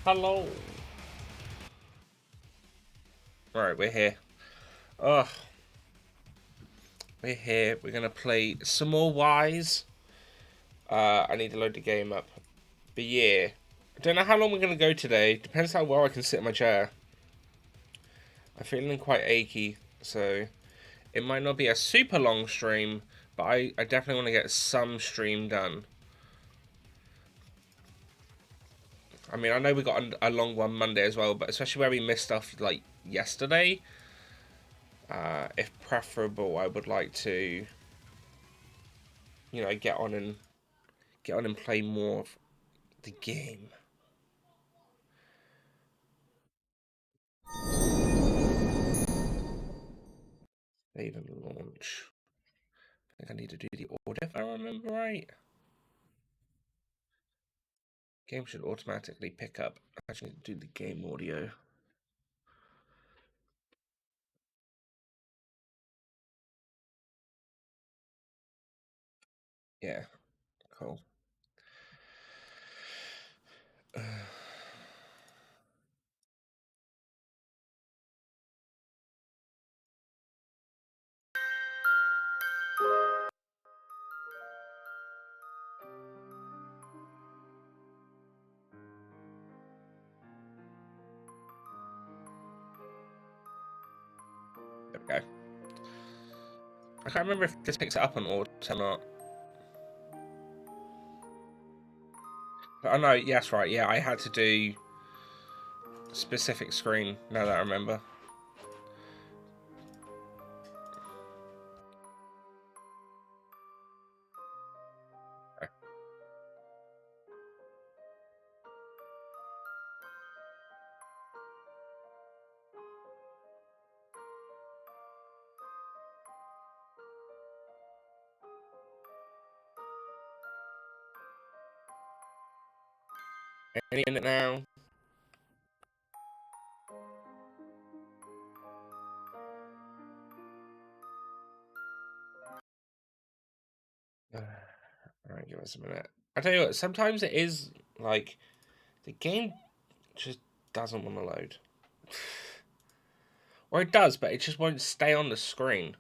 Hello. Alright, we're here. Ugh. We're here. We're gonna play some more Wise. I need to load the game up. But yeah. I don't know how long we're gonna go today. Depends how well I can sit in my chair. I'm feeling quite achy, so it might not be a super long stream, but I definitely want to get some stream done. I mean, I know we got a long one Monday as well, but especially where we missed stuff like yesterday, if preferable, I would like to, get on and play more of the game. Save and launch. I think I need to do the order if I remember right. Game should automatically pick up. I actually need to do the game audio. Yeah, cool. There we go. I can't remember if this picks it up on auto or not. Oh no, yes, right, yeah, I had to do specific screen, now that I remember. Okay. Any minute now. Alright, give us a minute. I tell you what, sometimes it is like the game just doesn't want to load. Or it does, but it just won't stay on the screen.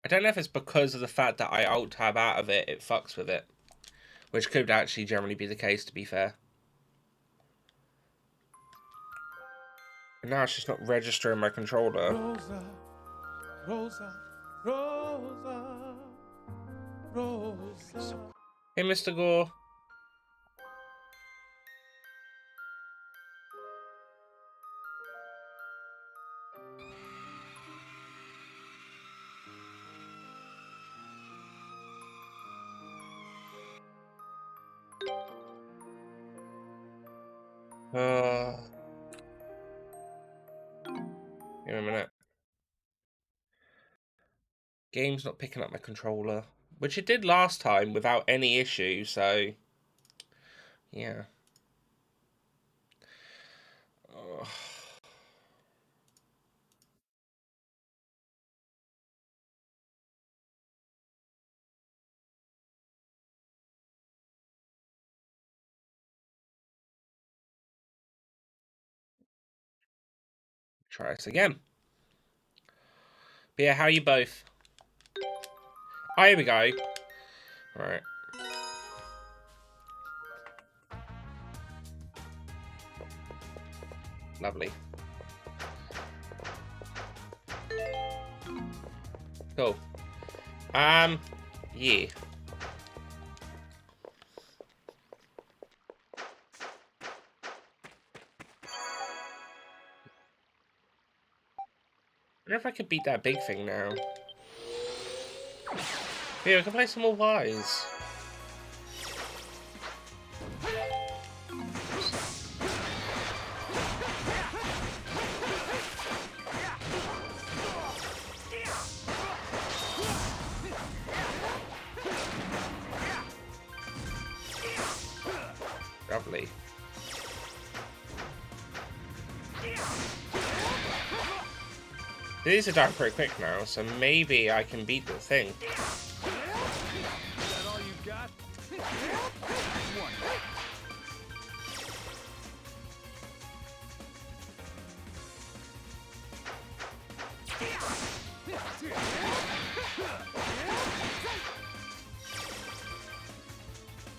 I don't know if it's because of the fact that I alt tab out of it, it fucks with it. Which could actually generally be the case, to be fair. And now it's just not registering my controller. Rosa, Rosa, Rosa, Rosa. Hey, Mr. Gore. Give me a minute. Game's not picking up my controller. Which it did last time without any issue, so... Yeah. Ugh. Try this again. But yeah, how are you both? Oh, here we go. Alright. Lovely. Cool. Yeah. I wonder if I could beat that big thing now. Yeah, we can play some more Wise. Lovely. These are down pretty quick now, so maybe I can beat the thing.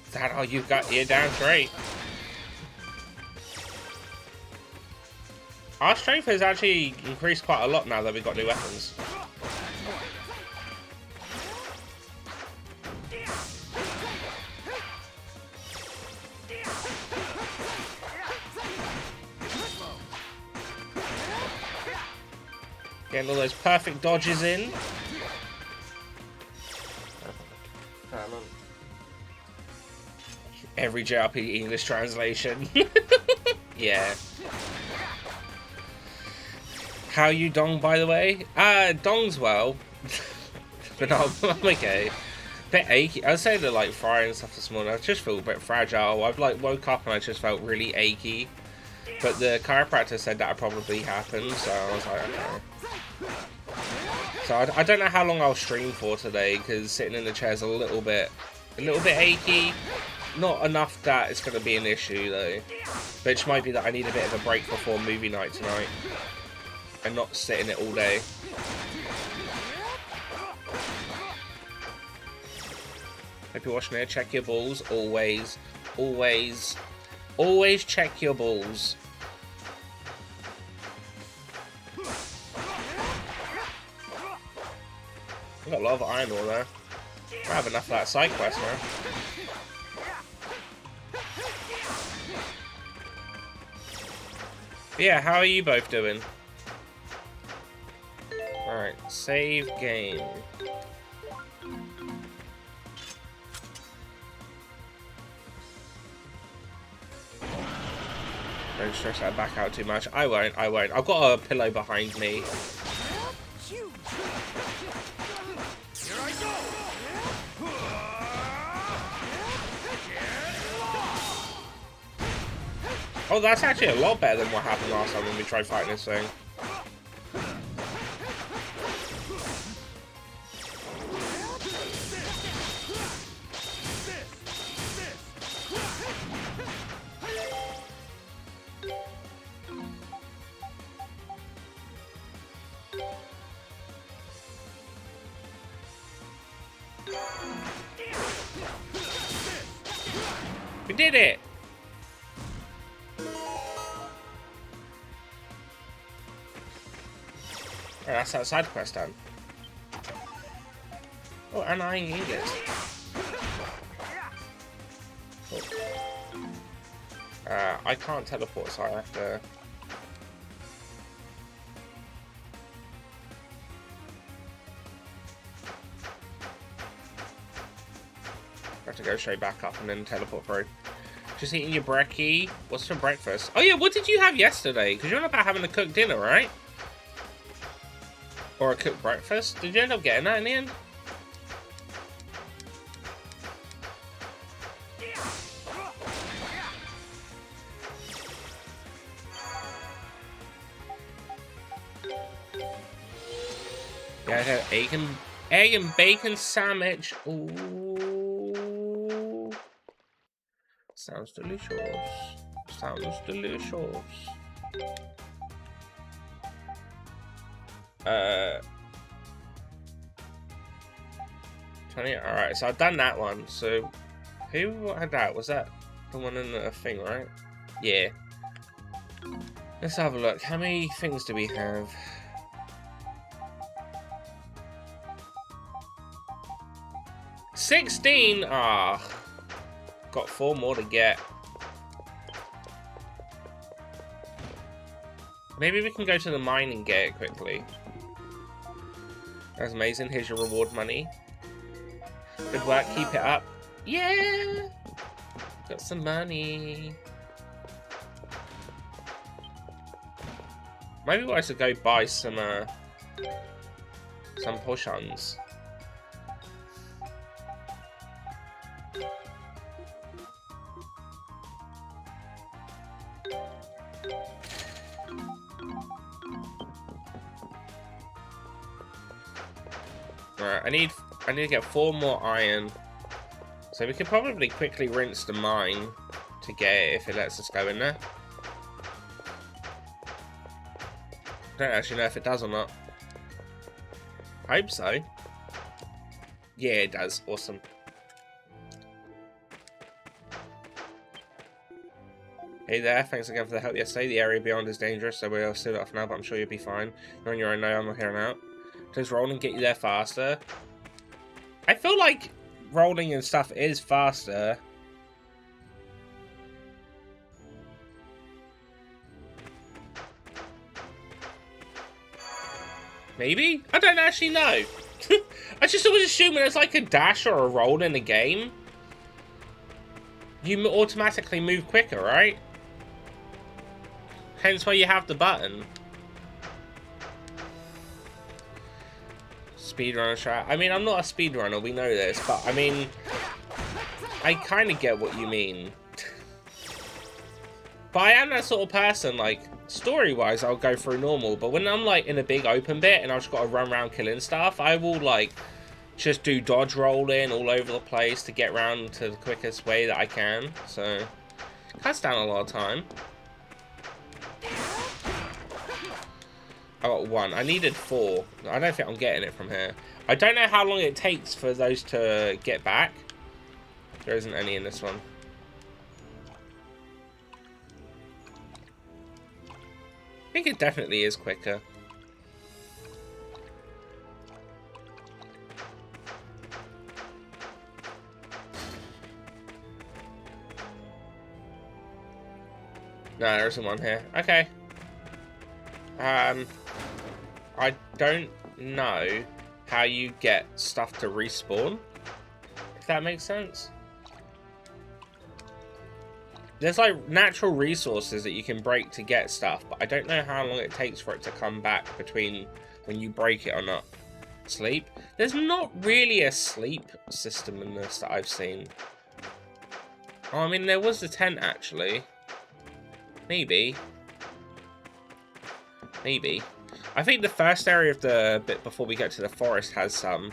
Is that all you've got? You're down straight. Our strength has actually increased quite a lot now that we've got new weapons. Getting all those perfect dodges in. Every JRP English translation. Yeah. How you Dong, by the way? Dong's well. But no, I'm okay. Bit achy. I'd say that like Friday and stuff this morning, I just feel a bit fragile. I've like woke up and I just felt really achy. But the chiropractor said that probably happened, so I was like, okay. So I don't know how long I'll stream for today, because sitting in the chair is a little bit achy. Not enough that it's going to be an issue though. But it just might be that I need a bit of a break before movie night tonight. And not sit in it all day. Hope you're watching it. Check your balls. Always. Always. Always check your balls. I've got a lot of iron ore there. I have enough of that side quest now. Yeah, how are you both doing? Alright, save game. Don't stress that back out too much. I won't. I've got a pillow behind me. Oh, that's actually a lot better than what happened last time when we tried fighting this thing. We did it! Oh, that's that side quest done. Oh, and I ingot. Oh. I can't teleport, so I have to... go straight back up and then teleport through. Just eating your brekkie. What's for breakfast? Oh yeah, what did you have yesterday? Because you're not about having a cooked dinner, right? Or a cooked breakfast? Did you end up getting that in the end? Yeah, I had egg and bacon sandwich. Ooh. Sounds delicious. Sounds delicious. 20. Alright, so I've done that one. So, who had that? Was that the one in the thing, right? Yeah. Let's have a look. How many things do we have? $16! Ah. Got 4 more to get. Maybe we can go to the mine and get it quickly. That's amazing. Here's your reward money. Good work. Keep it up. Yeah! Got some money. Maybe I should go buy some potions. Alright, I need to get 4 more iron. So we could probably quickly rinse the mine to get it if it lets us go in there. I don't actually know if it does or not. Hope so. Yeah, it does. Awesome. Hey there, thanks again for the help yesterday. The area beyond is dangerous, so we'll sit off now, but I'm sure you'll be fine. You're on your own now, I'm not hearing out. Does rolling get you there faster? I feel like rolling and stuff is faster. Maybe? I don't actually know. I just always assume there's like a dash or a roll in the game, you automatically move quicker, right? Hence why you have the button. Speedrunner strat. I mean, I'm not a speedrunner, we know this, but I mean, I kind of get what you mean. But I am that sort of person, like, story-wise, I'll go through normal, but when I'm, like, in a big open bit and I've just got to run around killing stuff, I will, like, just do dodge rolling all over the place to get around to the quickest way that I can, so it cuts down a lot of time. I got 1. I needed 4. I don't think I'm getting it from here. I don't know how long it takes for those to get back. There isn't any in this one. I think it definitely is quicker. No, there isn't one here. Okay. I don't know how you get stuff to respawn, if that makes sense. There's like natural resources that you can break to get stuff, but I don't know how long it takes for it to come back between when you break it or not. Sleep? There's not really a sleep system in this that I've seen. Oh, I mean, there was the tent actually. Maybe. Maybe. I think the first area of the bit before we get to the forest has some.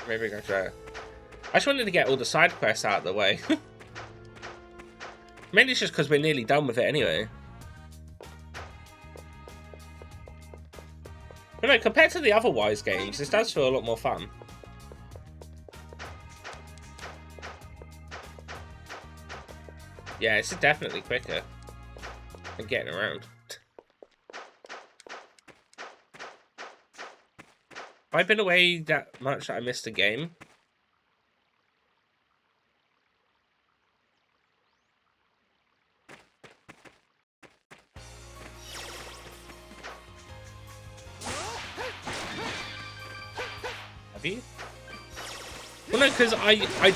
Maybe I go there. I just wanted to get all the side quests out of the way. Mainly it's just because we're nearly done with it anyway. But no, compared to the other Wise games, this does feel a lot more fun. Yeah, it's definitely quicker than getting around. Have I been away that much that I missed a game? Have you? Well, no, because I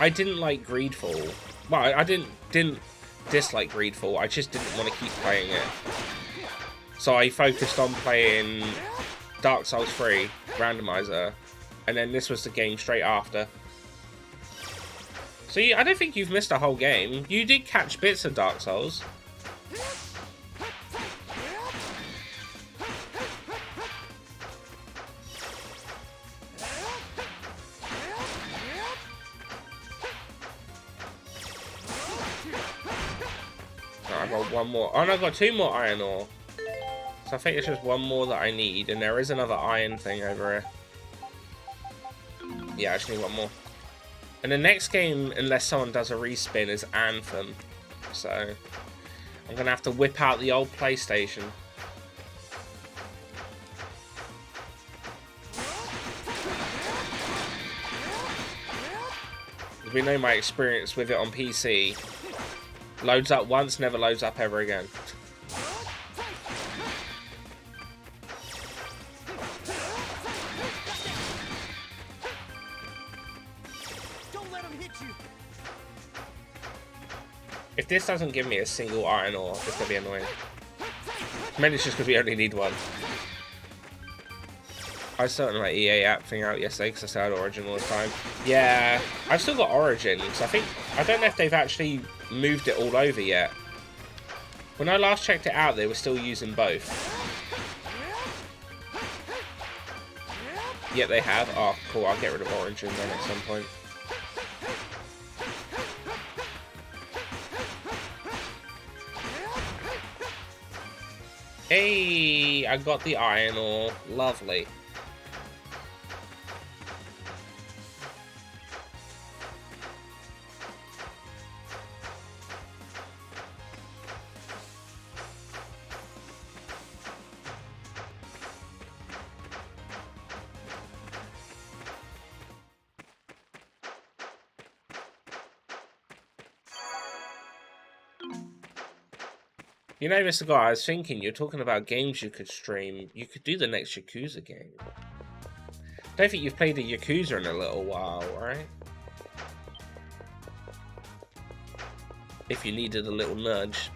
didn't like Greedfall. Well, I didn't dislike Greedfall. I just didn't want to keep playing it. So I focused on playing Dark Souls 3 Randomizer, and then this was the game straight after. So I don't think you've missed a whole game. You did catch bits of Dark Souls. I got 1 more. Oh, no, I've got 2 more iron ore. So I think it's just 1 more that I need, and there is another iron thing over here. Yeah, I just need 1 more. And the next game, unless someone does a respin, is Anthem. So I'm gonna have to whip out the old PlayStation. We know my experience with it on PC. Loads up once, never loads up ever again. Don't let him hit you. If this doesn't give me a single iron ore, it's gonna be annoying. Maybe it's just because we only need 1. I sorted my EA app thing out yesterday because I still had Origin all the time. Yeah, I've still got Origin, so I don't know if they've actually moved it all over yet. When I last checked it out, they were still using both. Yeah, they have. Oh, cool. I'll get rid of Origin then at some point. Hey, I got the iron ore. Lovely. You know, Mr. Guy, I was thinking, you're talking about games you could stream. You could do the next Yakuza game. Don't think you've played a Yakuza in a little while, right? If you needed a little nudge.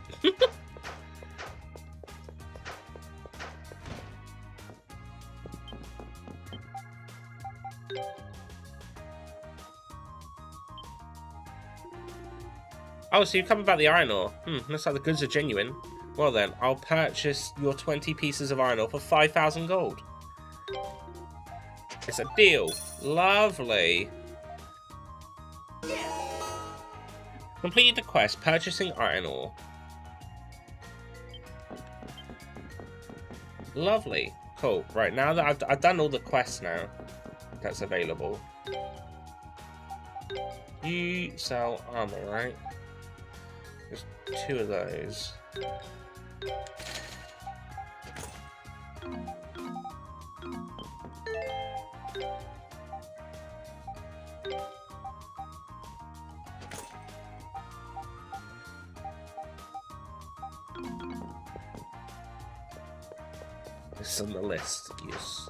Oh, so you come about the iron ore. Looks like the goods are genuine. Well then, I'll purchase your 20 pieces of iron ore for 5,000 gold. It's a deal. Lovely. Completed the quest, purchasing iron ore. Lovely. Cool. Right, now that I've done all the quests now that's available. You sell armor, right? There's 2 of those. It's on the list. Yes,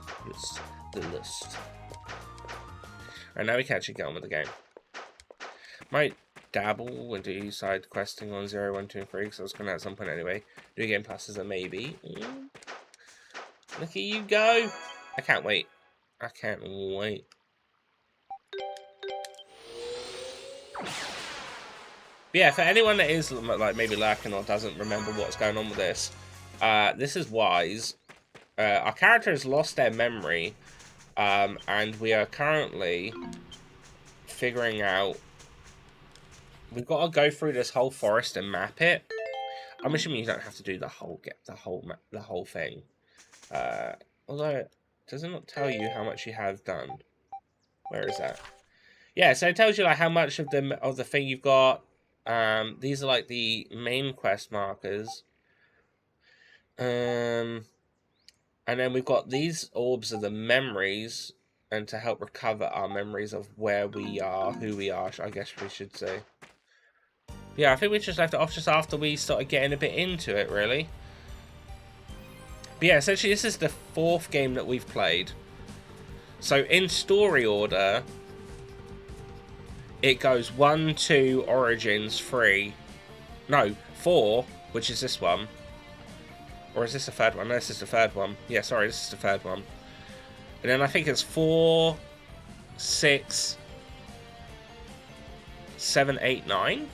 the list. And now we can actually get on with the game. Might dabble and do side questing on 0, 1, 2, and 3, because I was going to at some point anyway. Do game passes a maybe. Look at you go! I can't wait. I can't wait. But yeah, for anyone that is like maybe lurking or doesn't remember what's going on with this, this is Wise. Our character has lost their memory, and we are currently figuring out. We've got to go through this whole forest and map it. I'm assuming you don't have to do the whole thing. Although, does it not tell you how much you have done? Where is that? Yeah, so it tells you like how much of the thing you've got. These are like the main quest markers. And then we've got these orbs are the memories, and to help recover our memories of where we are, who we are, I guess we should say. Yeah, I think we just left it off just after we started getting a bit into it, really. But yeah, essentially this is the 4th game that we've played. So in story order, it goes 1, 2, Origins, 3. No, 4, which is this one. Or is this the 3rd one? No, this is the 3rd one. Yeah, sorry, this is the 3rd one. And then I think it's 4, 6, 7, 8, 9.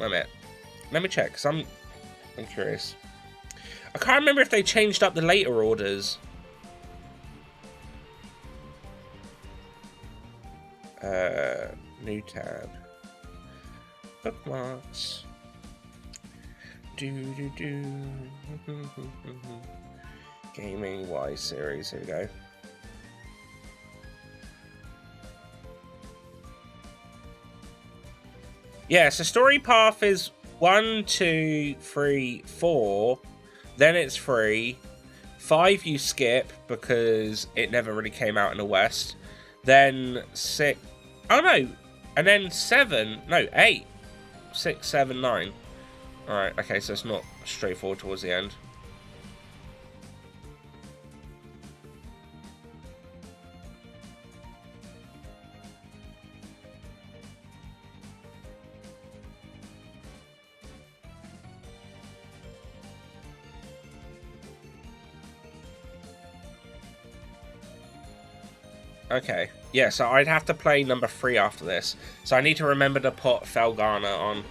Wait a minute. Let me check, because I'm curious. I can't remember if they changed up the later orders. New tab. Bookmarks. Gaming Y series. Here we go. Yeah, so story path is 1, 2, 3, 4. Then it's 3. 5 you skip because it never really came out in the West. Then 6. Oh no! And then 7. No, 8. 6, 7, 9. Alright, okay, so it's not straightforward towards the end. Okay, yeah, so I'd have to play number 3 after this. So I need to remember to put Felghana on.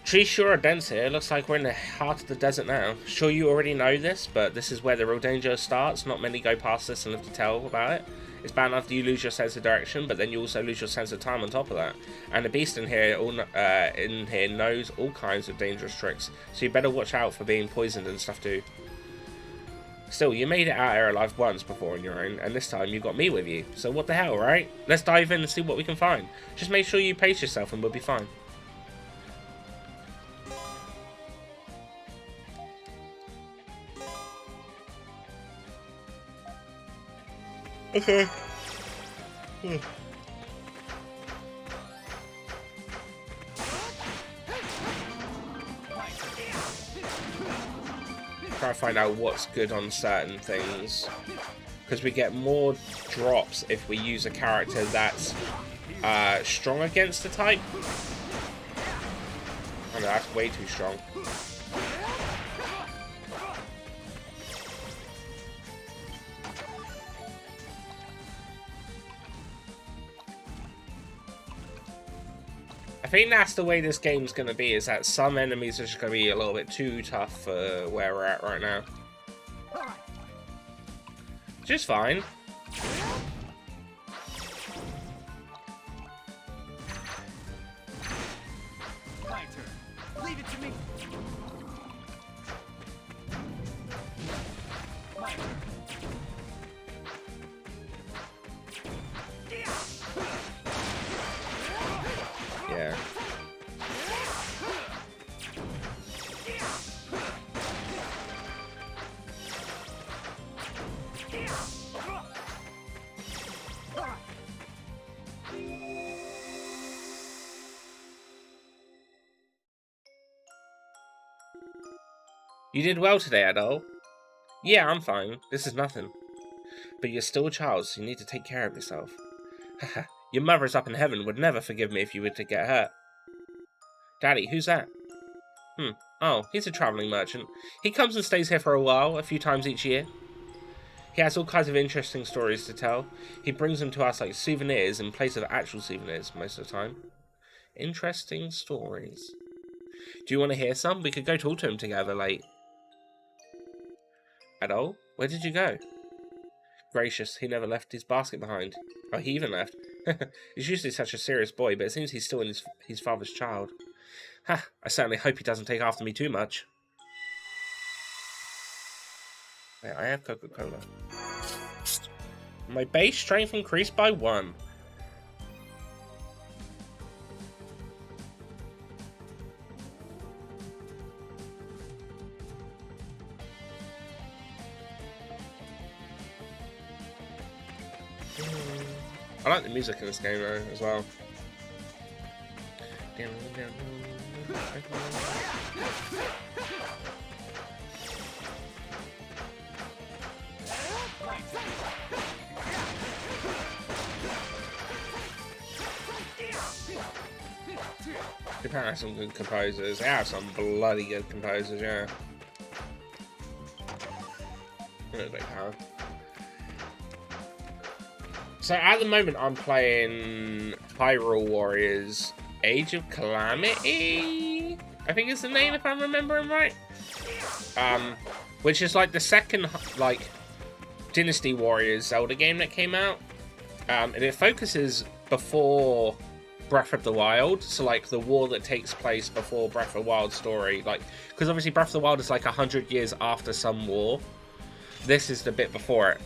Trees sure are dense here. Looks like we're in the heart of the desert now. Sure you already know this, but this is where the real danger starts. Not many go past this and live to tell about it. It's bad enough that you lose your sense of direction, but then you also lose your sense of time on top of that. And the beast in here knows all kinds of dangerous tricks, so you better watch out for being poisoned and stuff too. Still, you made it out here alive once before on your own, and this time you got me with you. So what the hell, right? Let's dive in and see what we can find. Just make sure you pace yourself and we'll be fine. Okay. Try to find out what's good on certain things, because we get more drops if we use a character that's strong against the type. Oh no, that's way too strong. I think that's the way this game's going to be, is that some enemies are just going to be a little bit too tough for where we're at right now. Just fine. My turn. Leave it to me. My turn. Yeah. You did well today, Adol. Yeah, I'm fine. This is nothing. But you're still a child, so you need to take care of yourself. Haha. Your mother's up in heaven would never forgive me if you were to get hurt. Daddy, who's that? Oh, he's a travelling merchant. He comes and stays here for a while, a few times each year. He has all kinds of interesting stories to tell. He brings them to us like souvenirs in place of actual souvenirs most of the time. Interesting stories. Do you want to hear some? We could go talk to him together, like... Adol, where did you go? Gracious, he never left his basket behind. Oh, he even left. He's usually such a serious boy, but it seems he's still in his father's child. Ha! I certainly hope he doesn't take after me too much. Wait, I have Coca-Cola. My base strength increased by 1. I like the music in this game though, as well. Japan has some good composers. They have some bloody good composers, yeah. So at the moment I'm playing Hyrule Warriors Age of Calamity, I think is the name if I'm remembering right. Which is like the second like Dynasty Warriors Zelda game that came out. And it focuses before Breath of the Wild, so like the war that takes place before Breath of the Wild story, like because obviously Breath of the Wild is like 100 years after some war. This is the bit before it.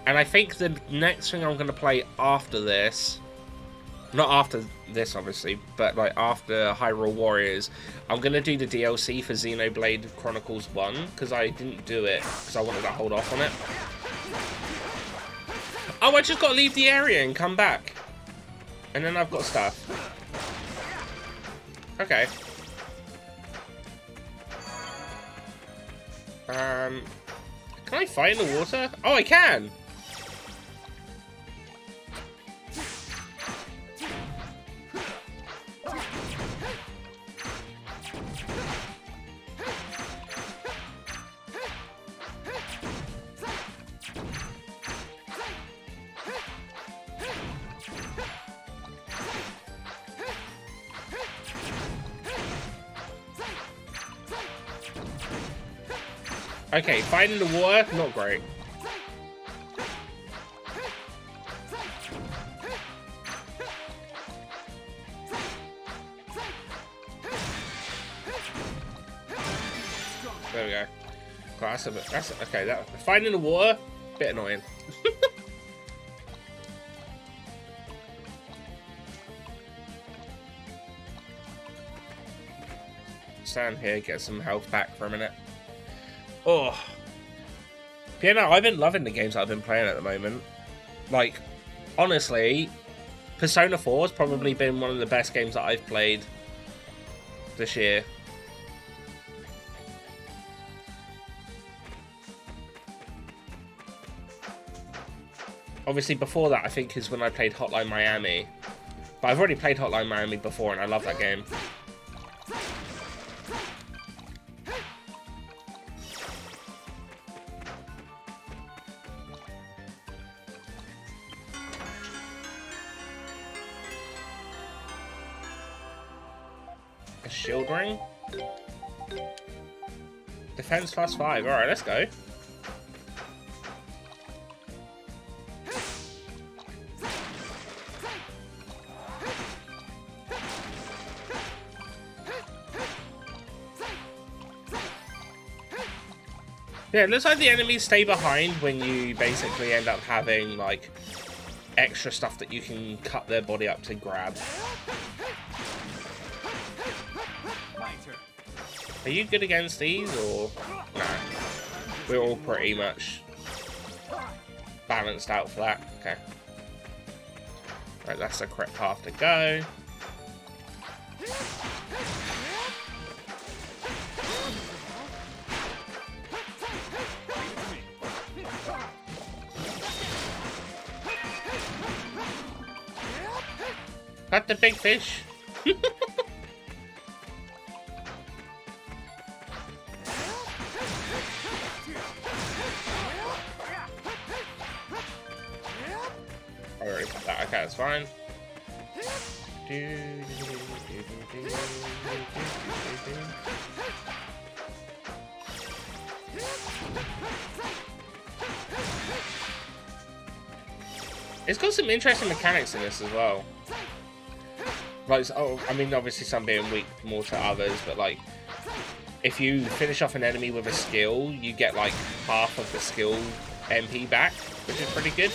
And I think the next thing I'm going to play after this, not after this obviously, but like after Hyrule Warriors, I'm going to do the DLC for Xenoblade Chronicles 1, because I didn't do it, because I wanted to hold off on it. Oh, I just got to leave the area and come back. And then I've got stuff. Okay. Can I fight in the water? Oh, I can! Okay, fighting the water, not great. There we go. God, that's okay. That fighting in the water, bit annoying. Stand here, get some health back for a minute. Oh, yeah, no, I've been loving the games I've been playing at the moment. Like, honestly, Persona 4 has probably been one of the best games that I've played this year. Obviously, before that, I think is when I played Hotline Miami. But I've already played Hotline Miami before, and I love that game. A shield ring? Defense +5. Alright, let's go. Yeah, it looks like the enemies stay behind when you basically end up having, like, extra stuff that you can cut their body up to grab. Are you good against these, or...? No. We're all pretty much balanced out for that. Okay. Right, that's the correct path to go. Got the big fish. I already got that. Okay, that's fine. It's got some interesting mechanics in this as well. Like, oh, I mean, obviously some being weak more to others, but like, if you finish off an enemy with a skill, you get like half of the skill MP back, which is pretty good.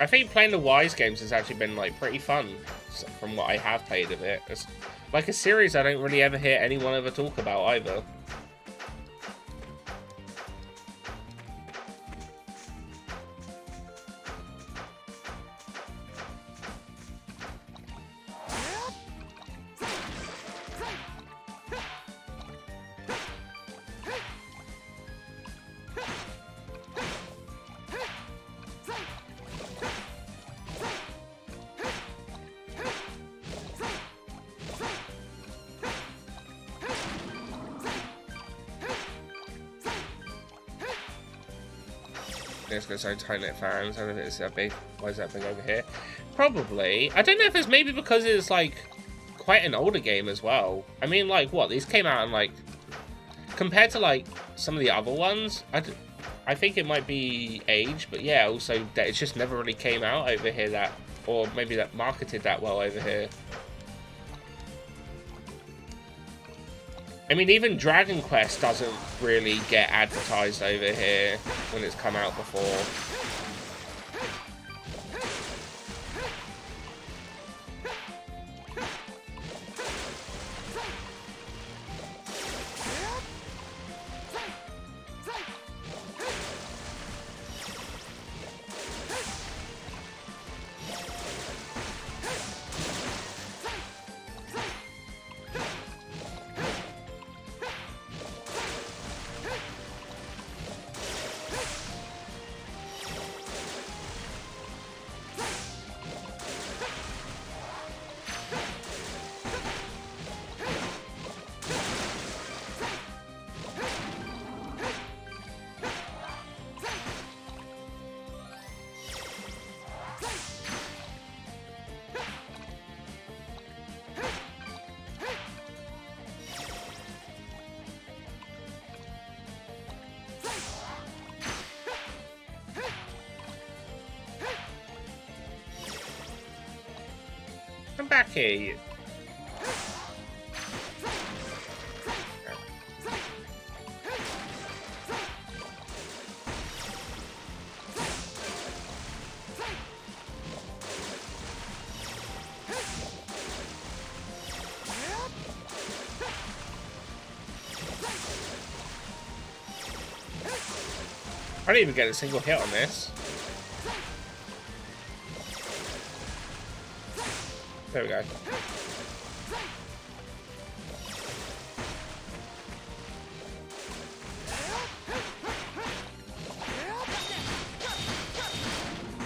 I think playing the Wise games has actually been like pretty fun from what I have played of it. It's like a series I don't really ever hear anyone ever talk about either. Let's go so tight-knit fans. I don't know if it's that big. Why is that big over here? Probably. I don't know if it's maybe because it's like quite an older game as well. I mean, like, what? These came out in like, compared to like some of the other ones, I think it might be age, but yeah, also that it just never really came out over here that, or maybe that marketed that well over here. I mean, even Dragon Quest doesn't really get advertised over here when it's come out before. Come back here, you. I didn't even get a single hit on this. There we go.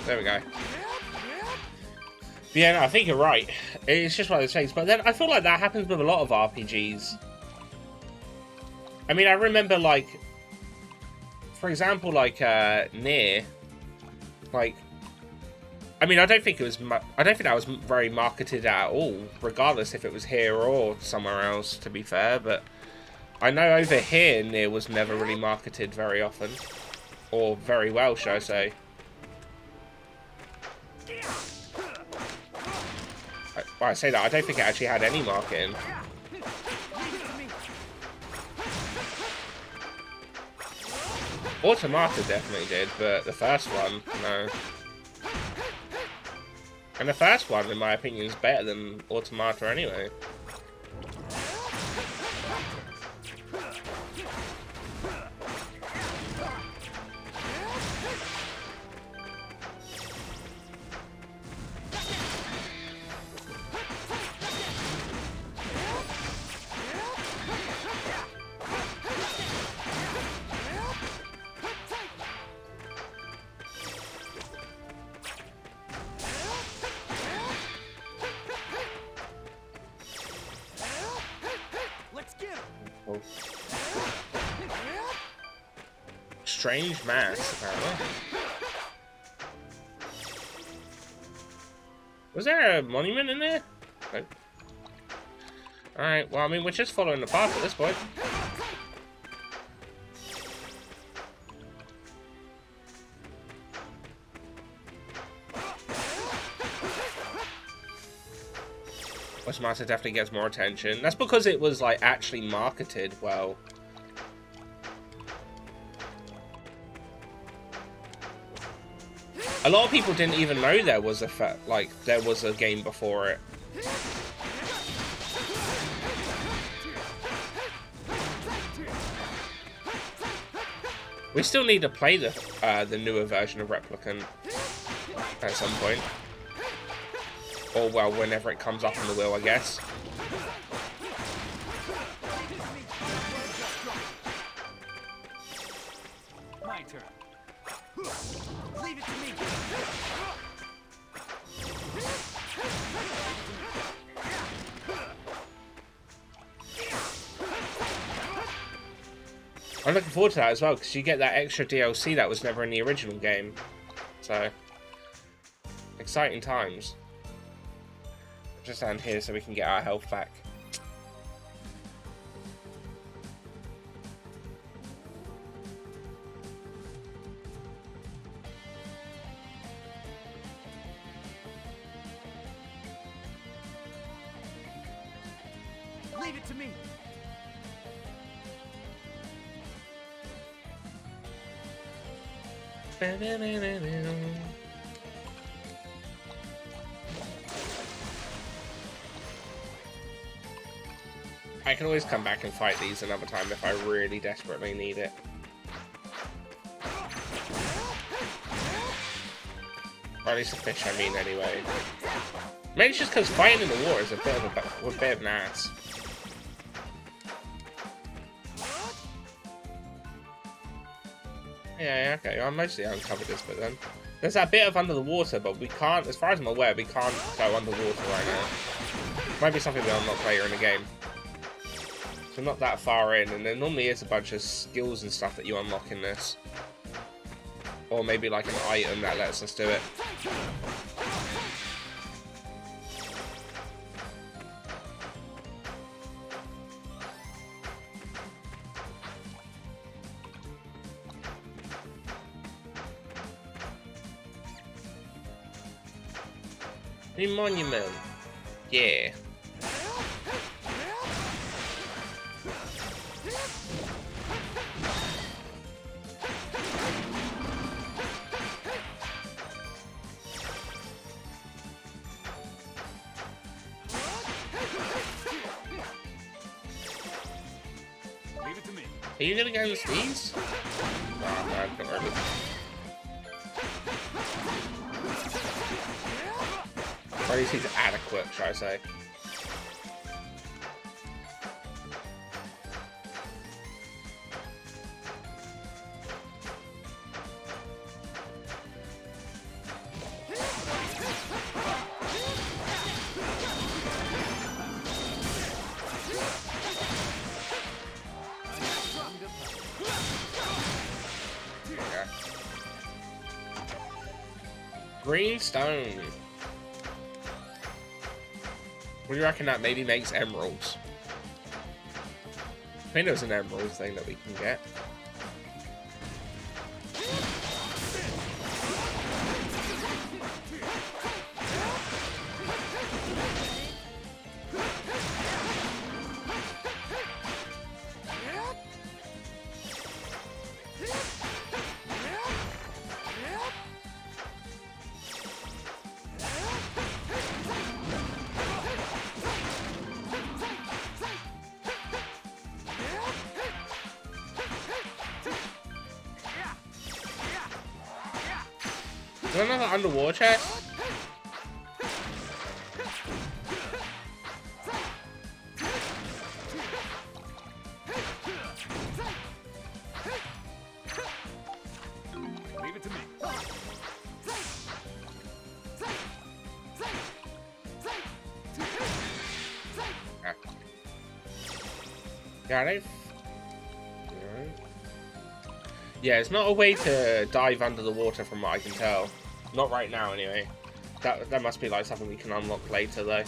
There we go. But yeah, no, I think you're right. It's just one of those things. But then I feel like that happens with a lot of RPGs. I mean, I remember, like, for example, like, Nier, like, I mean, I don't think that was very marketed at all, regardless if it was here or somewhere else, to be fair, but I know over here, Nier was never really marketed very often, or very well, shall I say. I say that, I don't think it actually had any marketing. Automata definitely did, but the first one, no. And the first one, in my opinion, is better than Automata anyway. Strange mass, apparently. Was there a monument in there? Nope. Alright, well, I mean, we're just following the path at this point. Automata definitely gets more attention. That's because it was, like, actually marketed well. A lot of people didn't even know there was there was a game before it. We still need to play the newer version of Replicant at some point. Or, well, whenever it comes up on the wheel, I guess. My turn. Leave it to me. I'm looking forward to that as well, because you get that extra DLC that was never in the original game. So, exciting times. Just stand here so we can get our health back. Leave it to me. I can always come back and fight these another time if I really desperately need it. Or at least the fish, I mean, anyway. Maybe it's just because fighting in the water is a bit of an ass. Yeah, okay, I mostly uncovered this bit then. There's that bit of under the water, but we can't, as far as I'm aware, we can't go underwater right now. Might be something we unlock later in the game. So not that far in, and there normally is a bunch of skills and stuff that you unlock in this. Or maybe like an item that lets us do it. The monument. Yeah. Leave it to me. Are you gonna go with these? Oh, man, don't worry. Or at least he's adequate, should I say. Green stone. What do you reckon that maybe makes emeralds? I think there's an emerald thing that we can get. Is there another underwater chest? Leave it to me. Yeah, they've... Yeah, it's not a way to dive under the water from what I can tell. Not right now, anyway. That must be like something we can unlock later, though.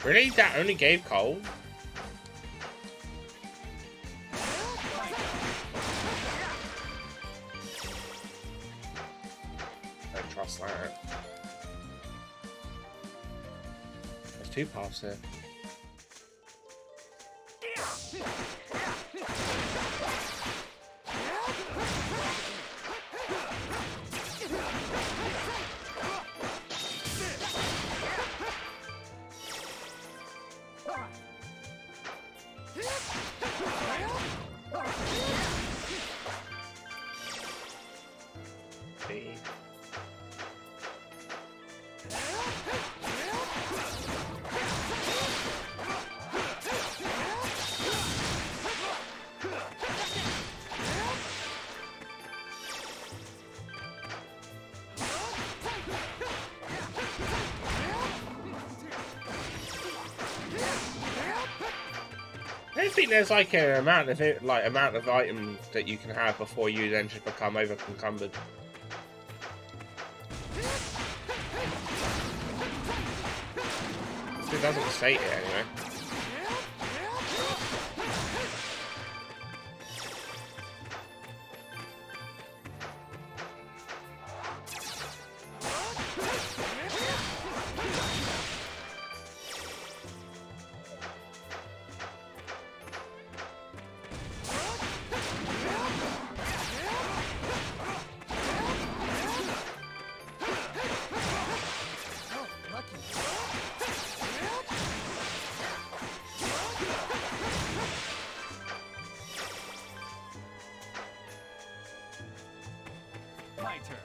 Really? That only gave coal? Don't trust that. There's two paths here. I don't think there's like an amount of item that you can have before you then just become over-encumbered. It doesn't state it anyway. My turn.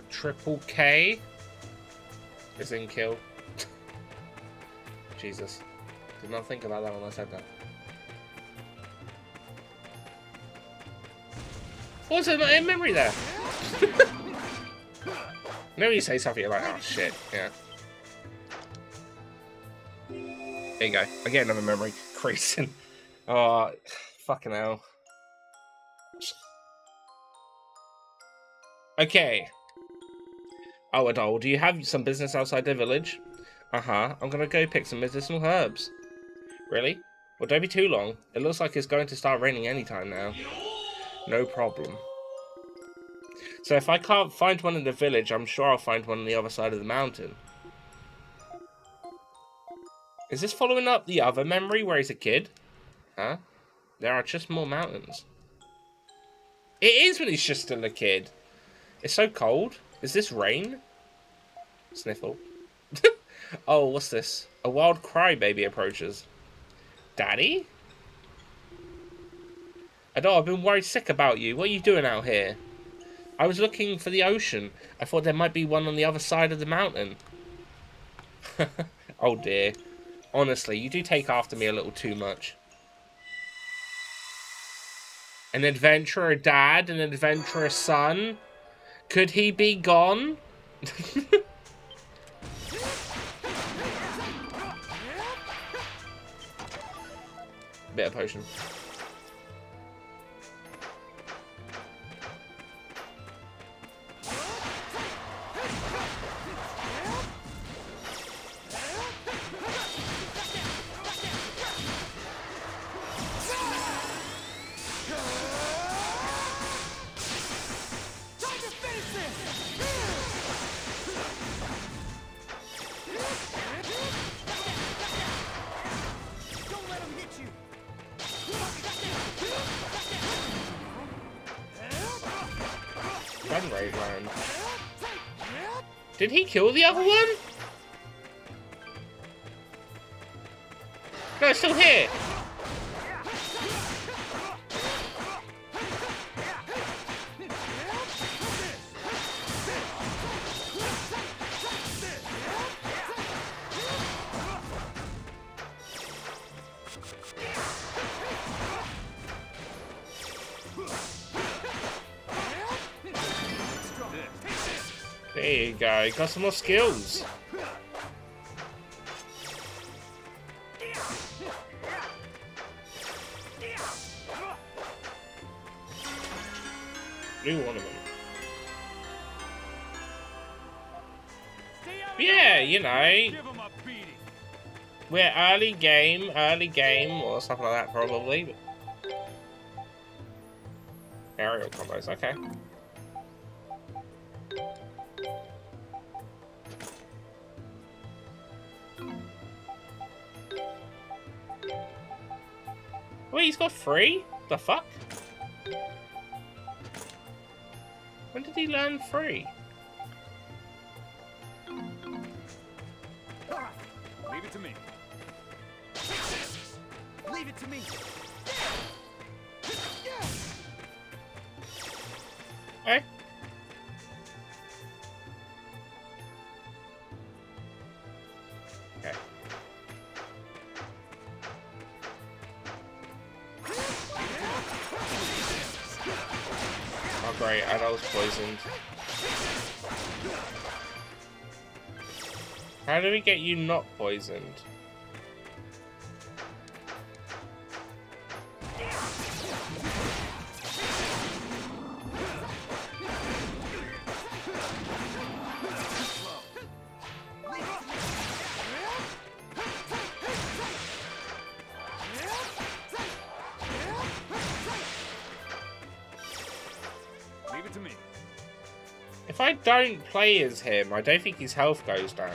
Triple K is in kill. Jesus. Did not think about that when I said that. What's in memory there? Whenever you say something, you're like, oh shit, yeah. There you go. I get another memory. Creasing. Oh, fucking hell. Okay. Oh, Adol, do you have some business outside the village? Uh-huh. I'm gonna go pick some medicinal herbs. Really? Well, don't be too long. It looks like it's going to start raining anytime now. No problem. So if I can't find one in the village, I'm sure I'll find one on the other side of the mountain. Is this following up the other memory where he's a kid? Huh? There are just more mountains. It is when he's just still a kid. It's so cold. Is this rain? Sniffle. Oh, what's this? A wild crybaby approaches. Daddy? Adol, I've been worried sick about you. What are you doing out here? I was looking for the ocean. I thought there might be one on the other side of the mountain. Oh dear. Honestly, you do take after me a little too much. An adventurer dad, an adventurer son. Could he be gone? Bit of potion. Rate round. Did he kill the other one? No, it's still here. There you go, got some more skills. New ornament. Yeah, you know. We're early game, or something like that probably. But... aerial combos, okay. Wait, he's got 3? The fuck? When did he learn 3? Leave it to me. Leave it to me. Hey. Okay. Oh great, Adol's poisoned. How do we get you not poisoned? Leave it to me. If I don't play as him, I don't think his health goes down.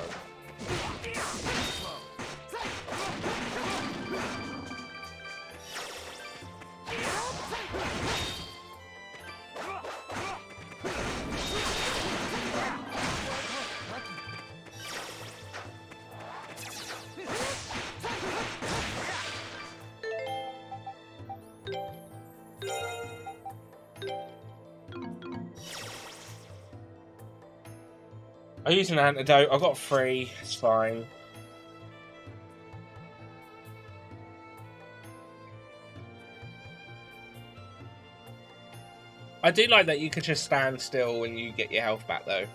I use an antidote. I got 3. It's fine. I do like that you could just stand still when you get your health back, though.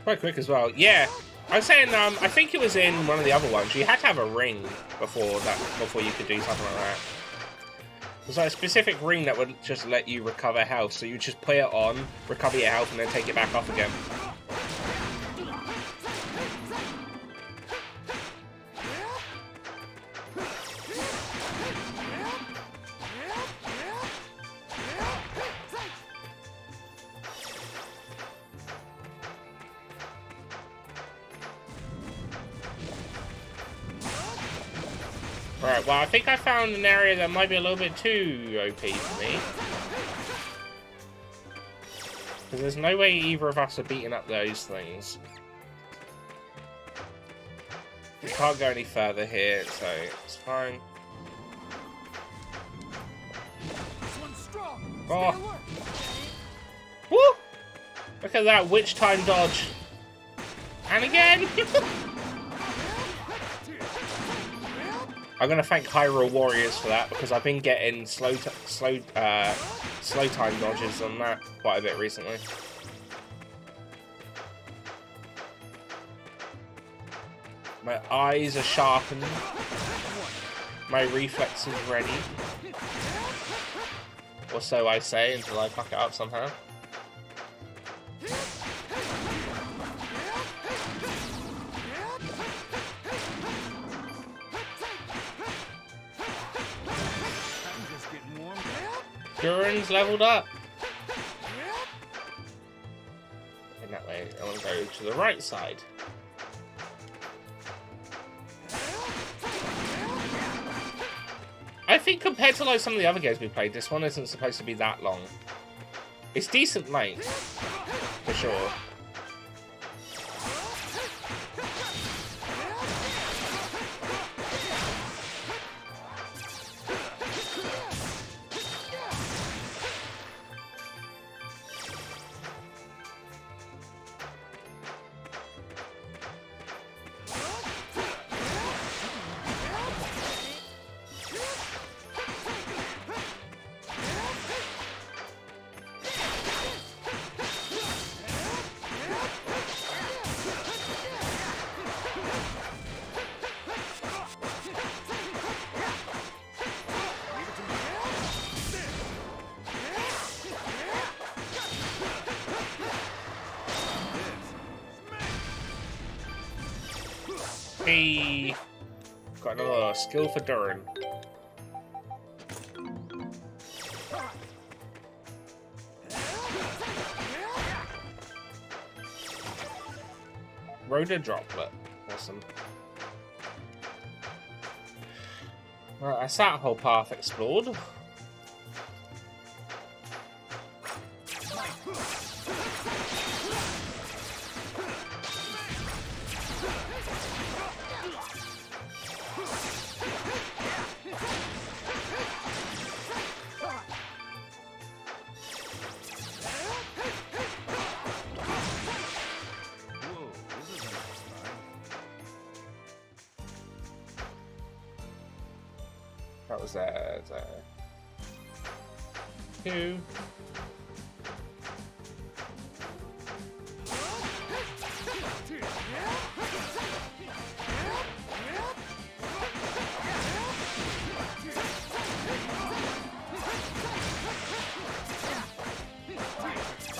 Quite quick as well. Yeah. I was saying, I think it was in one of the other ones. You had to have a ring before you could do something like that. There's like a specific ring that would just let you recover health. So you just put it on, recover your health, and then take it back off again. Alright, well, I think I found an area that might be a little bit too OP for me. Because there's no way either of us are beating up those things. We can't go any further here, so it's fine. Oh! Woo! Look at that witch time dodge. And again! I'm gonna thank Hyrule Warriors for that because I've been getting slow time dodges on that quite a bit recently. My eyes are sharpened. My reflexes ready. Or so I say until I fuck it up somehow. Durin's leveled up. And that way, I want to go to the right side. I think compared to like some of the other games we played, this one isn't supposed to be that long. It's decent length, for sure. Hey, got another skill for Durin. Rhoda Droplet. Awesome. Right, that's that whole path explored. That was there. Two.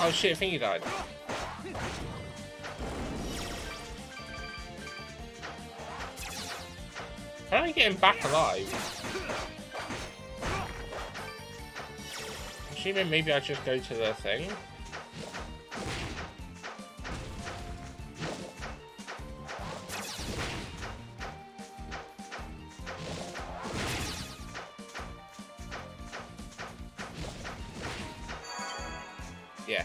Oh shit, I think he died. How do I get him back alive? Assuming maybe I just go to the thing. Yeah.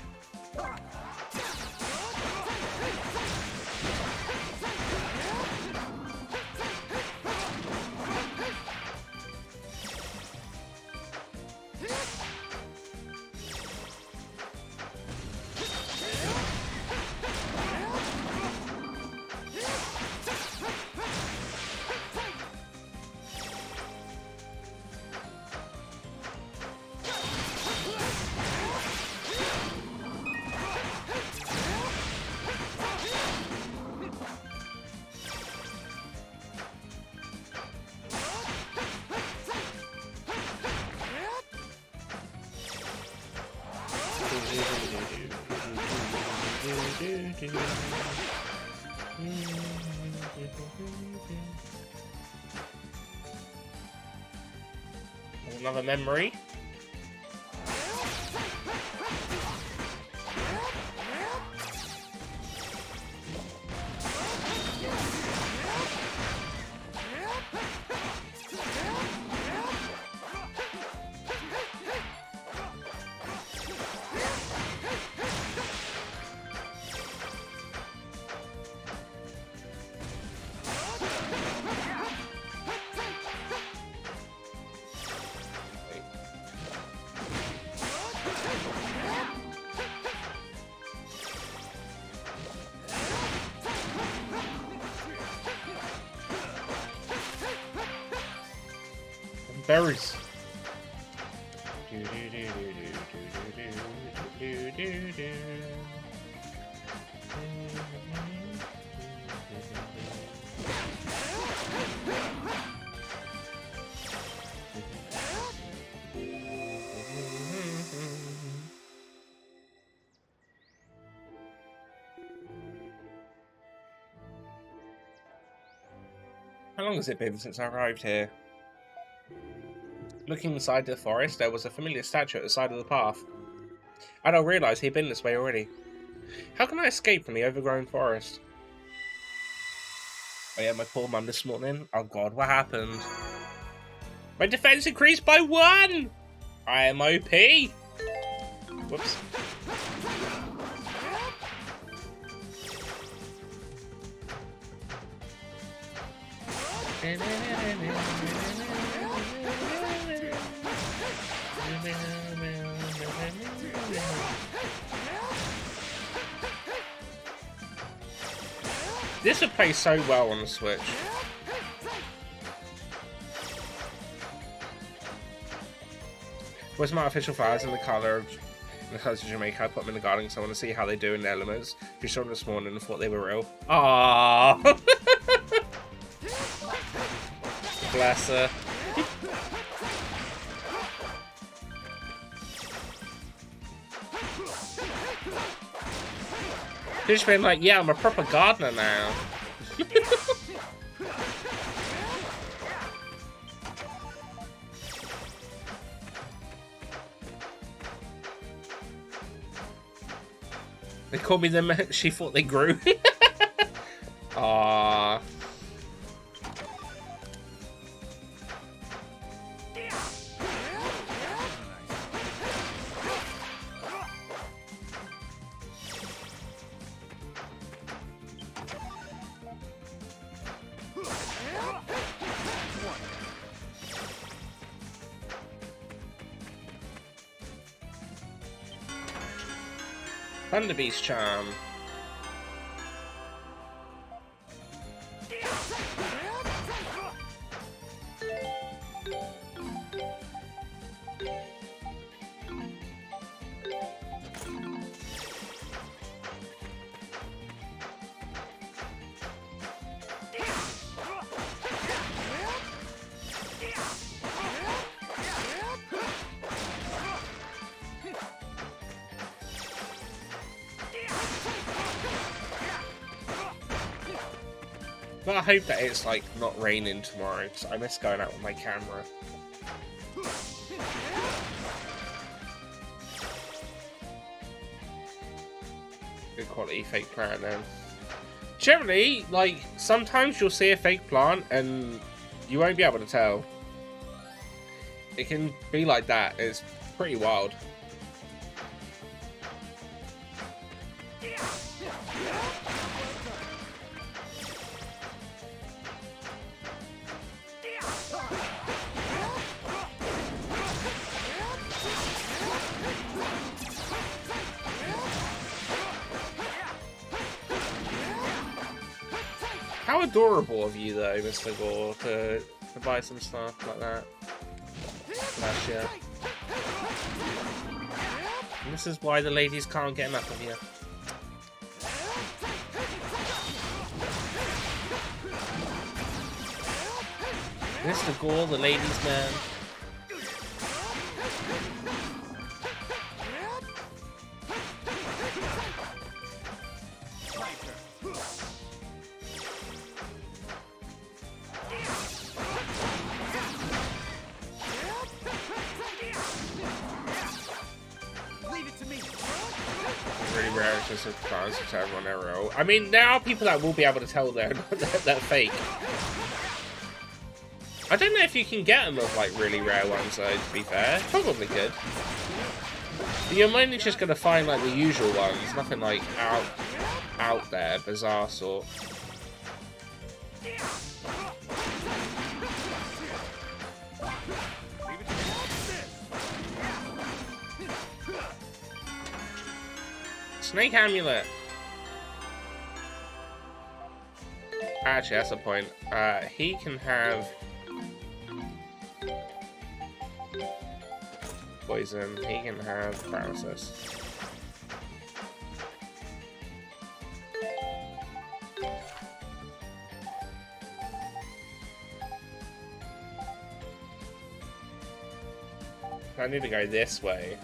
Another memory. Berries. How long has it been since I arrived here? Looking inside the forest, there was a familiar statue at the side of the path. I don't realise he'd been this way already. How can I escape from the overgrown forest? Oh yeah, my poor mum this morning. Oh god, what happened? My defense increased by 1! I am OP! Whoops. This would play so well on the Switch. Where's my artificial flowers in the colour of Jamaica? I put them in the garden because I want to see how they do in the elements. We saw them this morning and thought they were real. Aww! Bless her. She's just been like, yeah, I'm a proper gardener now. They called me the she thought they grew. Aww. Thunder Beast charm. But I hope that it's like not raining tomorrow because I miss going out with my camera. Good quality fake plant then. Generally, like, sometimes you'll see a fake plant and you won't be able to tell. It can be like that. It's pretty wild. How adorable of you, though, Mr. Gore, to buy some stuff like that last year. And this is why the ladies can't get enough of you. Mr. Gore, the ladies' man. same reactions as plans to everyone they're real. I mean, there are people that will be able to tell they're fake. I don't know if you can get them of like really rare ones though, to be fair. Probably could. But you're mainly just gonna find like the usual ones, nothing like out there, bizarre sort. Snake amulet. Actually, that's the point. He can have poison. He can have paralysis. I need to go this way.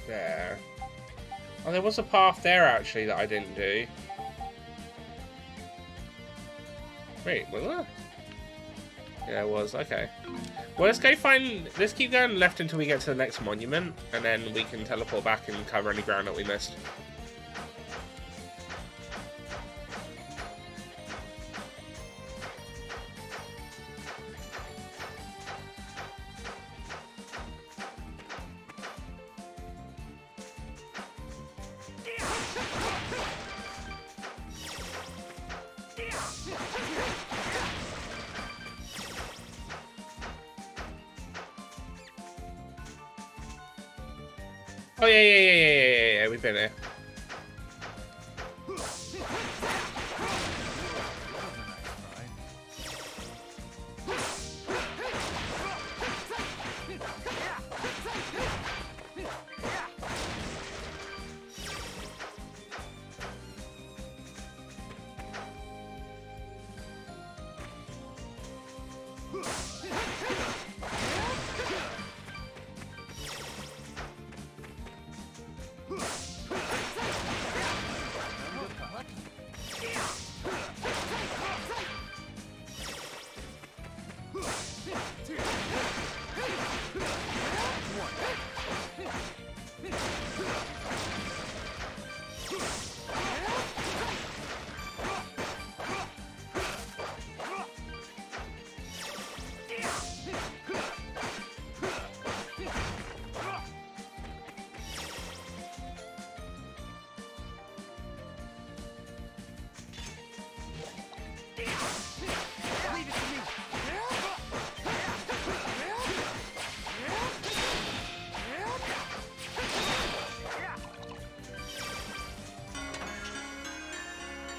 There. Oh, there was a path there actually that I didn't do. Wait, was there? Yeah, it was. Okay. Well, let's keep going left until we get to the next monument, and then we can teleport back and cover any ground that we missed. Oh yeah, we've been here.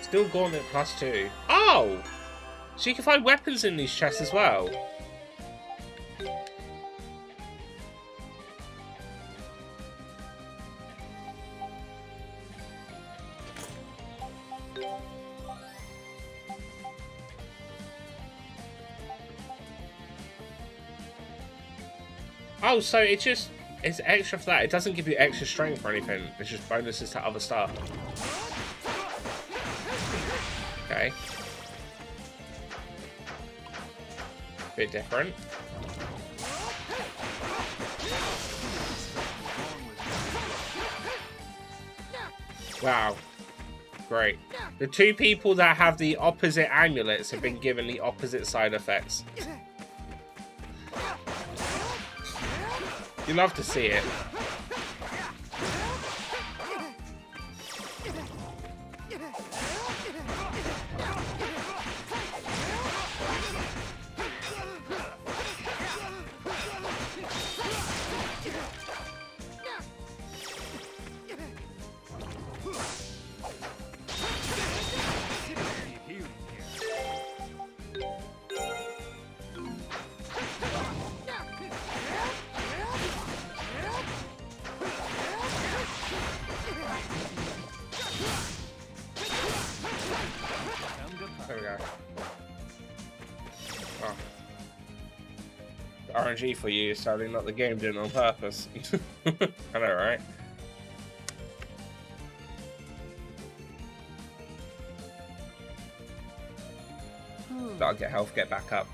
Still Gauntlet +2. Oh! So you can find weapons in these chests as well. Oh, so it's extra for that. It doesn't give you extra strength or anything. It's just bonuses to other stuff. Okay. Bit different. Wow. Great. The two people that have the opposite amulets have been given the opposite side effects. You love to see it. RNG for you, sadly not the game doing it on purpose. I know, right? That'll get health, get back up.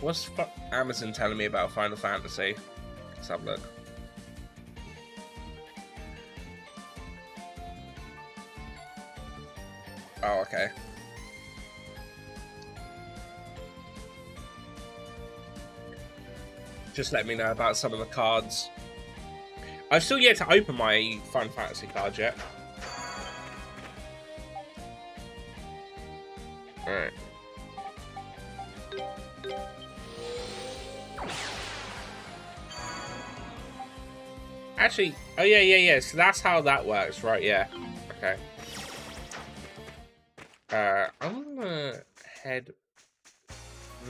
What's Amazon telling me about Final Fantasy? Let's have a look. Oh, okay. Just let me know about some of the cards. I've still yet to open my Final Fantasy card yet. Alright. Actually, oh yeah. So that's how that works, right? Yeah. Okay. I'm gonna head.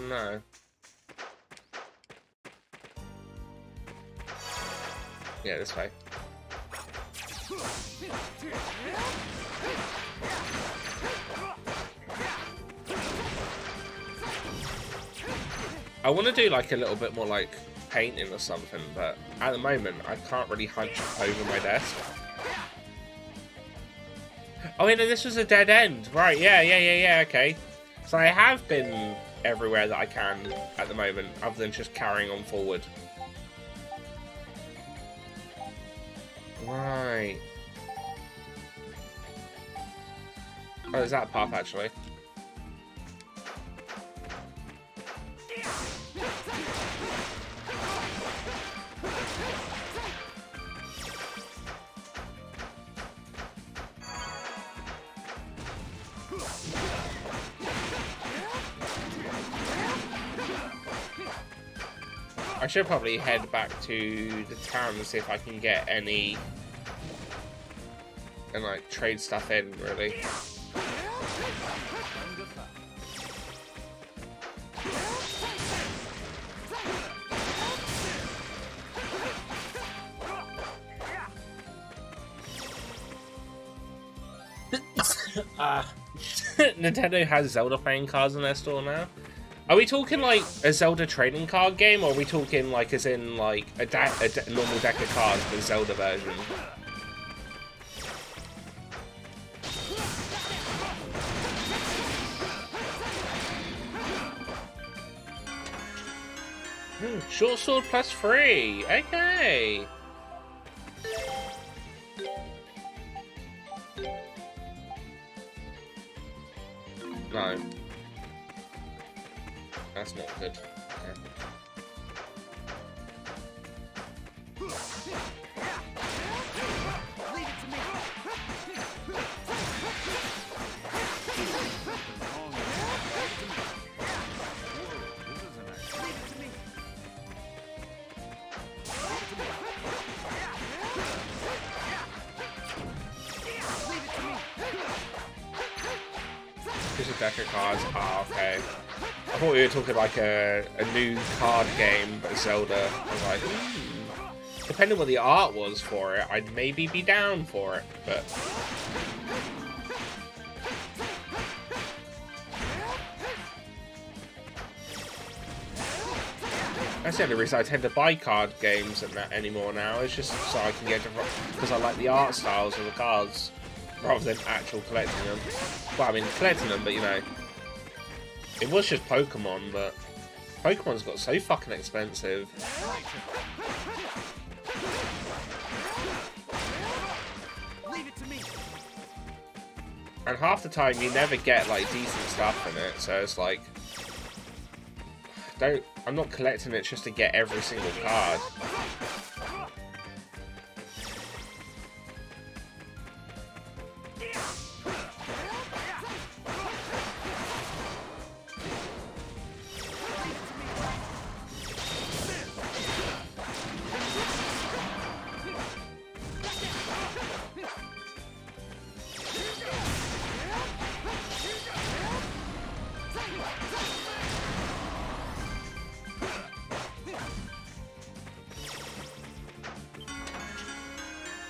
No. Yeah, this way. I want to do like a little bit more like painting or something, but at the moment I can't really hunch over my desk. Oh, yeah, no, this was a dead end. Right, yeah, okay. So I have been everywhere that I can at the moment, other than just carrying on forward. Right. Oh, there's that path, actually. I should probably head back to the town and see if I can get any and like trade stuff in, really. Nintendo has Zelda playing cards in their store now. Are we talking like a Zelda trading card game, or are we talking like as in like a normal deck of cards, the Zelda version? Short sword +3. Okay. No. That's not good. Okay. Just a deck of cards. Ah, okay. I thought we were talking like a new card game, but Zelda. I was like, depending on what the art was for it, I'd maybe be down for it, but. That's the only reason I tend to buy card games and that anymore now. It's just so I can get different, because I like the art styles of the cards rather than actual collecting them. Well, I mean collecting them, but you know, it was just Pokemon, but Pokemon's got so fucking expensive. And half the time you never get like decent stuff in it, so it's like, I'm not collecting it just to get every single card.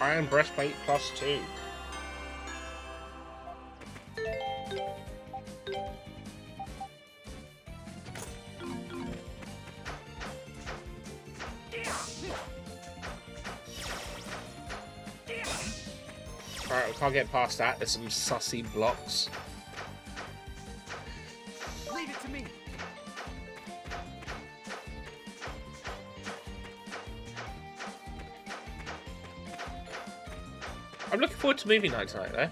Iron breastplate +2. Alright, I can't get past that. There's some sussy blocks. Leave it to me. I'm looking forward to movie night tonight, though.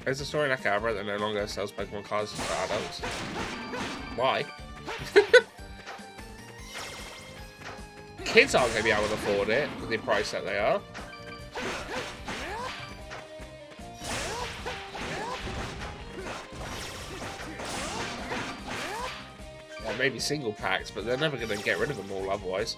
There's a story in Akabra that no longer sells Pokemon cards for adults. Why? Kids aren't going to be able to afford it with the price that they are. Or maybe single packs, but they're never going to get rid of them all otherwise.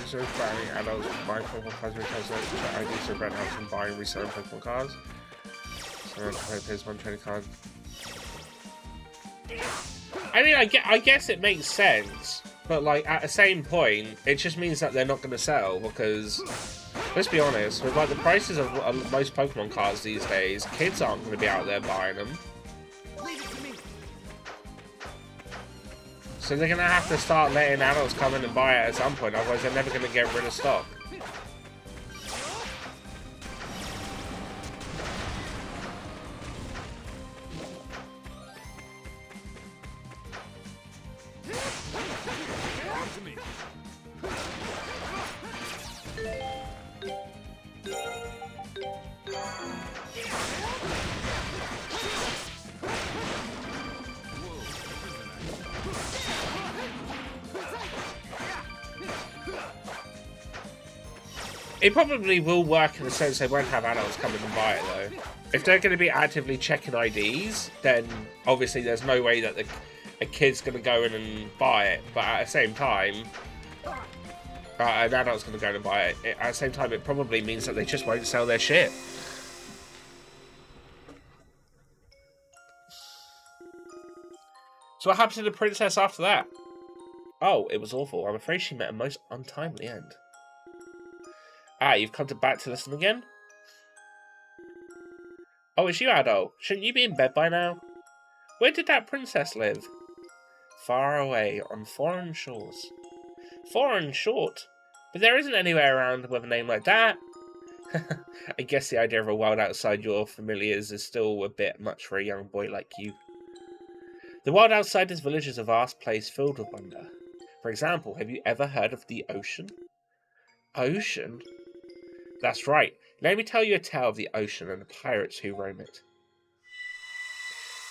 So buying adults buying Pokemon cards because the IDs are better than buying and reselling Pokemon cards. So I'm going to play one trading card. I mean, I guess it makes sense, but like at the same point, it just means that they're not going to sell because, let's be honest, with like the prices of most Pokemon cards these days, kids aren't going to be out there buying them. So they're going to have to start letting adults come in and buy it at some point, otherwise they're never going to get rid of stock. It probably will work in the sense they won't have adults come in and buy it, though. If they're going to be actively checking IDs, then obviously there's no way that a kid's going to go in and buy it. But at the same time, an adult's going to go in and buy it. At the same time, it probably means that they just won't sell their shit. So what happened to the princess after that? Oh, it was awful. I'm afraid she met a most untimely end. Ah, you've come back to listen again? Oh, it's you, adult. Shouldn't you be in bed by now? Where did that princess live? Far away, on foreign shores. Foreign short? But there isn't anywhere around with a name like that. I guess the idea of a world outside your familiars is still a bit much for a young boy like you. The world outside this village is a vast place filled with wonder. For example, have you ever heard of the ocean? Ocean? That's right. Let me tell you a tale of the ocean and the pirates who roam it.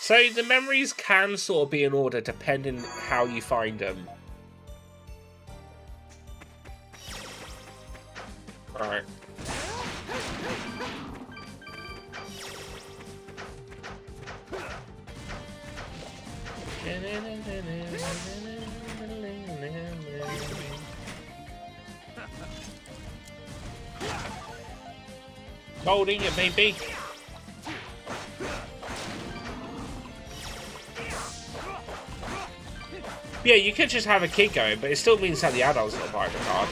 So the memories can sort of be in order depending how you find them. Alright. Holding it, baby. Yeah, you could just have a kid going, but it still means that the adult's not buying the card.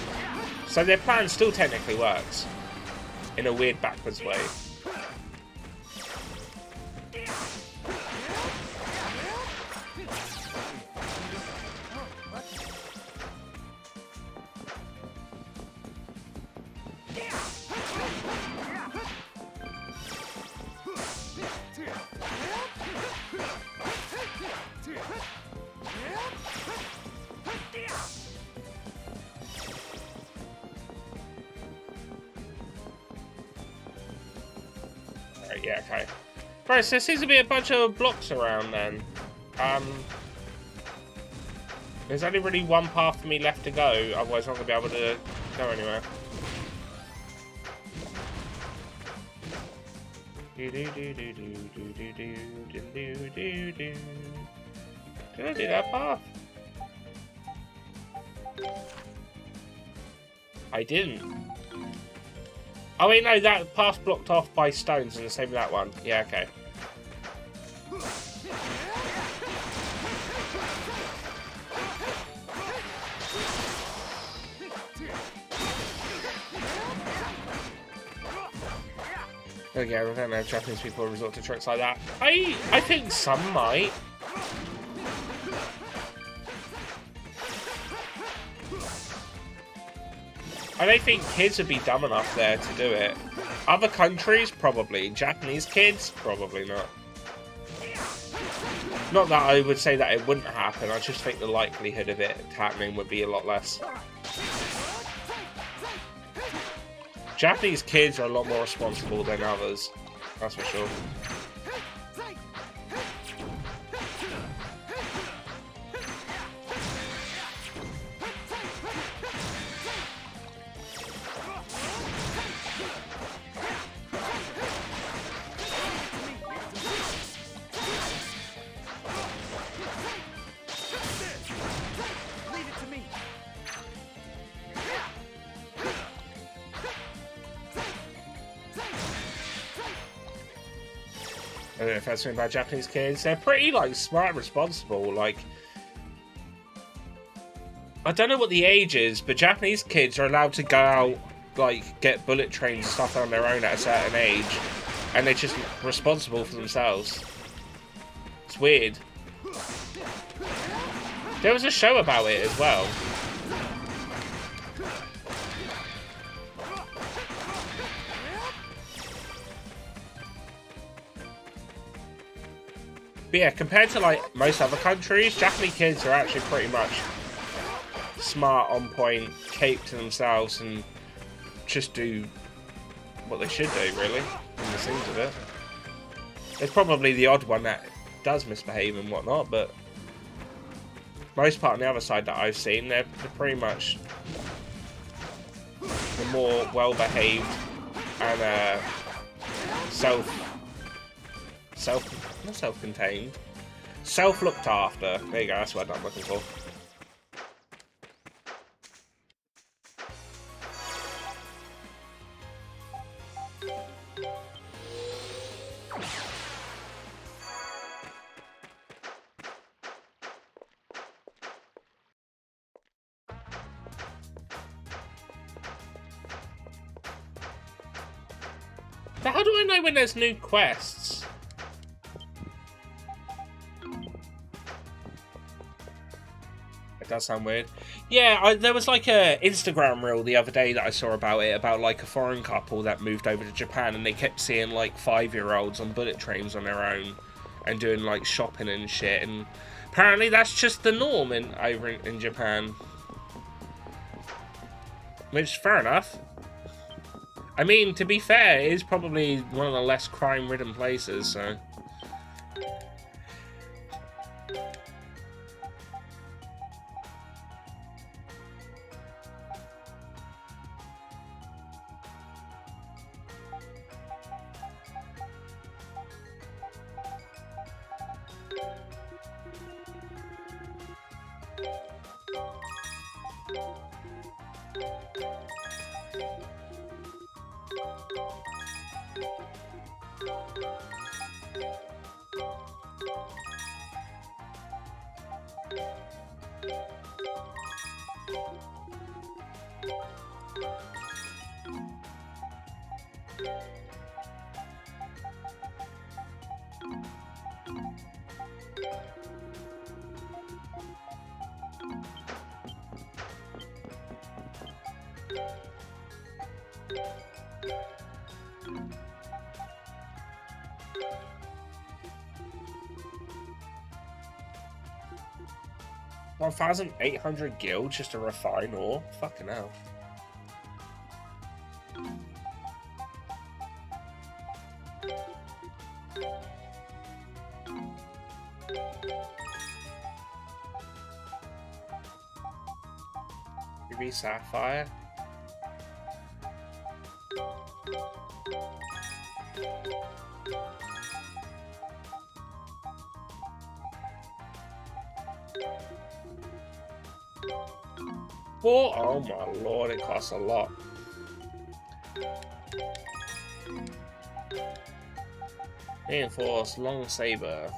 So their plan still technically works. In a weird backwards way. Yeah, okay. Right, so there seems to be a bunch of blocks around then. There's only really one path for me left to go, otherwise I'm not going to be able to go anywhere. Did I do that path? I didn't. Oh wait, no, that path's blocked off by stones and the same with that one. Yeah, okay. Okay, I don't know if Japanese people resort to tricks like that. I think some might. I don't think kids would be dumb enough there to do it. Other countries, probably. Japanese kids, probably not. Not that I would say that it wouldn't happen, I just think the likelihood of it happening would be a lot less. Japanese kids are a lot more responsible than others, that's for sure. I don't know if that's something about Japanese kids. They're pretty, like, smart and responsible. Like, I don't know what the age is, but Japanese kids are allowed to go out, like, get bullet trains and stuff on their own at a certain age. And they're just responsible for themselves. It's weird. There was a show about it as well. But yeah, compared to like most other countries, Japanese kids are actually pretty much smart, on point, keep to themselves, and just do what they should do, really, in the seams of it. There's probably the odd one that does misbehave and whatnot, but most part on the other side that I've seen, they're pretty much the more well-behaved and not self-contained, self-looked after. There you go, that's what I'm looking for. But how do I know when there's new quests? It does sound weird. Yeah, there was like a Instagram reel the other day that I saw about it, about like a foreign couple that moved over to Japan, and they kept seeing like 5-year-olds on bullet trains on their own and doing like shopping and shit, and apparently that's just the norm over in Japan. Which is fair enough. I mean, to be fair, it is probably one of the less crime-ridden places, so... $1,800 gil just to refine ore? Fucking hell. Ruby Sapphire. Four? Oh my lord, it costs a lot. Reinforced long saber.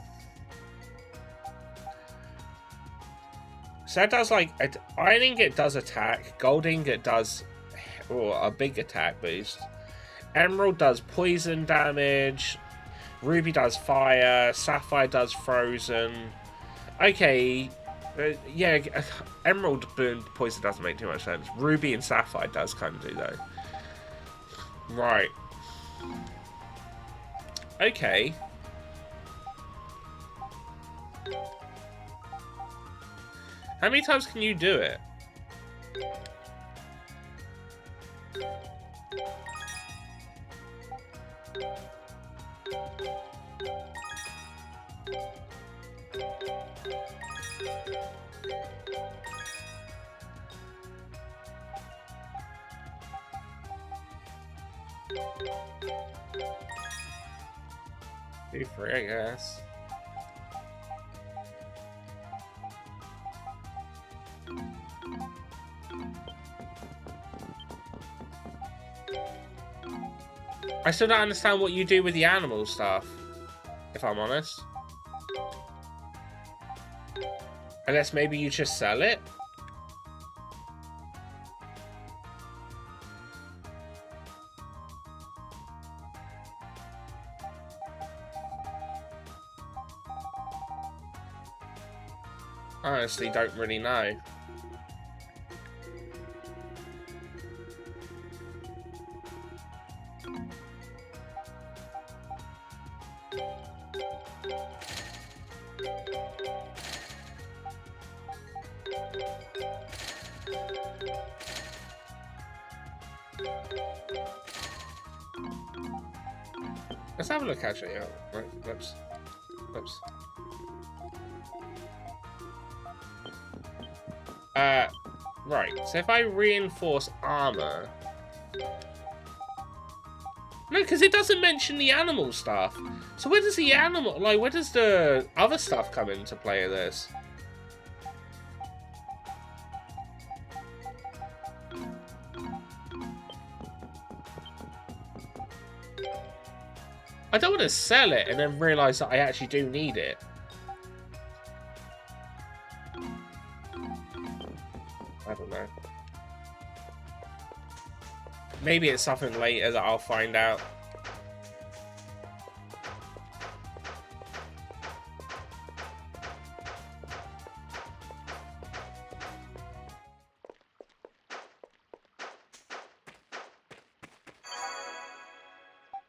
So that does like iron ingot does attack, gold ingot does a big attack boost, emerald does poison damage, ruby does fire, sapphire does frozen. Okay, yeah, emerald burn poison doesn't make too much sense. Ruby and sapphire does kind of do though. Right. Okay. How many times can you do it? Do three, I guess. I still don't understand what you do with the animal stuff, if I'm honest. Unless maybe you just sell it? I honestly don't really know. Let's have a look actually. Oh, right, whoops. Whoops. Right, so if I reinforce armor... No, because it doesn't mention the animal stuff. So where does the animal... Like, where does the other stuff come into play of this? I don't want to sell it and then realise that I actually do need it. I don't know. Maybe it's something later that I'll find out.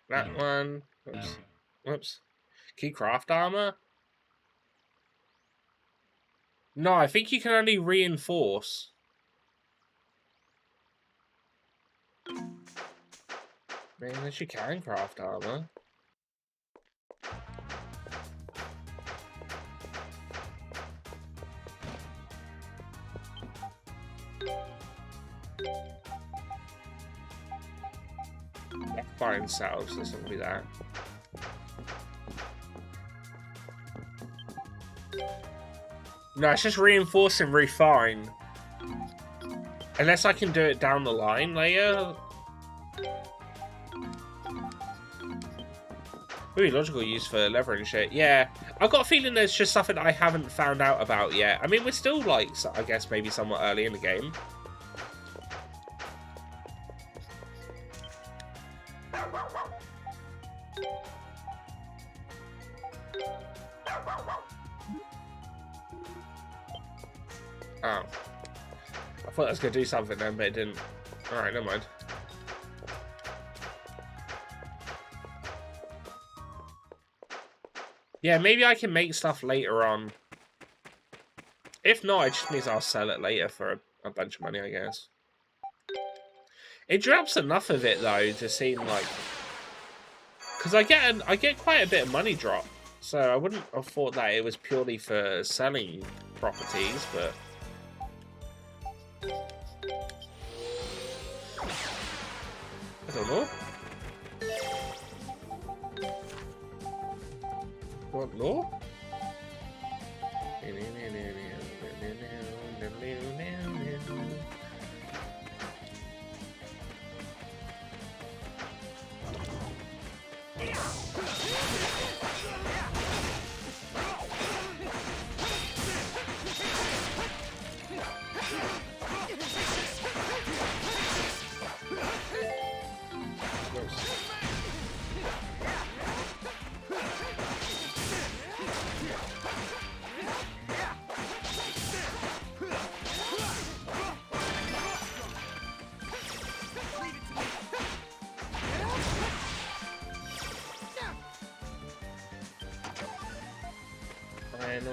That one. Whoops. Whoops. Can you craft armor? No, I think you can only reinforce. Maybe unless you can craft armor. Fine cells, so something like that. No, it's just reinforce and refine. Unless I can do it down the line later. Really logical use for leather and shit. Yeah, I've got a feeling there's just something I haven't found out about yet. I mean, we're still, like, I guess maybe somewhat early in the game. Oh. I thought I was going to do something then, but it didn't. Alright, never mind. Yeah, maybe I can make stuff later on. If not, it just means I'll sell it later for a bunch of money, I guess. It drops enough of it, though, to seem like... Because I get quite a bit of money drop. So I wouldn't have thought that it was purely for selling properties, but... don't know. What, no? I know.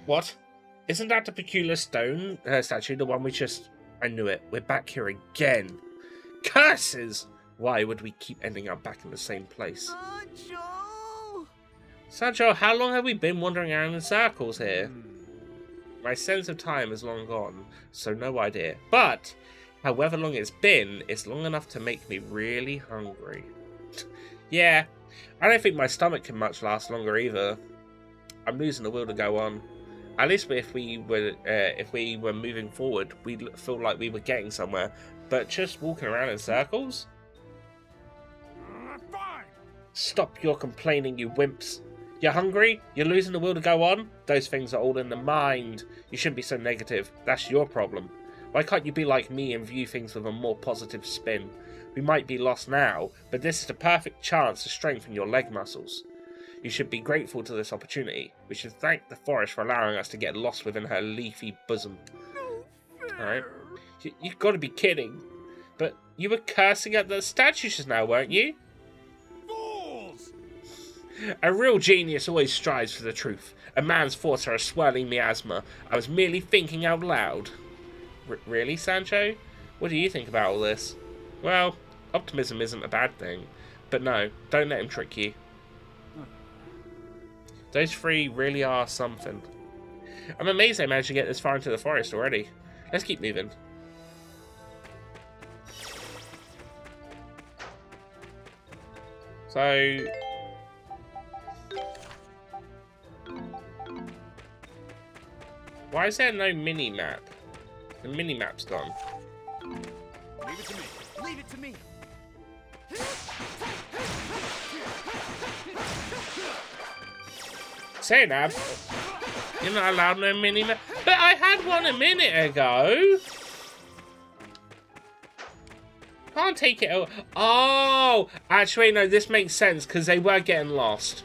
What? Isn't that the peculiar stone statue, the one we just... I knew it. We're back here again. Curses! Why would we keep ending up back in the same place? Sancho, how long have we been wandering around in circles here? My sense of time is long gone, so no idea. But, however long it's been, it's long enough to make me really hungry. Yeah, I don't think my stomach can much last longer either. I'm losing the will to go on. At least if we were moving forward, we'd feel like we were getting somewhere. But just walking around in circles? Fine. Stop your complaining, you wimps. You're hungry? You're losing the will to go on? Those things are all in the mind. You shouldn't be so negative. That's your problem. Why can't you be like me and view things with a more positive spin? We might be lost now, but this is the perfect chance to strengthen your leg muscles. You should be grateful to this opportunity. We should thank the forest for allowing us to get lost within her leafy bosom. Alright. You've got to be kidding. But you were cursing at the statue just now, weren't you? Fools! A real genius always strives for the truth. A man's thoughts are a swirling miasma. I was merely thinking out loud. Really, Sancho? What do you think about all this? Well, optimism isn't a bad thing. But no, don't let him trick you. Those three really are something. I'm amazed they managed to get this far into the forest already. Let's keep moving. So... why is there no mini-map? The mini-map's gone. Leave it to me. Leave it to me. Say that. You're not allowed no mini-map. But I had one a minute ago. Can't take it out. Oh! Actually, no, this makes sense because they were getting lost.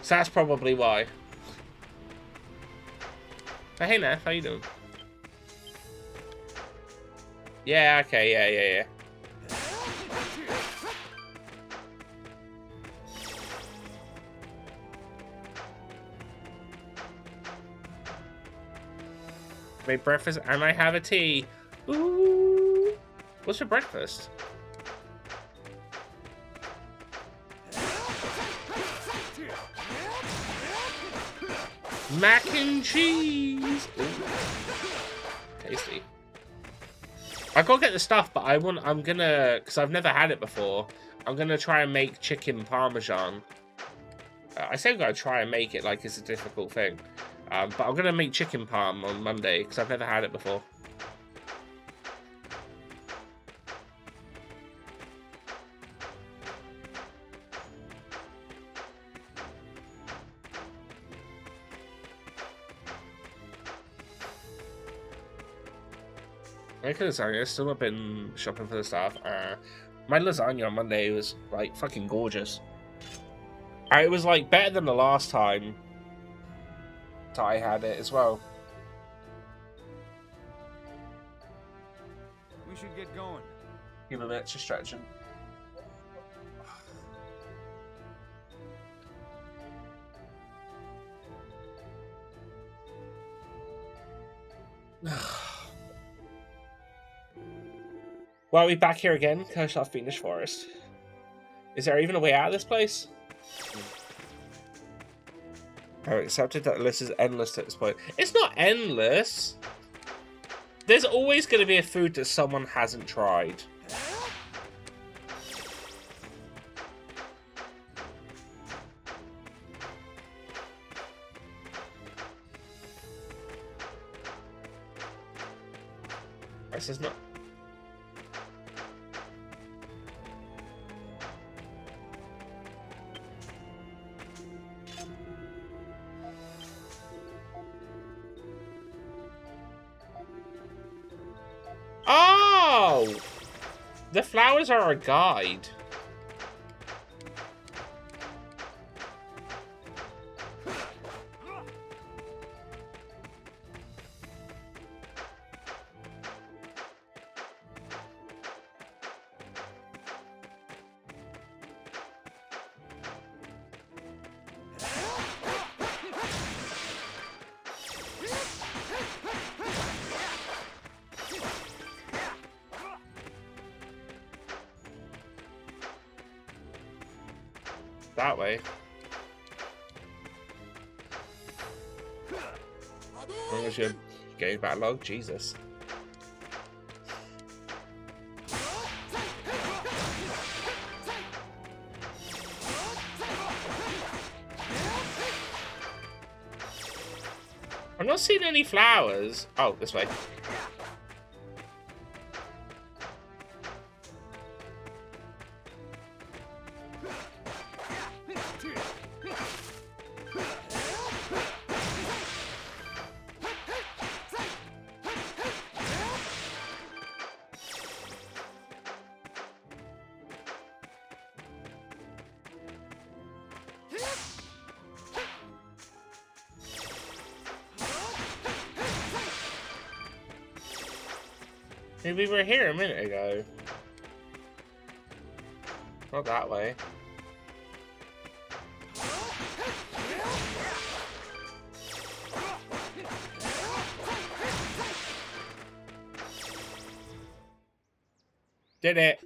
So that's probably why. Oh, hey, Nath, how you doing? Yeah, okay, yeah. Made breakfast and I have a tea. Ooh. What's for breakfast? Mac and cheese. Ooh. Tasty. I gotta get the stuff, but I'm gonna, because I've never had it before. I'm gonna try and make chicken parmesan. I say I'm gonna try and make it like it's a difficult thing. But I'm gonna make chicken parm on Monday because I've never had it before. Make lasagna. Still not been shopping for the stuff. My lasagna on Monday was like fucking gorgeous. It was like better than the last time that I had it as well. We should get going. Give a bit, just stretching. Well, we're back here again, Cursed Fiendish Forest. Is there even a way out of this place? I've accepted that the list is endless at this point. It's not endless. There's always going to be a food that someone hasn't tried. This is not... Oh! The flowers are a guide. That way. As long as you're getting back log, Jesus. I'm not seeing any flowers. Oh, this way. We were here a minute ago. Not that way. Did it.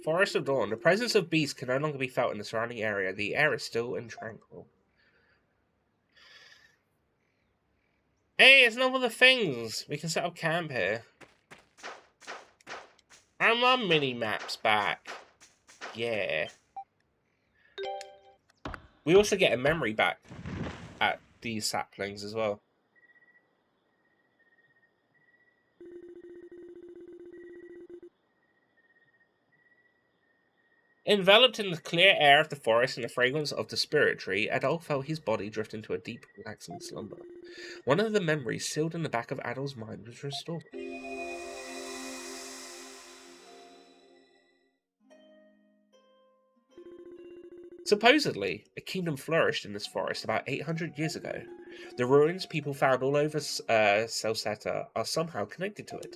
Forest of Dawn. The presence of beasts can no longer be felt in the surrounding area. The air is still and tranquil. Hey, it's not one of the things. We can set up camp here. And my mini-map's back. Yeah. We also get a memory back at these saplings as well. Enveloped in the clear air of the forest and the fragrance of the spirit tree, Adol felt his body drift into a deep, relaxing slumber. One of the memories sealed in the back of Adol's mind was restored. Supposedly, a kingdom flourished in this forest about 800 years ago. The ruins people found all over Celceta are somehow connected to it.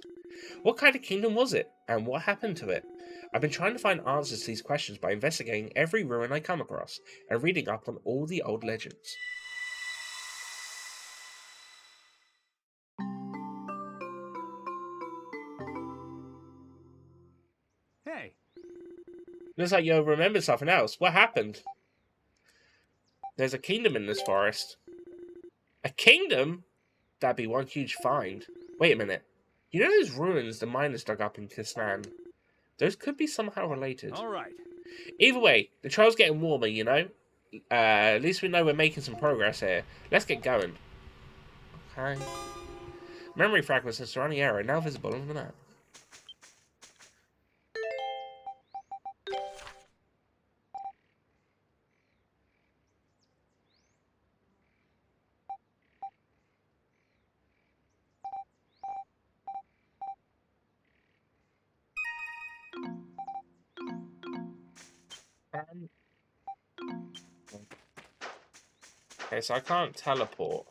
What kind of kingdom was it, and what happened to it? I've been trying to find answers to these questions by investigating every ruin I come across, and reading up on all the old legends. Hey. Looks like you'll remember something else. What happened? There's a kingdom in this forest. A kingdom? That'd be one huge find. Wait a minute. You know those ruins the miners dug up in Kisnan? Those could be somehow related. All right. Either way, the trail's getting warmer, you know? At least we know we're making some progress here. Let's get going. Okay. Memory fragments and surrounding area now visible on the map. Okay, so I can't teleport.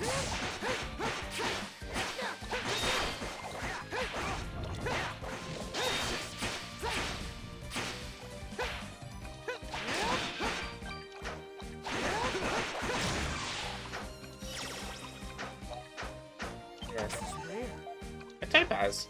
Yeah. A topaz.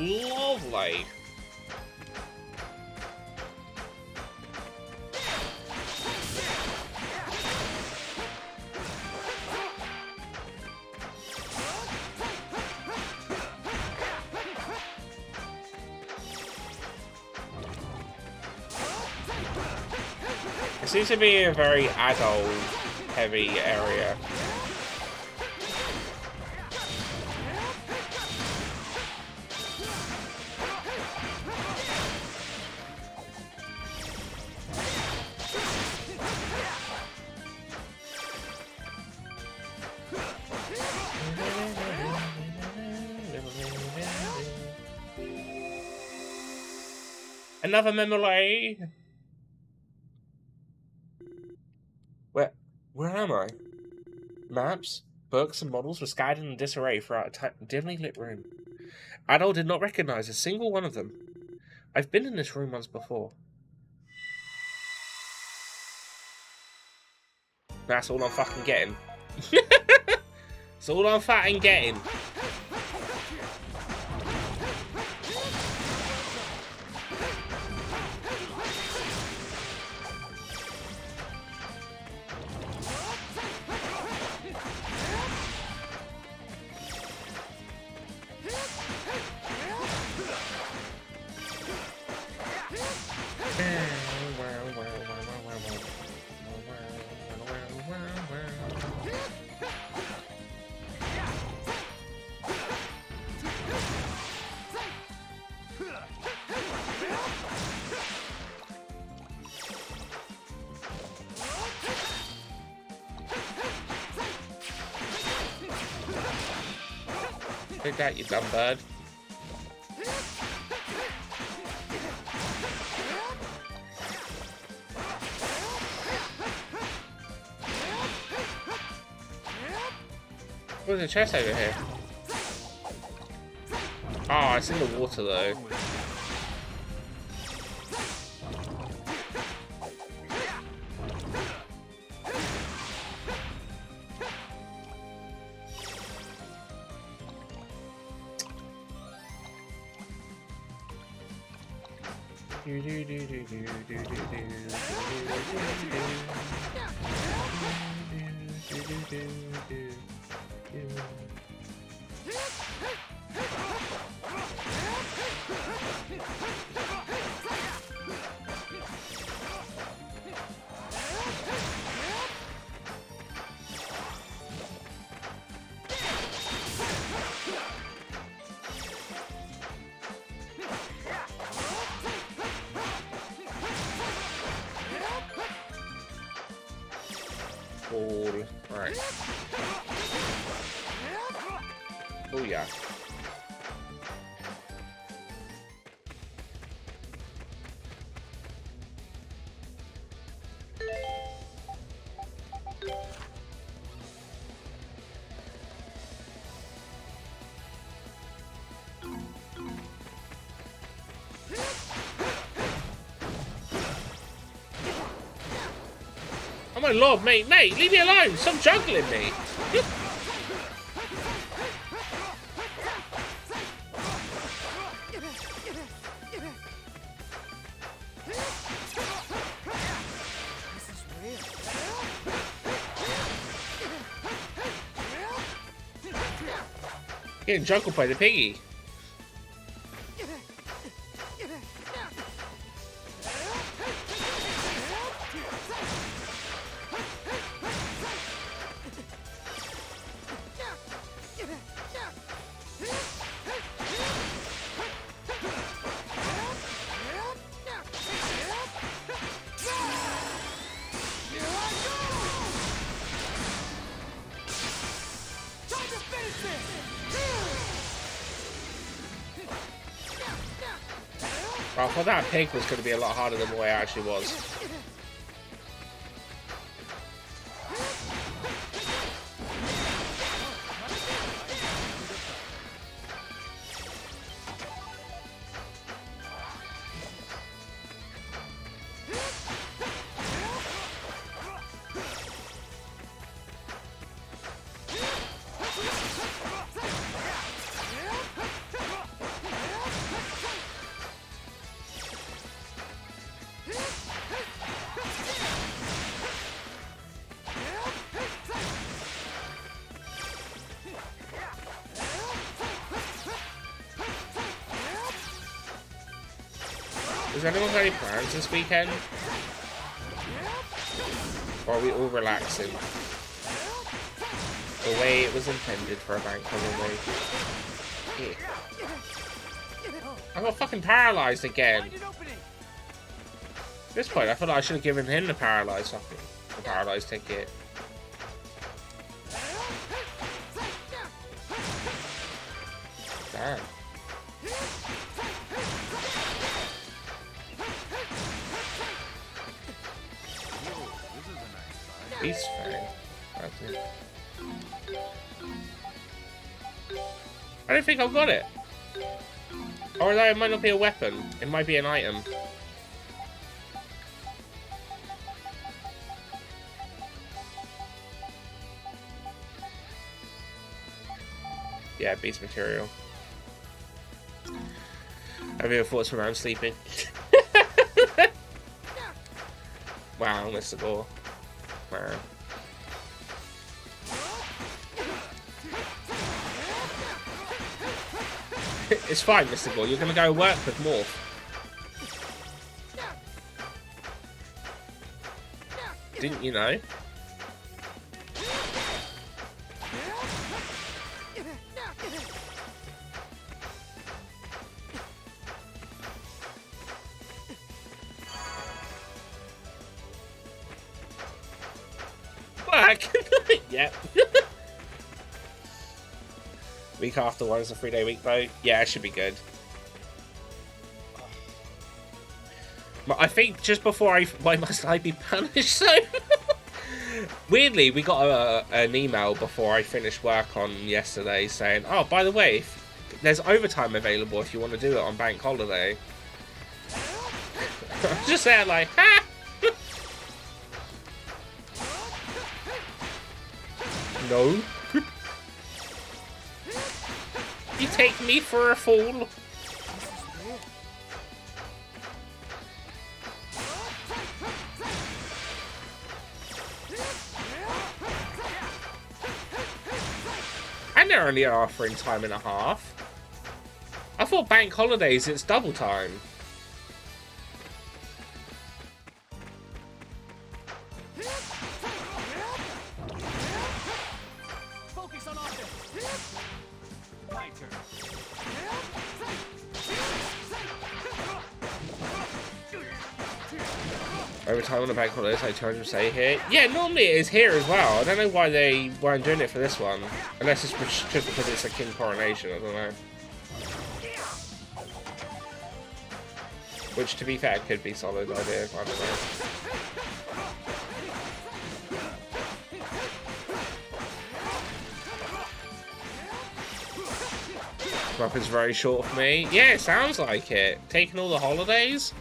Lovely. It seems to be a very adult-heavy area. Another memory. Where am I? Maps, books, and models were scattered in disarray throughout a dimly lit room. Adol did not recognize a single one of them. I've been in this room once before. That's all I'm fucking getting. That's all I'm fucking getting. Take that, you dumb bird. There's a chest over here. Oh, it's in the water though. All right. Oh yeah. Oh my lord, mate, leave me alone! Stop juggling me! Getting juggled by the piggy. I thought that pig was going to be a lot harder than what it actually was. Does anyone have any plans this weekend? Or are we all relaxing? The way it was intended for a bank holiday. Yeah. I got fucking paralyzed again. At this point, I feel like I should have given him the paralyzed ticket. Damn. Beast Fang. That's it. I don't think I've got it. Or it might not be a weapon. It might be an item. Yeah, beast material. Have you ever thoughts around sleeping? Wow, missed the goal. Wow. It's fine, Mr. Ball. You're gonna go work with Morph. Didn't you know? Work! Yep. Week after one is a 3-day week though. Yeah, it should be good. But I think just before why must I be punished so? Weirdly, we got an email before I finished work on yesterday saying, oh, by the way, there's overtime available if you want to do it on bank holiday. I'm just there like, ha! No. You take me for a fool. And they're only offering time and a half. I thought bank holidays, it's double time. Overtime on the bank holidays, I told you to say here. Yeah, normally it is here as well. I don't know why they weren't doing it for this one. Unless it's just because it's a king coronation, I don't know. Which, to be fair, could be a solid idea, I don't know. Weapon's very short for me. Yeah, it sounds like it. Taking all the holidays.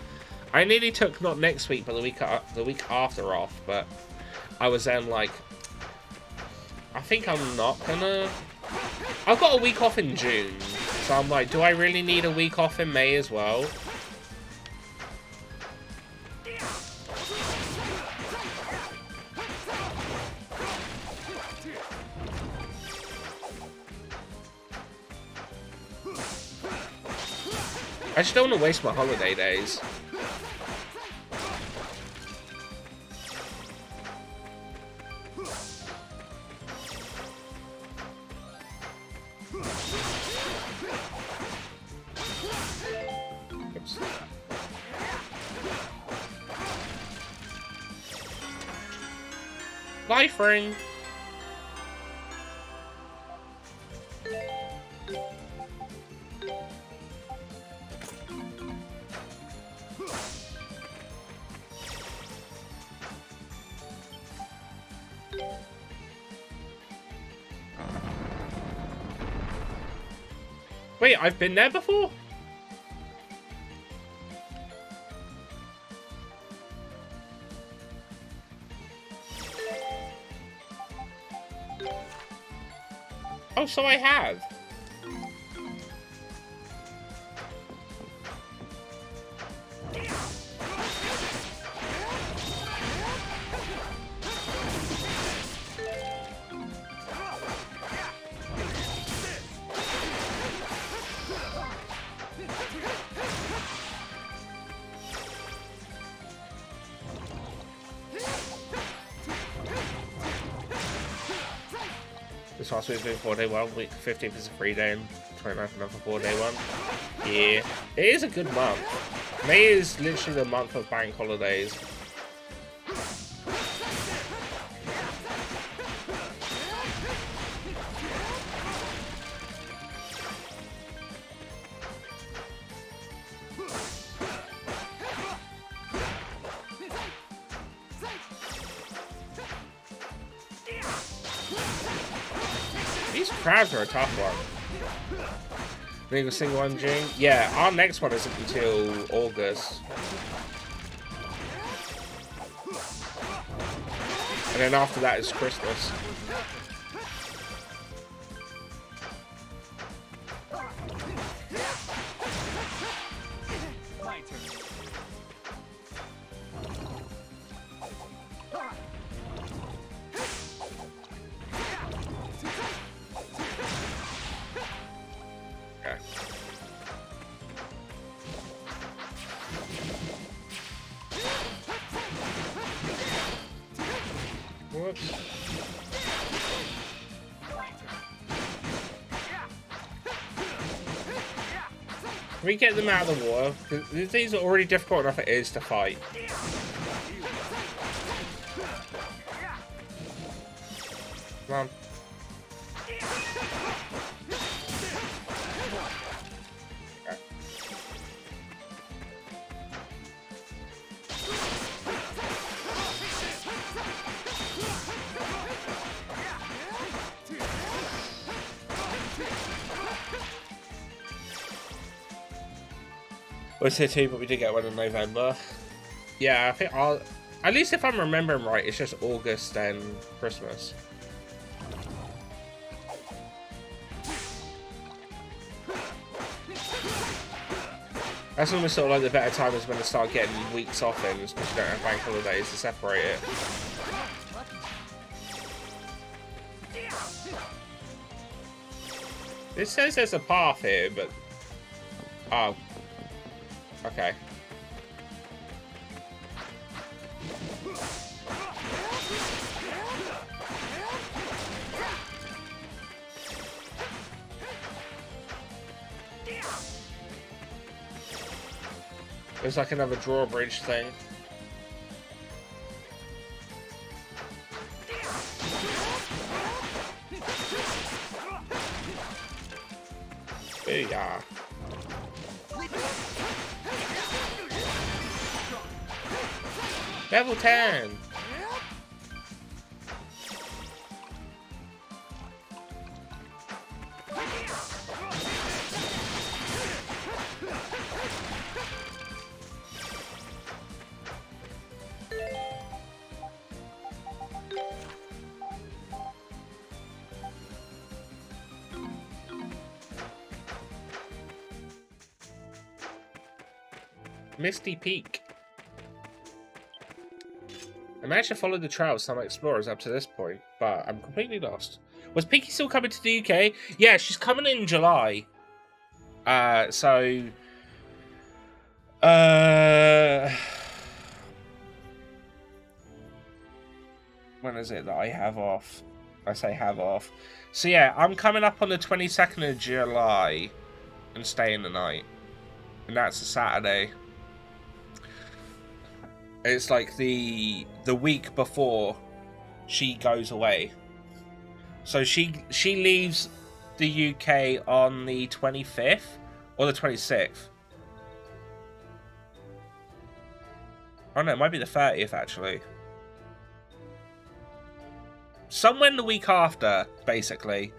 I nearly took not next week, but the week after off. But I was then like, I think I'm not gonna. I've got a week off in June, so I'm like, do I really need a week off in May as well? I just don't want to waste my holiday days. Oops. Life ring. Wait, I've been there before? Oh, so I have. This last week's been 4-day one, week 15th is a 3-day, and 29th another 4-day one. Yeah, it is a good month. May is literally the month of bank holidays. These crabs are a tough one. Being a single one, June? Yeah, our next one isn't until August. And then after that is Christmas. My turn. Okay. Whoops. Can we get them out of the water? Because these are already difficult enough it is to fight. Come on. Okay. Was here too, but we did get one in November. Yeah, I think I'll... At least if I'm remembering right, it's just August and Christmas. That's almost sort of like the better time is when I start getting weeks off in, because you don't have bank holidays to separate it. It says there's a path here, but... Oh. Okay. There's like another drawbridge thing. Booyah. Level 10! Misty Peak. I managed to follow the trail of some explorers up to this point, but I'm completely lost. Was Pinky still coming to the UK? Yeah, she's coming in July. So Uh, when is it that I have off? I say have off. So yeah, I'm coming up on the 22nd of July and staying the night. And that's a Saturday. It's like the week before she goes away. So she leaves the UK on the 25th or the 26th. Oh no, it might be the 30th actually. Somewhere in the week after, basically.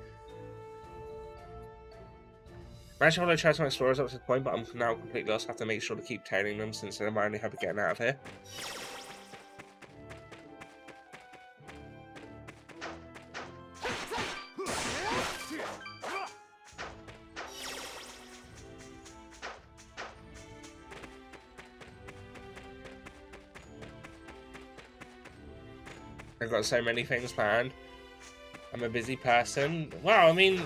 Imagine when I try to explorers up to the point, but I'm now completely lost. I have to make sure to keep tailing them since they're my only hope of getting out of here. I've got so many things planned. I'm a busy person. Well, I mean,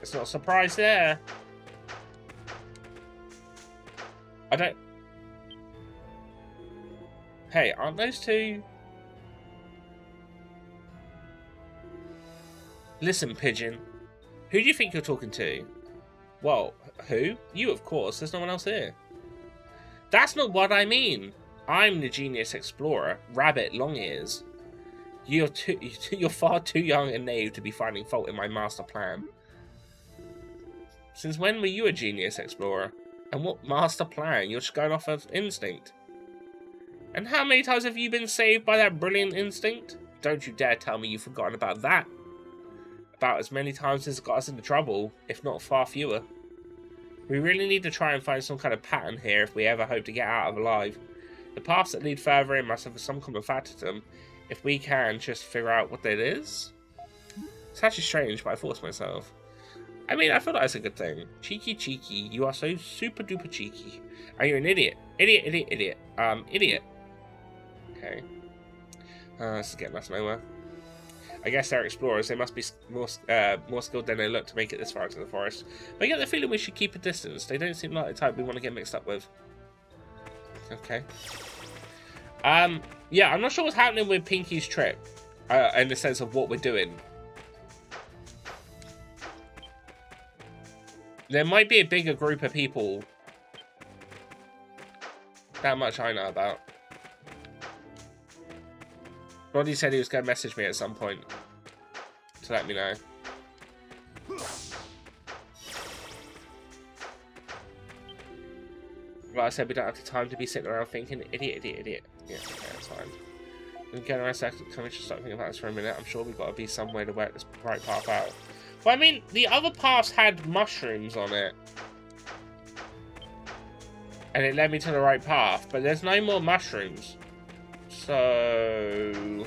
it's not a surprise there. I don't... Hey, aren't those two... Listen, Pigeon. Who do you think you're talking to? Well, who? You, of course. There's no one else here. That's not what I mean. I'm the genius explorer, Rabbit Longears. You're far too young and naive to be finding fault in my master plan. Since when were you a genius explorer? And what master plan? You're just going off of instinct. And how many times have you been saved by that brilliant instinct? Don't you dare tell me you've forgotten about that. About as many times as it got us into trouble, if not far fewer. We really need to try and find some kind of pattern here if we ever hope to get out of alive. The paths that lead further in must have some common factor to them. If we can just figure out what that is. It's actually strange, but I thought to myself. I mean, I feel that's a good thing. Cheeky, cheeky. You are so super duper cheeky. And you're an idiot. Idiot, idiot, idiot. Idiot. Okay. This is getting us nowhere. I guess they're explorers. They must be more skilled than they look to make it this far into the forest. But I get the feeling we should keep a distance. They don't seem like the type we want to get mixed up with. Okay. Yeah, I'm not sure what's happening with Pinky's trip. In the sense of what we're doing. There might be a bigger group of people. That much I know about. Roddy said he was going to message me at some point to let me know. Like I said, we don't have the time to be sitting around thinking, idiot, idiot, idiot. Yeah, okay, that's fine. We can get around a second. Can we just start thinking about this for a minute? I'm sure we've got to be somewhere to work this right path out. Well, I mean, the other paths had mushrooms on it. And it led me to the right path, but there's no more mushrooms. So...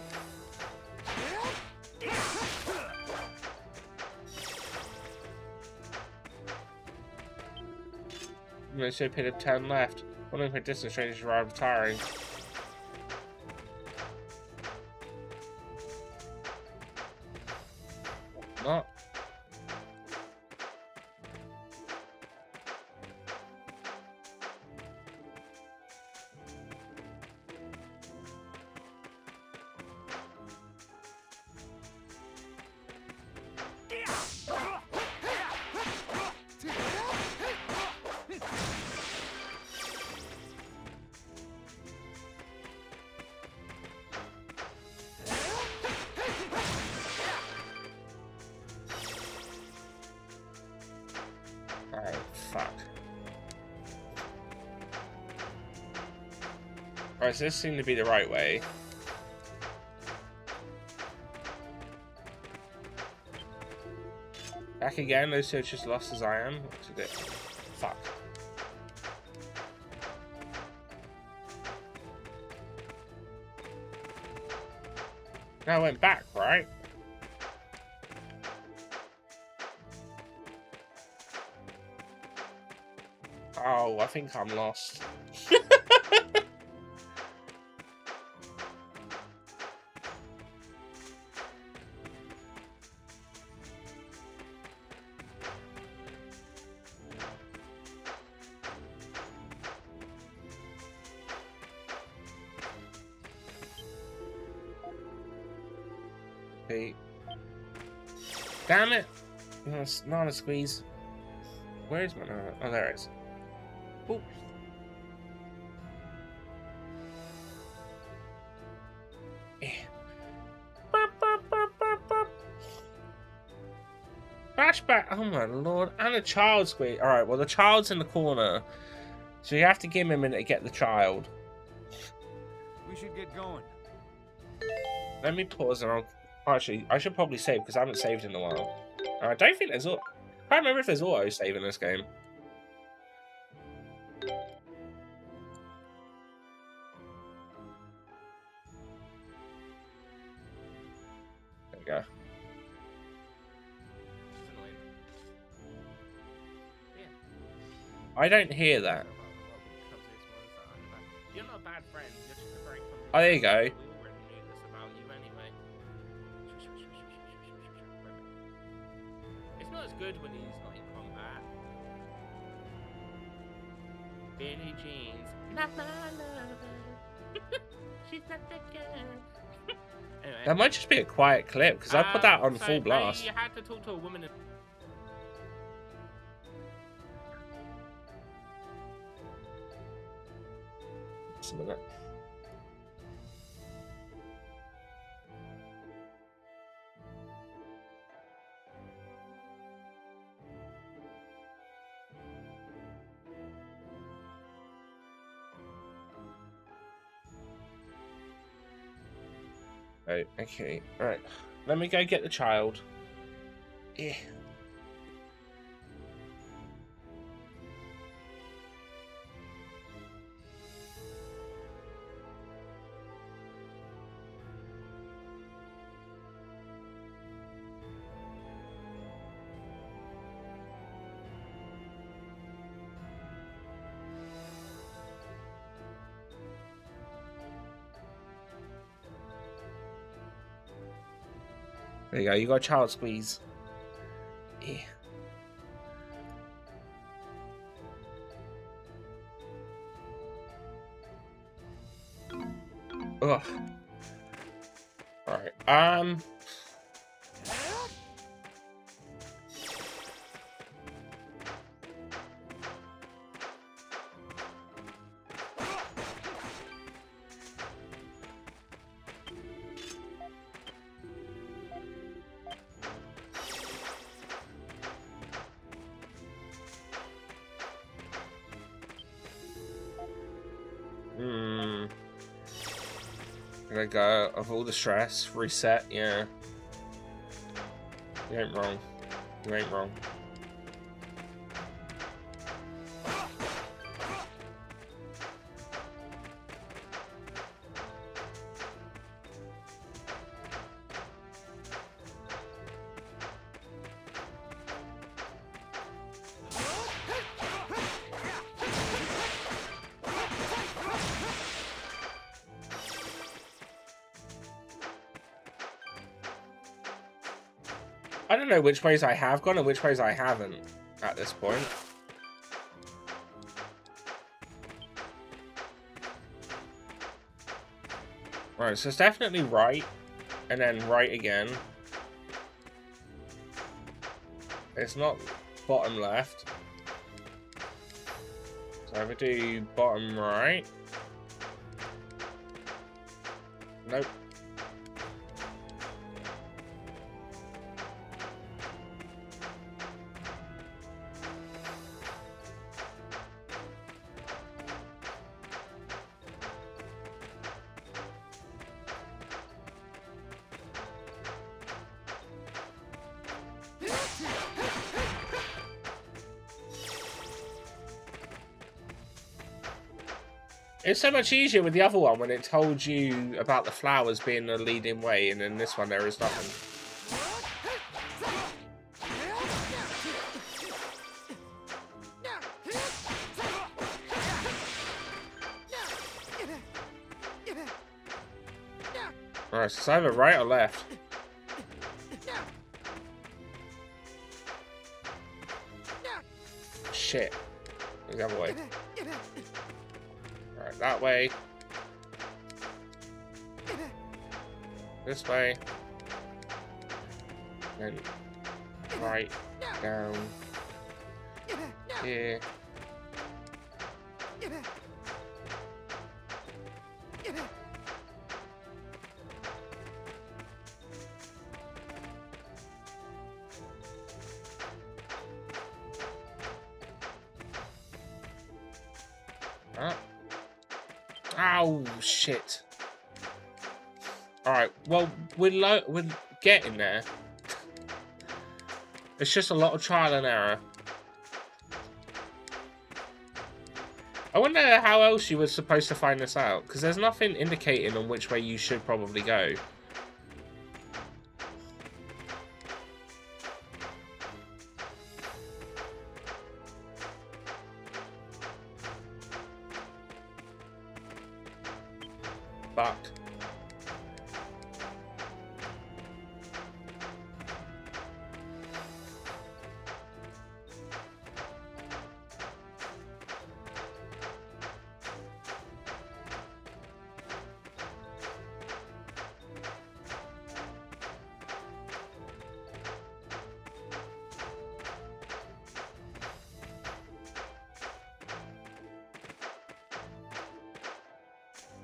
There's a pit of 10 left. Wondering for distance strangers are retiring. Not. Alright, so this seemed to be the right way. Back again, those two are just lost as I am. What to do? Fuck. Now I went back, right? Oh, I think I'm lost. feet. Damn it! Banana squeeze. Where is my banana? Oh, there it is. Ooh. Yeah. Flashback. Oh my lord. And a child squeeze. Alright, well, the child's in the corner. So you have to give him a minute to get the child. We should get going. Let me pause and I'll... Actually, I should probably save because I haven't saved in a while. I don't think there's... I can't remember if there's auto-save in this game. There we go. I don't hear that. You're not a bad friend. You're just a very... Oh, there you go. We already knew this about you anyway. It's not as good when he's not in combat. Billie Jeans. Not my lover. She's not the girl. Anyway. That might just be a quiet clip because I put that on full blast. You had to talk to a woman. Just a minute. Oh, okay. Alright. Let me go get the child. Yeah. There you go, you got a child squeeze. Yeah. Ugh. Alright, Let go of all the stress, reset, yeah. You ain't wrong. You ain't wrong. I don't know which ways I have gone and which ways I haven't at this point. Right, so it's definitely right, and then right again. It's not bottom left. So I would do bottom right. Nope. It's so much easier with the other one when it told you about the flowers being the leading way, and in this one there is nothing. Alright, so it's either right or left. Shit. The other way. Alright, that way. This way. Then right down here. Ah. Oh shit! All right, well we're getting there. It's just a lot of trial and error. I wonder how else you were supposed to find this out, because there's nothing indicating on which way you should probably go. Fuck.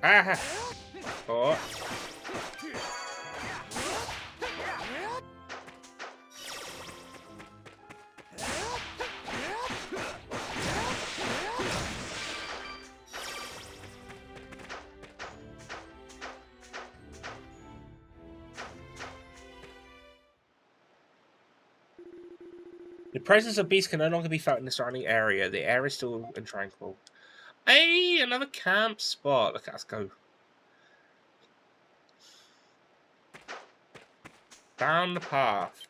Ah! Oh. The presence of beasts can no longer be felt in the surrounding area. The air is still tranquil. Hey, another camp spot. Look, let's go. Down the path.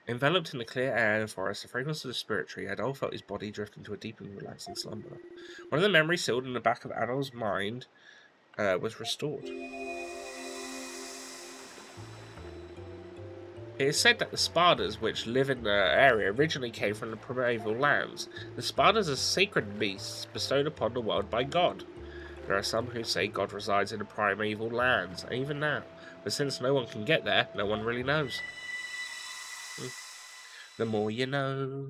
Enveloped in the clear air of the forest, the fragrance of the spirit tree, Adol felt his body drift into a deep and relaxing slumber. One of the memories sealed in the back of Adol's mind was restored. It is said that the Spardas, which live in the area, originally came from the primeval lands. The Spardas are sacred beasts bestowed upon the world by God. There are some who say God resides in the primeval lands, even now. But since no one can get there, no one really knows. The more you know.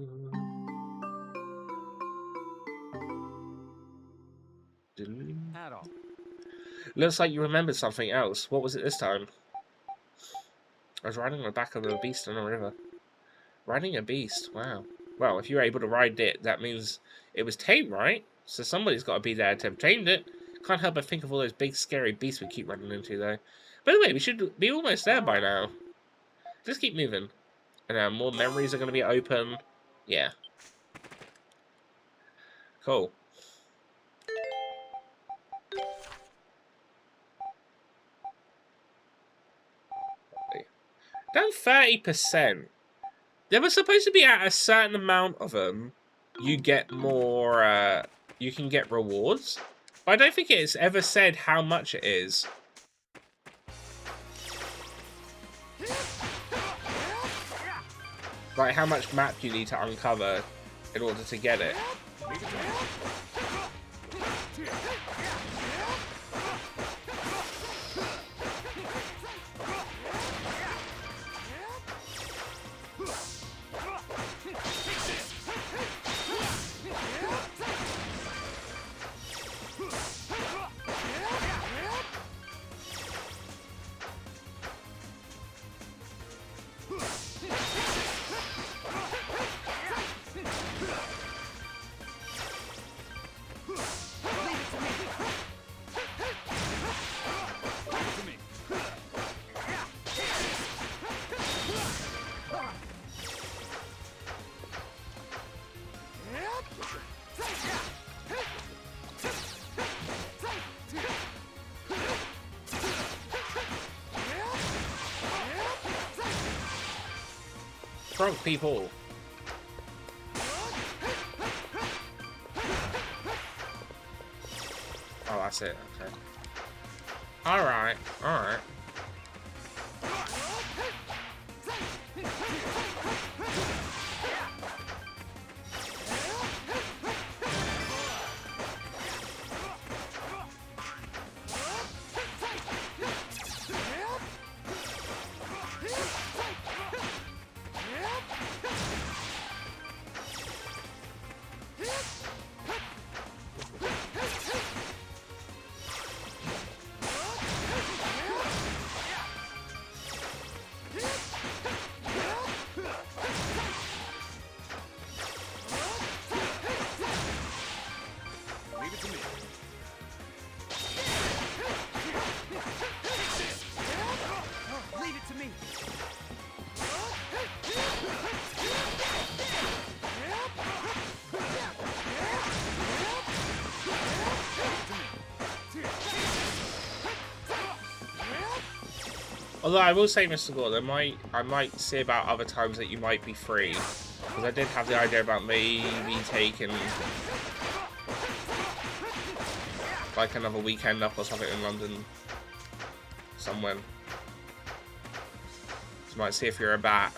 Adol. Looks like you remembered something else. What was it this time? I was riding on the back of a beast on a river. Riding a beast, wow. Well, if you were able to ride it, that means it was tamed, right? So somebody's got to be there to have tamed it. Can't help but think of all those big scary beasts we keep running into, though. By the way, we should be almost there by now. Just keep moving. And more memories are going to be open. Yeah. Cool. Down 30%. There was supposed to be at a certain amount of them, you get more, you can get rewards. But I don't think it's ever said how much it is. Like how much map you need to uncover in order to get it. Drunk people. Oh, that's it. Okay. Alright, alright. Although I will say, Mr. Gore, I might see about other times that you might be free. Because I did have the idea about maybe taking like another weekend up or something in London somewhere. So might see if you're a bat.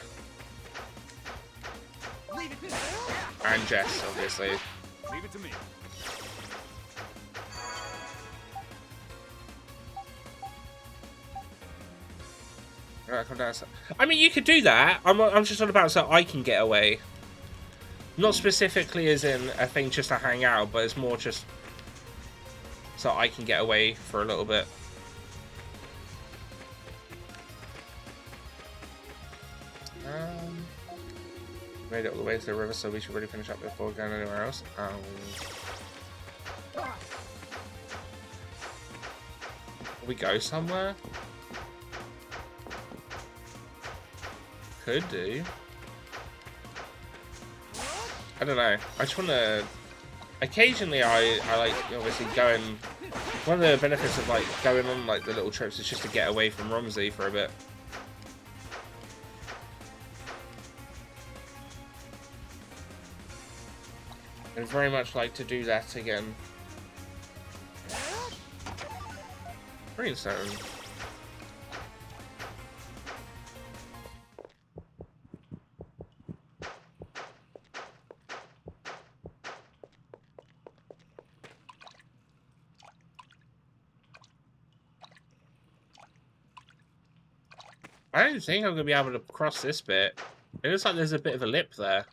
And Jess, obviously. Leave it to me. Right, come down. I mean, you could do that. I'm just on about so I can get away. Not specifically as in a thing just to hang out, but it's more just so I can get away for a little bit. Made it all the way to the river, so we should really finish up before going anywhere else. We go somewhere? Could do. I don't know. I just want to... Occasionally I like, obviously, going... One of the benefits of, like, going on, like, the little trips is just to get away from Romsey for a bit. I'd very much like to do that again. Greenstone. I don't think I'm going to be able to cross this bit. It looks like there's a bit of a lip there.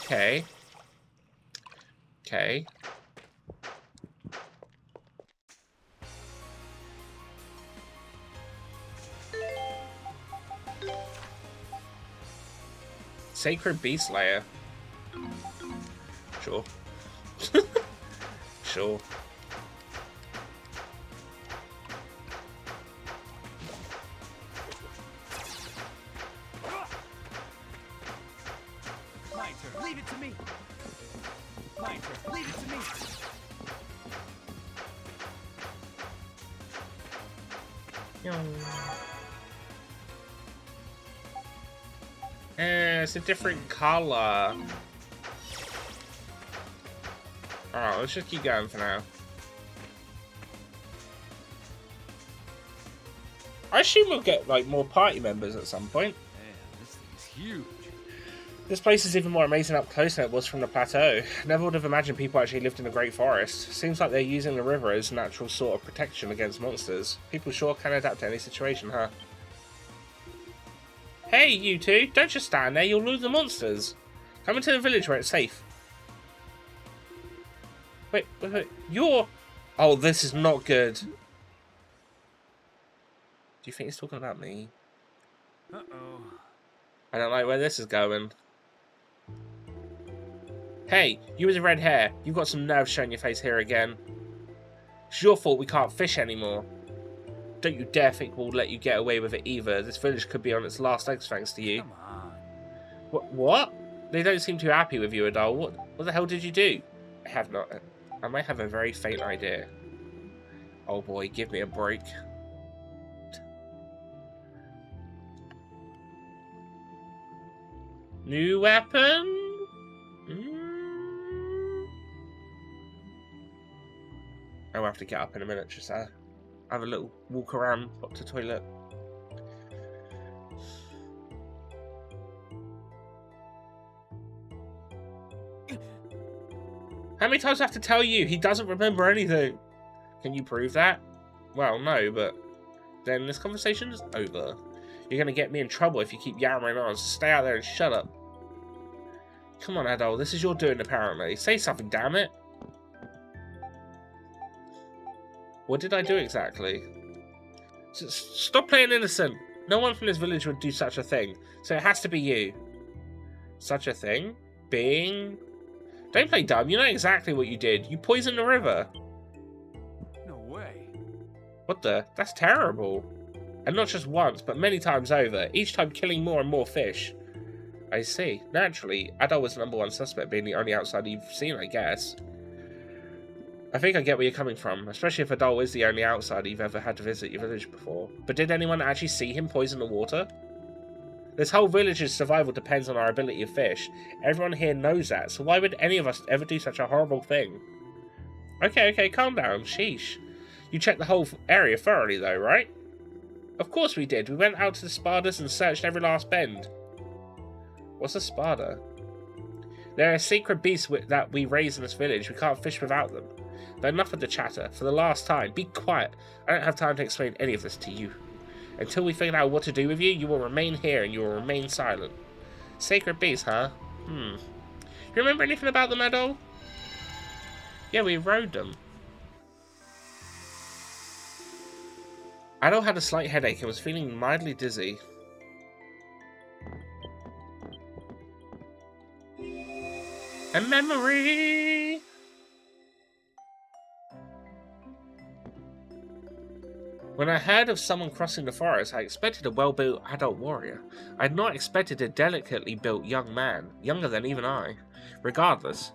Okay. Okay. Sacred Beast Slayer. Sure. Sure. Leave it to me. My turn. Leave it to me. It's a different color. Alright, let's just keep going for now. I assume we'll get like more party members at some point. Man, this thing's huge. This place is even more amazing up close than it was from the plateau. Never would have imagined people actually lived in a great forest. Seems like they're using the river as a natural sort of protection against monsters. People sure can adapt to any situation, huh? Hey, you two! Don't just stand there, you'll lure the monsters! Come into the village where it's safe. Wait, you're... Oh, this is not good. Do you think he's talking about me? Uh-oh. I don't like where this is going. Hey, you with the red hair, you've got some nerve showing your face here again. It's your fault we can't fish anymore. Don't you dare think we'll let you get away with it either. This village could be on its last legs thanks to you. Come on. What? They don't seem too happy with you, Adol. What the hell did you do? I might have a very faint idea. Oh boy, give me a break. New weapon? I'll have to get up in a minute, just have a little walk around, up to the toilet. How many times do I have to tell you? He doesn't remember anything. Can you prove that? Well, no, but then this conversation is over. You're going to get me in trouble if you keep yammering on, so stay out there and shut up. Come on, Adol, this is your doing, apparently. Say something, damn it. What did I do exactly? Stop playing innocent. No one from this village would do such a thing, so it has to be you. Such a thing? Being... Don't play dumb, you know exactly what you did. You poisoned the river. No way. What the? That's terrible. And not just once, but many times over, each time killing more and more fish. I see. Naturally, Adol was the #1 suspect, being the only outsider you've seen, I guess. I think I get where you're coming from, especially if Adol is the only outsider you've ever had to visit your village before. But did anyone actually see him poison the water? This whole village's survival depends on our ability to fish. Everyone here knows that, so why would any of us ever do such a horrible thing? Okay, calm down, sheesh. You checked the whole area thoroughly though, right? Of course we did. We went out to the Spadas and searched every last bend. What's a Spada? They're a secret beast that we raise in this village. We can't fish without them. But enough of the chatter. For the last time, be quiet. I don't have time to explain any of this to you. Until we figure out what to do with you, you will remain here and you will remain silent. Sacred beasts, huh? You remember anything about them at all? Yeah, we rode them. Adol had a slight headache and was feeling mildly dizzy. A memory! When I heard of someone crossing the forest, I expected a well-built adult warrior. I had not expected a delicately built young man, younger than even I. Regardless.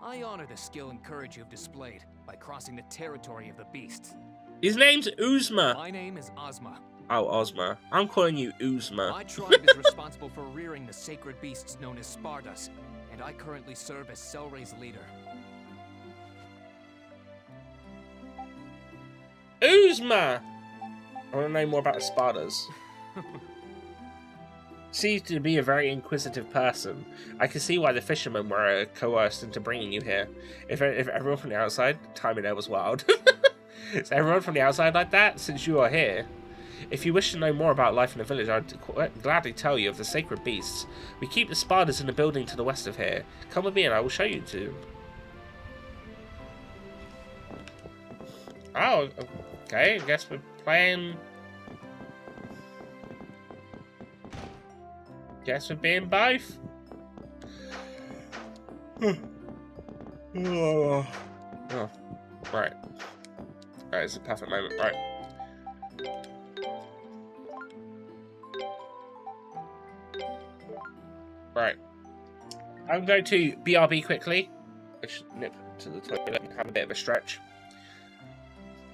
I honor the skill and courage you have displayed by crossing the territory of the beasts. His name's Uzma. My name is Ozma. Oh, Ozma. I'm calling you Uzma. My tribe is responsible for rearing the sacred beasts known as Spardas, and I currently serve as Selray's leader. Uzma! I want to know more about the Spardas. Seems to be a very inquisitive person. I can see why the fishermen were coerced into bringing you here. If everyone from the outside, timing there was wild. Is everyone from the outside like that, since you are here? If you wish to know more about life in the village, I'd gladly tell you of the sacred beasts. We keep the Spardas in the building to the west of here. Come with me and I will show you to them. Oh, okay, I guess we're playing... Guess we're being both. Oh, right. Alright, it's a perfect moment. Right. Right. I'm going to BRB quickly. I should nip to the toilet and have a bit of a stretch.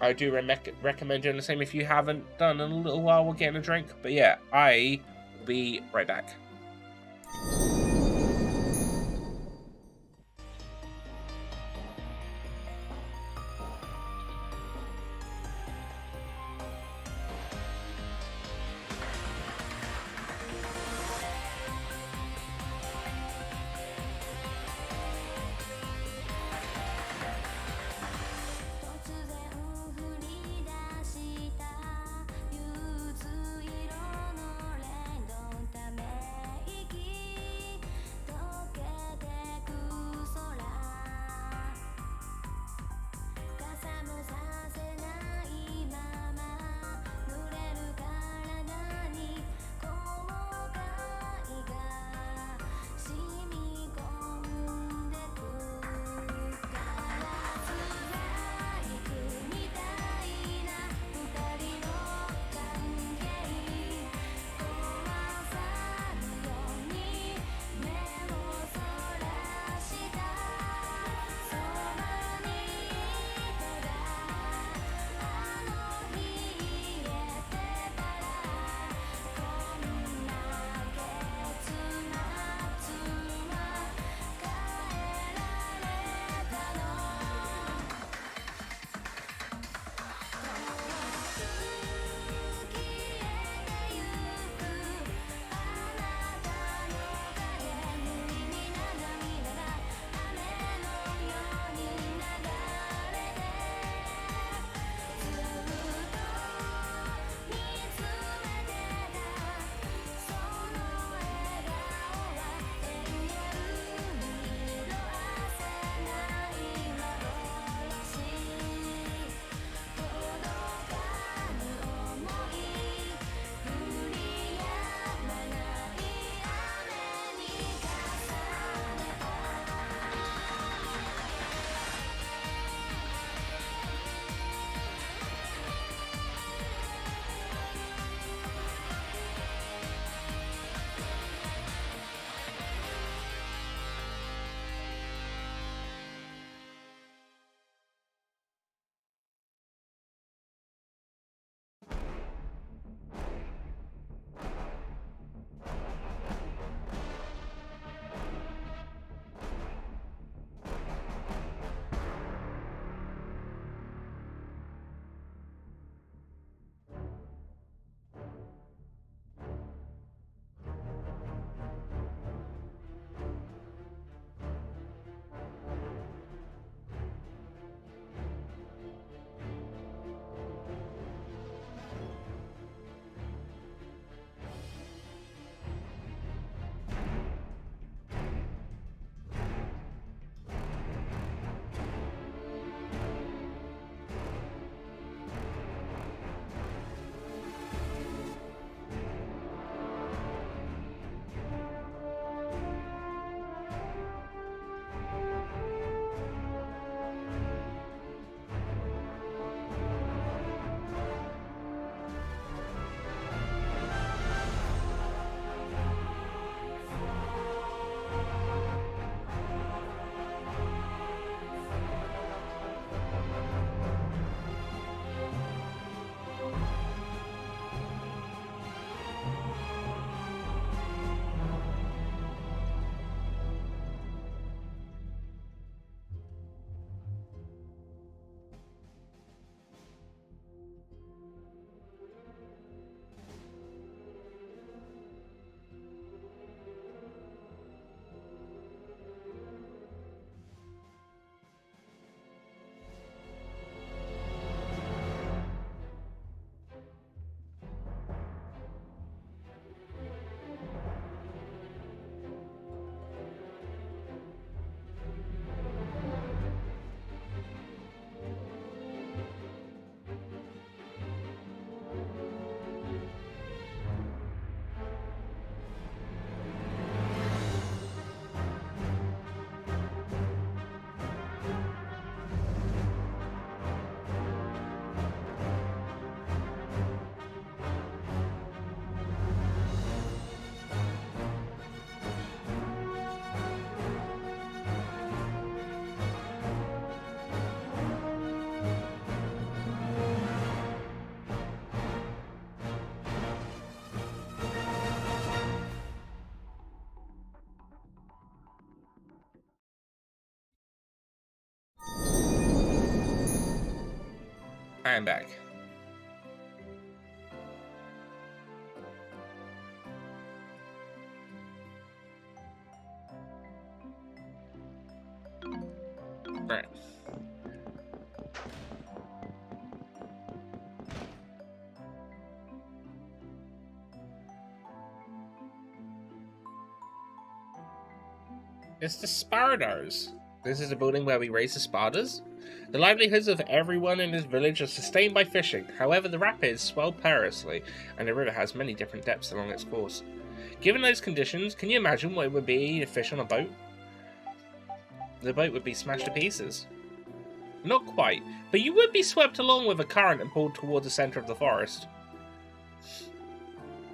I do recommend doing the same if you haven't done in a little while. We're getting a drink. But yeah, I will be right back. I am back. Alright. It's the Spardos. This is a building where we raise the Spardas. The livelihoods of everyone in this village are sustained by fishing. However, the rapids swell perilously, and the river has many different depths along its course. Given those conditions, can you imagine what it would be to fish on a boat? The boat would be smashed to pieces. Not quite, but you would be swept along with a current and pulled toward the centre of the forest.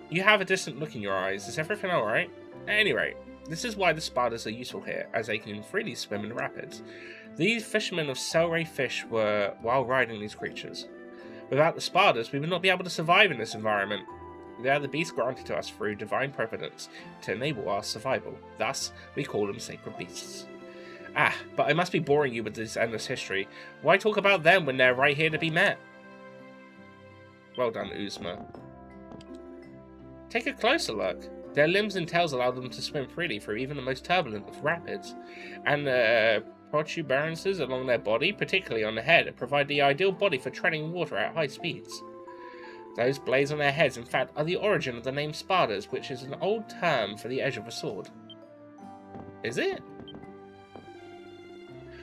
You have a distant look in your eyes. Is everything alright? At any rate, this is why the Spardas are useful here, as they can freely swim in the rapids. These fishermen of Selray fish were while riding these creatures. Without the Spardas, we would not be able to survive in this environment. They are the beasts granted to us through divine providence to enable our survival. Thus, we call them sacred beasts. Ah, but I must be boring you with this endless history. Why talk about them when they're right here to be met? Well done, Uzma. Take a closer look. Their limbs and tails allow them to swim freely through even the most turbulent of rapids, and the protuberances along their body, particularly on the head, provide the ideal body for treading water at high speeds. Those blades on their heads, in fact, are the origin of the name Spardas, which is an old term for the edge of a sword. Is it?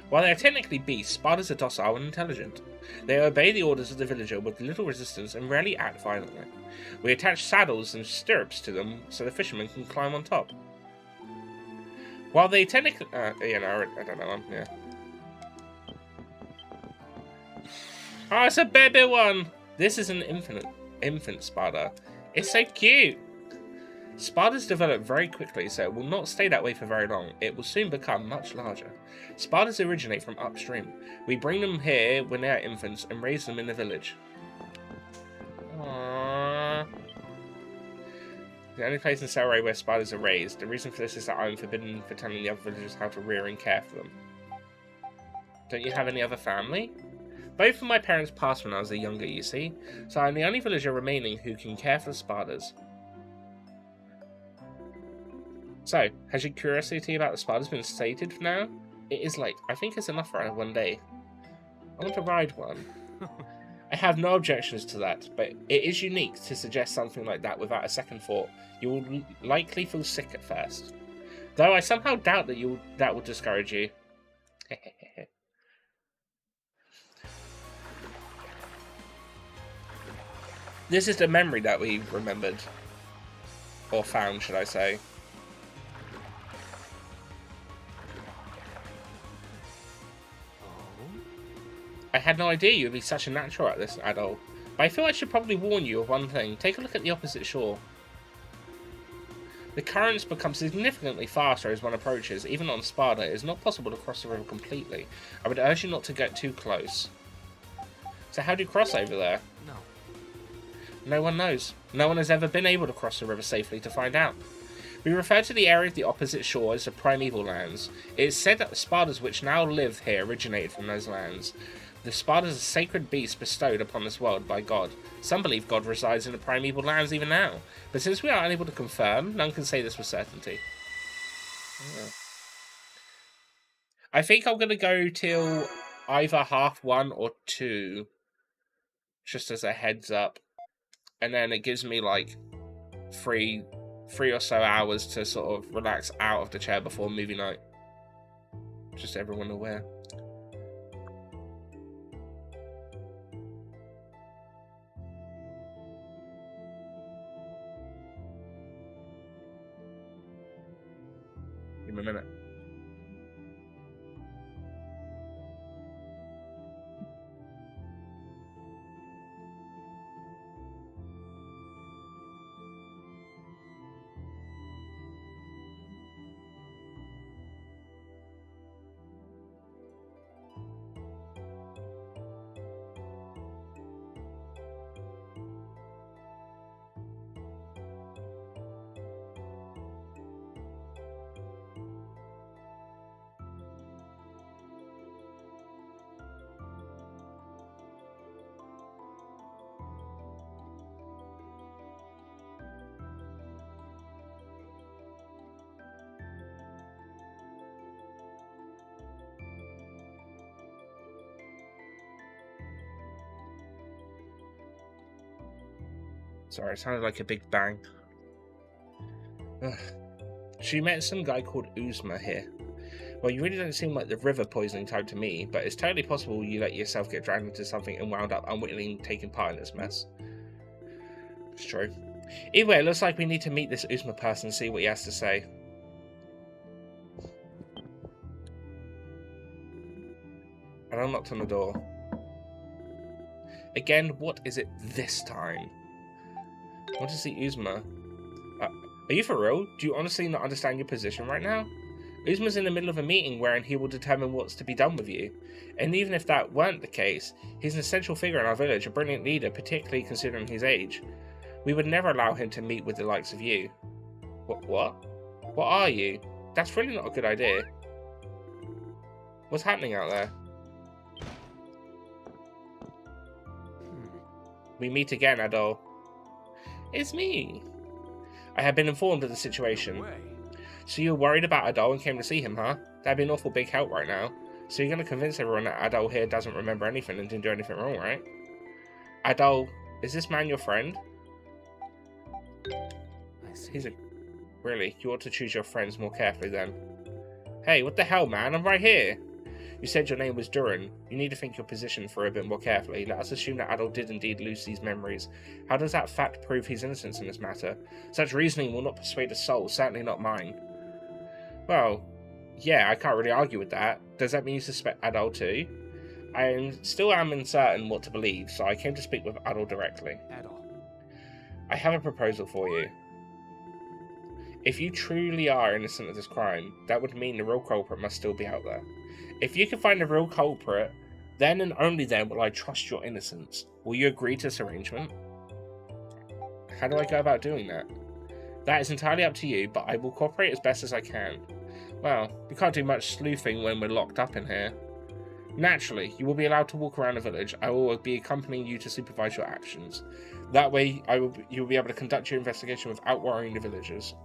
While they are technically beasts, Spardas are docile and intelligent. They obey the orders of the villager with little resistance and rarely act violently. We attach saddles and stirrups to them so the fishermen can climb on top. While they technically... I don't know. Yeah. Oh, it's a baby one! This is an infant Sparda. It's so cute! Spardas develop very quickly, so it will not stay that way for very long. It will soon become much larger. Spardas originate from upstream. We bring them here when they are infants and raise them in the village. Aww. The only place in Selray where Spardas are raised. The reason for this is that I am forbidden for telling the other villagers how to rear and care for them. Don't you have any other family? Both of my parents passed when I was younger, you see, so I'm the only villager remaining who can care for the Spardas. So, has your curiosity about the Spardas been sated for now? It is late. I think it's enough for one day. I want to ride one. I have no objections to that, but it is unique to suggest something like that without a second thought. You will likely feel sick at first. Though I somehow doubt that will discourage you. This is the memory that we remembered. Or found, should I say. I had no idea you'd be such a natural at this, adult. But I feel I should probably warn you of one thing. Take a look at the opposite shore. The currents become significantly faster as one approaches. Even on Sparda, it is not possible to cross the river completely. I would urge you not to get too close. So how do you cross over there? No. No one knows. No one has ever been able to cross the river safely to find out. We refer to the area of the opposite shore as the primeval lands. It is said that the Spardas which now live here originated from those lands. The Spardas are sacred beasts bestowed upon this world by God. Some believe God resides in the primeval lands even now, but since we are unable to confirm, none can say this with certainty. Yeah. I think I'm going to go till either half 1 or 2, just as a heads up, and then it gives me like three or so hours to sort of relax out of the chair before movie night. Just everyone aware. Give me a minute. Sorry, it sounded like a big bang. Ugh. She met some guy called Uzma here. Well, you really don't seem like the river poisoning type to me, but it's totally possible you let yourself get dragged into something and wound up unwittingly taking part in this mess. It's true. Either way, it looks like we need to meet this Uzma person and see what he has to say. And I knocked on the door. Again, what is it this time? I want to see Uzma. Are you for real? Do you honestly not understand your position right now? Uzma's in the middle of a meeting wherein he will determine what's to be done with you. And even if that weren't the case, he's an essential figure in our village, a brilliant leader, particularly considering his age. We would never allow him to meet with the likes of you. What? What are you? That's really not a good idea. What's happening out there? We meet again, Adol. It's me. I have been informed of the situation. So you're worried about Adol and came to see him, huh? That'd be an awful big help right now. So you're going to convince everyone that Adol here doesn't remember anything and didn't do anything wrong, right? Adol, is this man your friend? I see. Really, you ought to choose your friends more carefully then. Hey, what the hell, man? I'm right here. You said your name was Durin. You need to think your position for a bit more carefully. Let us assume that Adol did indeed lose these memories. How does that fact prove his innocence in this matter? Such reasoning will not persuade a soul, certainly not mine. Well, yeah, I can't really argue with that. Does that mean you suspect Adol too? I still am uncertain what to believe, so I came to speak with Adol directly. Adol. I have a proposal for you. If you truly are innocent of this crime, that would mean the real culprit must still be out there. If you can find the real culprit, then and only then will I trust your innocence. Will you agree to this arrangement? How do I go about doing that? That is entirely up to you, but I will cooperate as best as I can. Well, we can't do much sleuthing when we're locked up in here. Naturally, you will be allowed to walk around the village. I will be accompanying you to supervise your actions. That way, you will be able to conduct your investigation without worrying the villagers.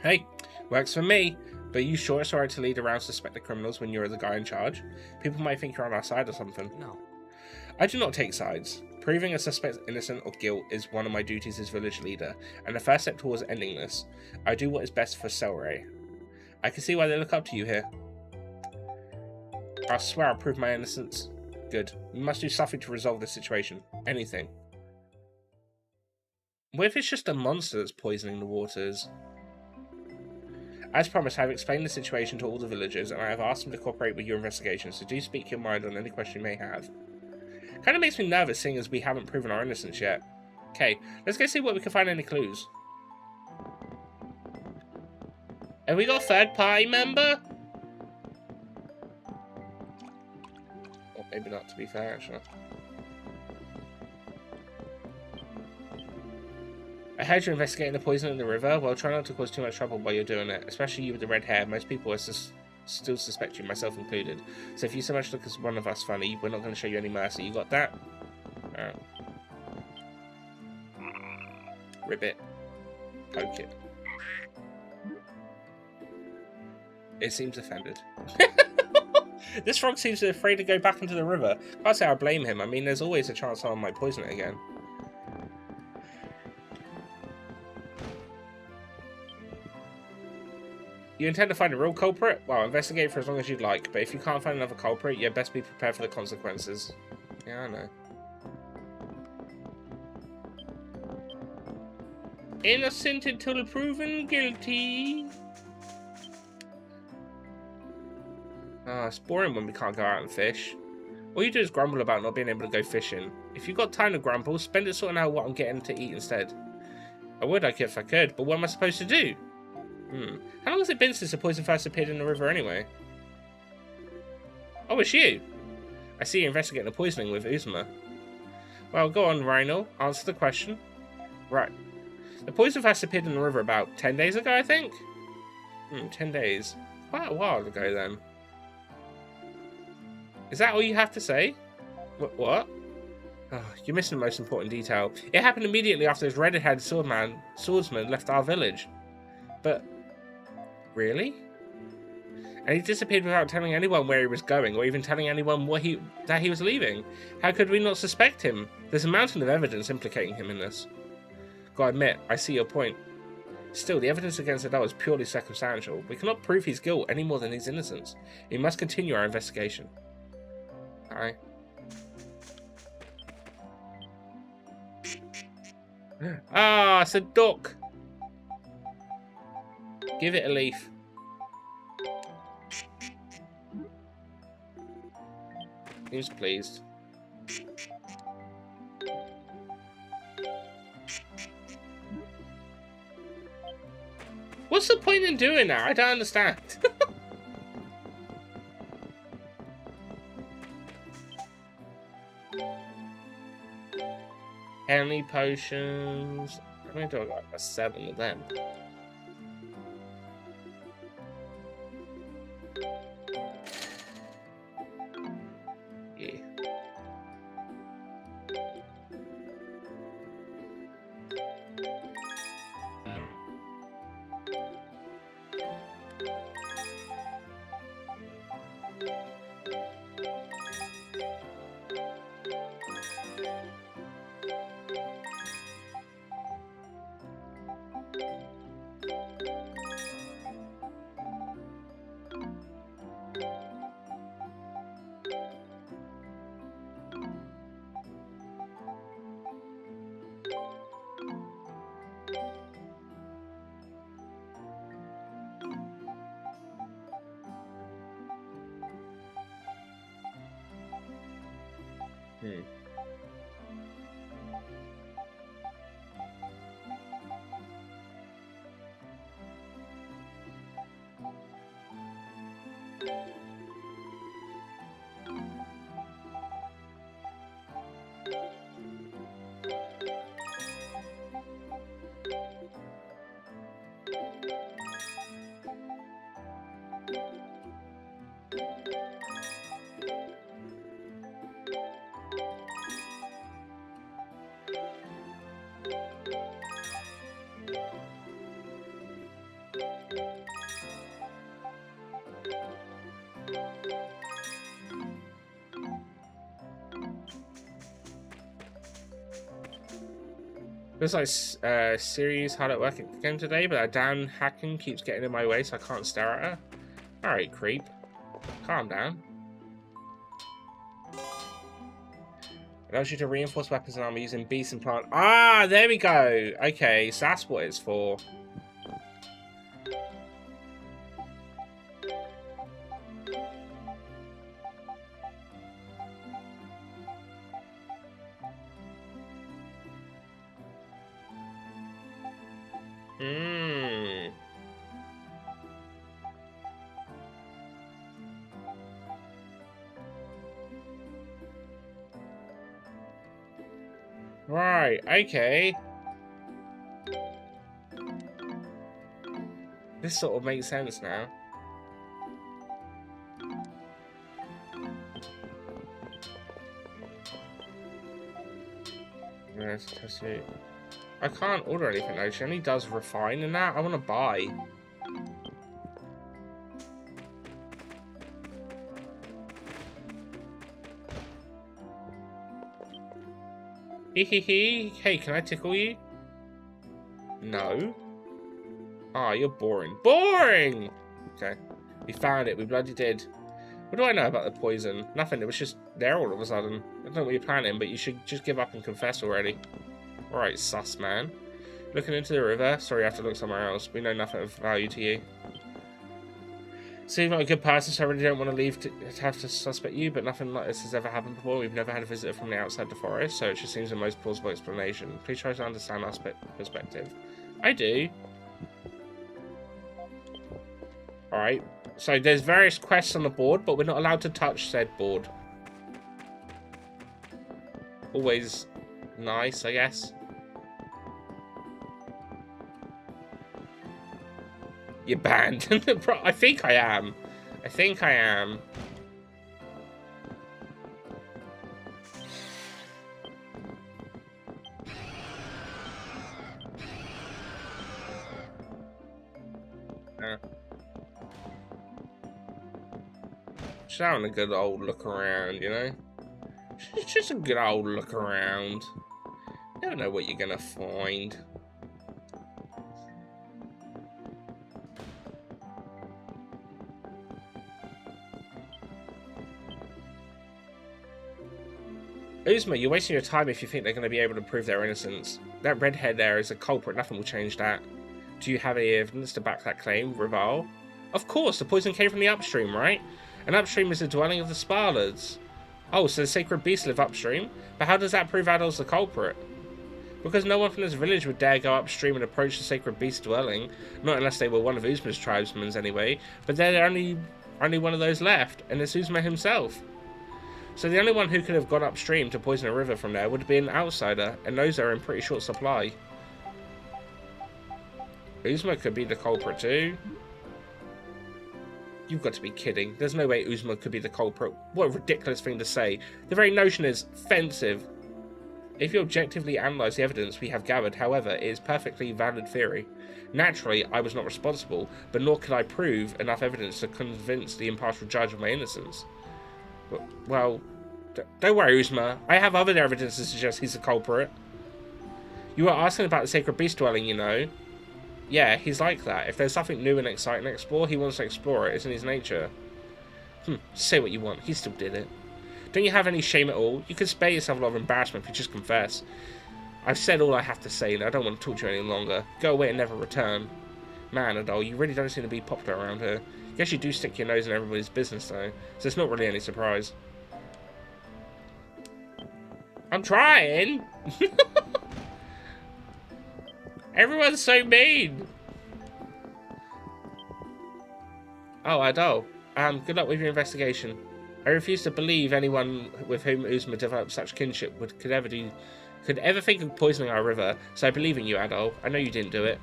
Hey, works for me. But are you sure it's alright to lead around suspected criminals when you're the guy in charge? People might think you're on our side or something. No. I do not take sides. Proving a suspect innocent of guilt is one of my duties as village leader, and the first step towards ending this. I do what is best for Selray. I can see why they look up to you here. I swear I'll prove my innocence. Good. We must do something to resolve this situation. Anything. What if it's just a monster that's poisoning the waters? As promised, I have explained the situation to all the villagers, and I have asked them to cooperate with your investigation, so do speak your mind on any question you may have. Kind of makes me nervous, seeing as we haven't proven our innocence yet. Okay, let's go see what we can find any clues. Have we got a third party member? Or maybe not, to be fair, actually. I heard you're investigating the poison in the river. Well, try not to cause too much trouble while you're doing it. Especially you with the red hair. Most people are still suspect you, myself included. So if you so much look as one of us funny, we're not going to show you any mercy. You got that? Alright. Ribbit. Poke it. It seems offended. This frog seems afraid to go back into the river. Can't say I blame him. I mean, there's always a chance someone might poison it again. You intend to find a real culprit? Well, investigate for as long as you'd like, but if you can't find another culprit, you'd best be prepared for the consequences. Yeah, I know. Innocent until proven guilty. It's boring when we can't go out and fish. All you do is grumble about not being able to go fishing. If you've got time to grumble, spend it sorting out what I'm getting to eat instead. I would like it if I could, but what am I supposed to do? How long has it been since the poison first appeared in the river anyway? Oh, it's you! I see you're investigating the poisoning with Uzma. Well, go on, Rhino. Answer the question. Right. The poison first appeared in the river about 10 days ago, I think? 10 days. Quite a while ago, then. Is that all you have to say? What? Oh, you're missing the most important detail. It happened immediately after this red-haired swordsman left our village. But... really? And he disappeared without telling anyone where he was going, or even telling anyone that he was leaving. How could we not suspect him? There's a mountain of evidence implicating him in this. Gotta admit, I see your point. Still, the evidence against Adele is purely circumstantial. We cannot prove his guilt any more than his innocence. We must continue our investigation. Alright. Ah, it's a duck. Give it a leaf. Seems pleased. What's the point in doing that? I don't understand. Any potions? I'm going to do like 7 of them. Yeah. Looks like Siri's hard at work again today, but that damn hacking keeps getting in my way, so I can't stare at her. Alright, creep. Calm down. Allows you to reinforce weapons and armor using beast and plant. Ah, there we go. Okay, so that's what it's for. Right, okay. This sort of makes sense now. Yes, test it. I can't order anything though. She only does refine and that. I want to buy. Hehehe. Hey, can I tickle you? No. Ah, you're boring. Boring! Okay. We found it. We bloody did. What do I know about the poison? Nothing. It was just there all of a sudden. I don't know what you're planning, but you should just give up and confess already. Alright, sus man. Looking into the river. Sorry, I have to look somewhere else. We know nothing of value to you. Seem like a good person, so I really don't want to leave to have to suspect you, but nothing like this has ever happened before. We've never had a visitor from the outside the forest, so it just seems the most plausible explanation. Please try to understand our perspective. I do. Alright, so there's various quests on the board, but we're not allowed to touch said board. Always nice, I guess. You're banned. I think I am. I think I am. Just having a good old look around, you know? Just a good old look around. Never know what you're gonna find. Uzma, you're wasting your time if you think they're going to be able to prove their innocence. That redhead there is a culprit, nothing will change that. Do you have any evidence to back that claim, Rival? Of course, the poison came from the upstream, right? And upstream is the dwelling of the Sparlets. Oh, so the sacred beasts live upstream? But how does that prove Adol's the culprit? Because no one from this village would dare go upstream and approach the sacred beast dwelling. Not unless they were one of Uzma's tribesmen anyway. But there are only one of those left, and it's Uzma himself. So the only one who could have gone upstream to poison a river from there would have been an outsider, and those are in pretty short supply. Uzma could be the culprit too. You've got to be kidding. There's no way Uzma could be the culprit. What a ridiculous thing to say. The very notion is offensive. If you objectively analyse the evidence we have gathered, however, it is perfectly valid theory. Naturally, I was not responsible, but nor could I prove enough evidence to convince the impartial judge of my innocence. Well, don't worry, Uzma. I have other evidence to suggest he's the culprit. You were asking about the sacred beast dwelling, you know. Yeah, he's like that. If there's something new and exciting to explore, he wants to explore it. It's in his nature. Say what you want. He still did it. Don't you have any shame at all? You could spare yourself a lot of embarrassment if you just confess. I've said all I have to say, and I don't want to talk to you any longer. Go away and never return. Man, Adol, you really don't seem to be popular around here. Guess you do stick your nose in everybody's business, though, so it's not really any surprise. I'm trying! Everyone's so mean! Oh, Adol. Good luck with your investigation. I refuse to believe anyone with whom Uzma developed such kinship could ever think of poisoning our river, so I believe in you, Adol. I know you didn't do it.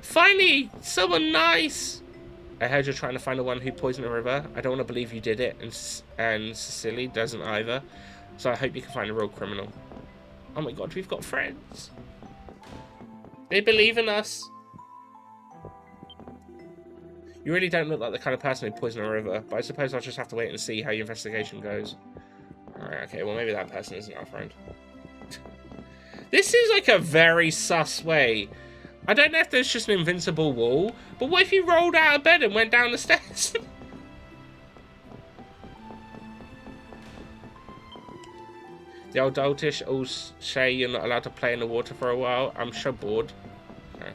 Finally! Someone nice! I heard you're trying to find the one who poisoned the river. I don't want to believe you did it, and Cecily doesn't either. So I hope you can find a real criminal. Oh my god, we've got friends. They believe in us. You really don't look like the kind of person who poisoned a river, but I suppose I'll just have to wait and see how your investigation goes. Alright, okay, well maybe that person isn't our friend. This seems like a very sus way. I don't know if there's just an invincible wall, but what if you rolled out of bed and went down the stairs? The old doltish all say you're not allowed to play in the water for a while. I'm so bored. Okay.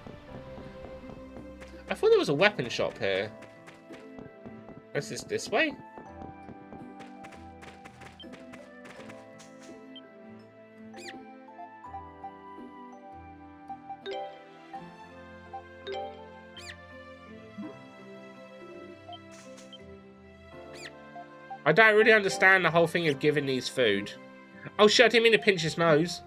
I thought there was a weapon shop here. Is this way? I don't really understand the whole thing of giving these food. Oh shit, I didn't mean to pinch his nose.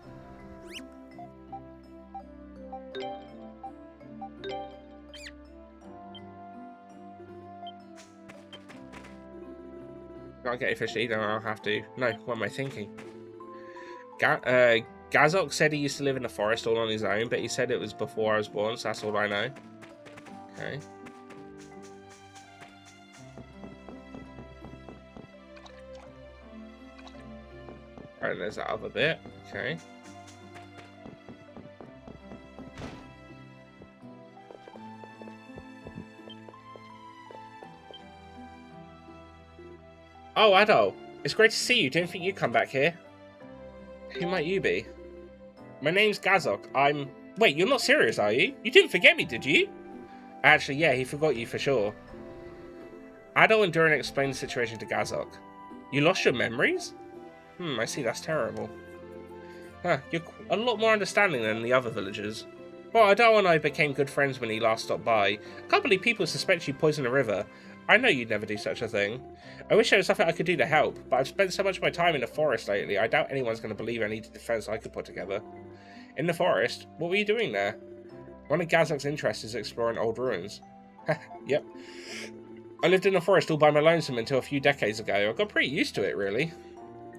Can't get a fish either, I'll have to. No, what am I thinking? Gazok said he used to live in the forest all on his own, but he said it was before I was born, so that's all I know. Okay. Right, there's that other bit. Okay. Oh, Adol. It's great to see you. Didn't think you'd come back here. Who might you be? My name's Gazok. Wait, you're not serious, are you? You didn't forget me, did you? Actually, yeah, he forgot you for sure. Adol and Durin explained the situation to Gazok. You lost your memories? I see, that's terrible. Huh, you're a lot more understanding than the other villagers. Well, Adol and I became good friends when he last stopped by. I can't believe people suspect you poisoned a river. I know you'd never do such a thing. I wish there was something I could do to help, but I've spent so much of my time in the forest lately, I doubt anyone's going to believe any defense I could put together. In the forest? What were you doing there? One of Gazok's interests is exploring old ruins. Yep. I lived in the forest all by my lonesome until a few decades ago. I got pretty used to it, really.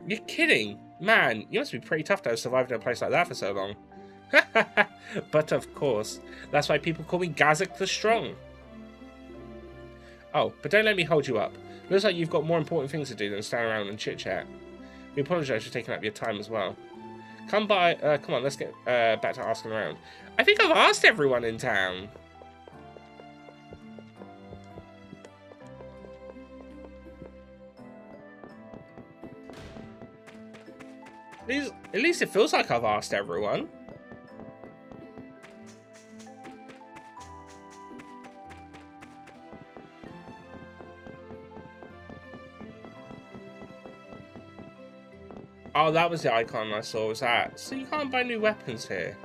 You're kidding? Man, you must be pretty tough to have survived in a place like that for so long. But of course, that's why people call me Gazok the Strong. Oh, but don't let me hold you up. Looks like you've got more important things to do than stand around and chit-chat. We apologise for taking up your time as well. Come on, let's get back to asking around. I think I've asked everyone in town. At least it feels like I've asked everyone. Oh, that was the icon I saw, was that? So you can't buy new weapons here.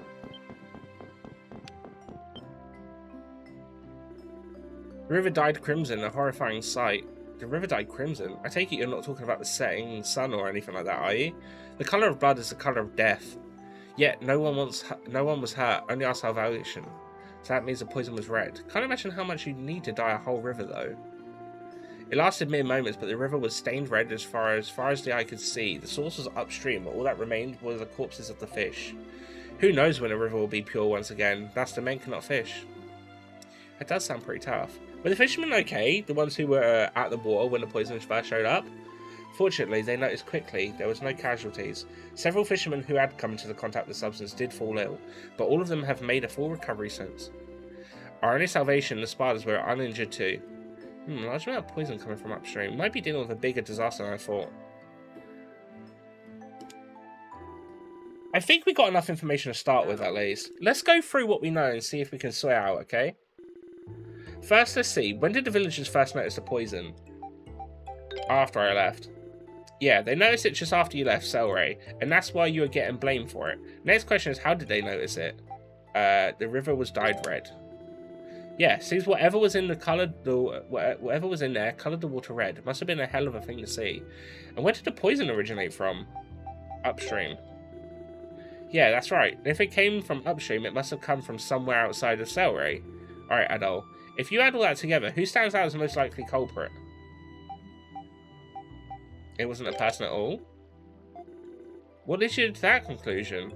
The river dyed crimson, a horrifying sight. The river dyed crimson? I take it you're not talking about the setting sun or anything like that, are you? The colour of blood is the colour of death. Yet no one was hurt, only our salvation. So that means the poison was red. Can't imagine how much you'd need to dye a whole river though. It lasted mere moments, but the river was stained red as far as the eye could see. The source was upstream, but all that remained were the corpses of the fish. Who knows when a river will be pure once again? Thus the men cannot fish. That does sound pretty tough. Were the fishermen okay? The ones who were at the water when the poison first showed up? Fortunately, they noticed quickly there was no casualties. Several fishermen who had come into contact with the substance did fall ill, but all of them have made a full recovery since. Our only salvation, the spiders, were uninjured too. Large amount of poison coming from upstream. Might be dealing with a bigger disaster than I thought. I think we got enough information to start with, at least. Let's go through what we know and see if we can sort out, okay? First, let's see. When did the villagers first notice the poison? After I left. Yeah, they noticed it just after you left, Celery, and that's why you were getting blamed for it. Next question is, how did they notice it? The river was dyed red. Yeah, seems whatever was in there coloured the water red. Must have been a hell of a thing to see. And where did the poison originate from? Upstream. Yeah, that's right. If it came from upstream, it must have come from somewhere outside of Celery. Alright, Adol. If you add all that together, who stands out as the most likely culprit? It wasn't a person at all? What led you to that conclusion?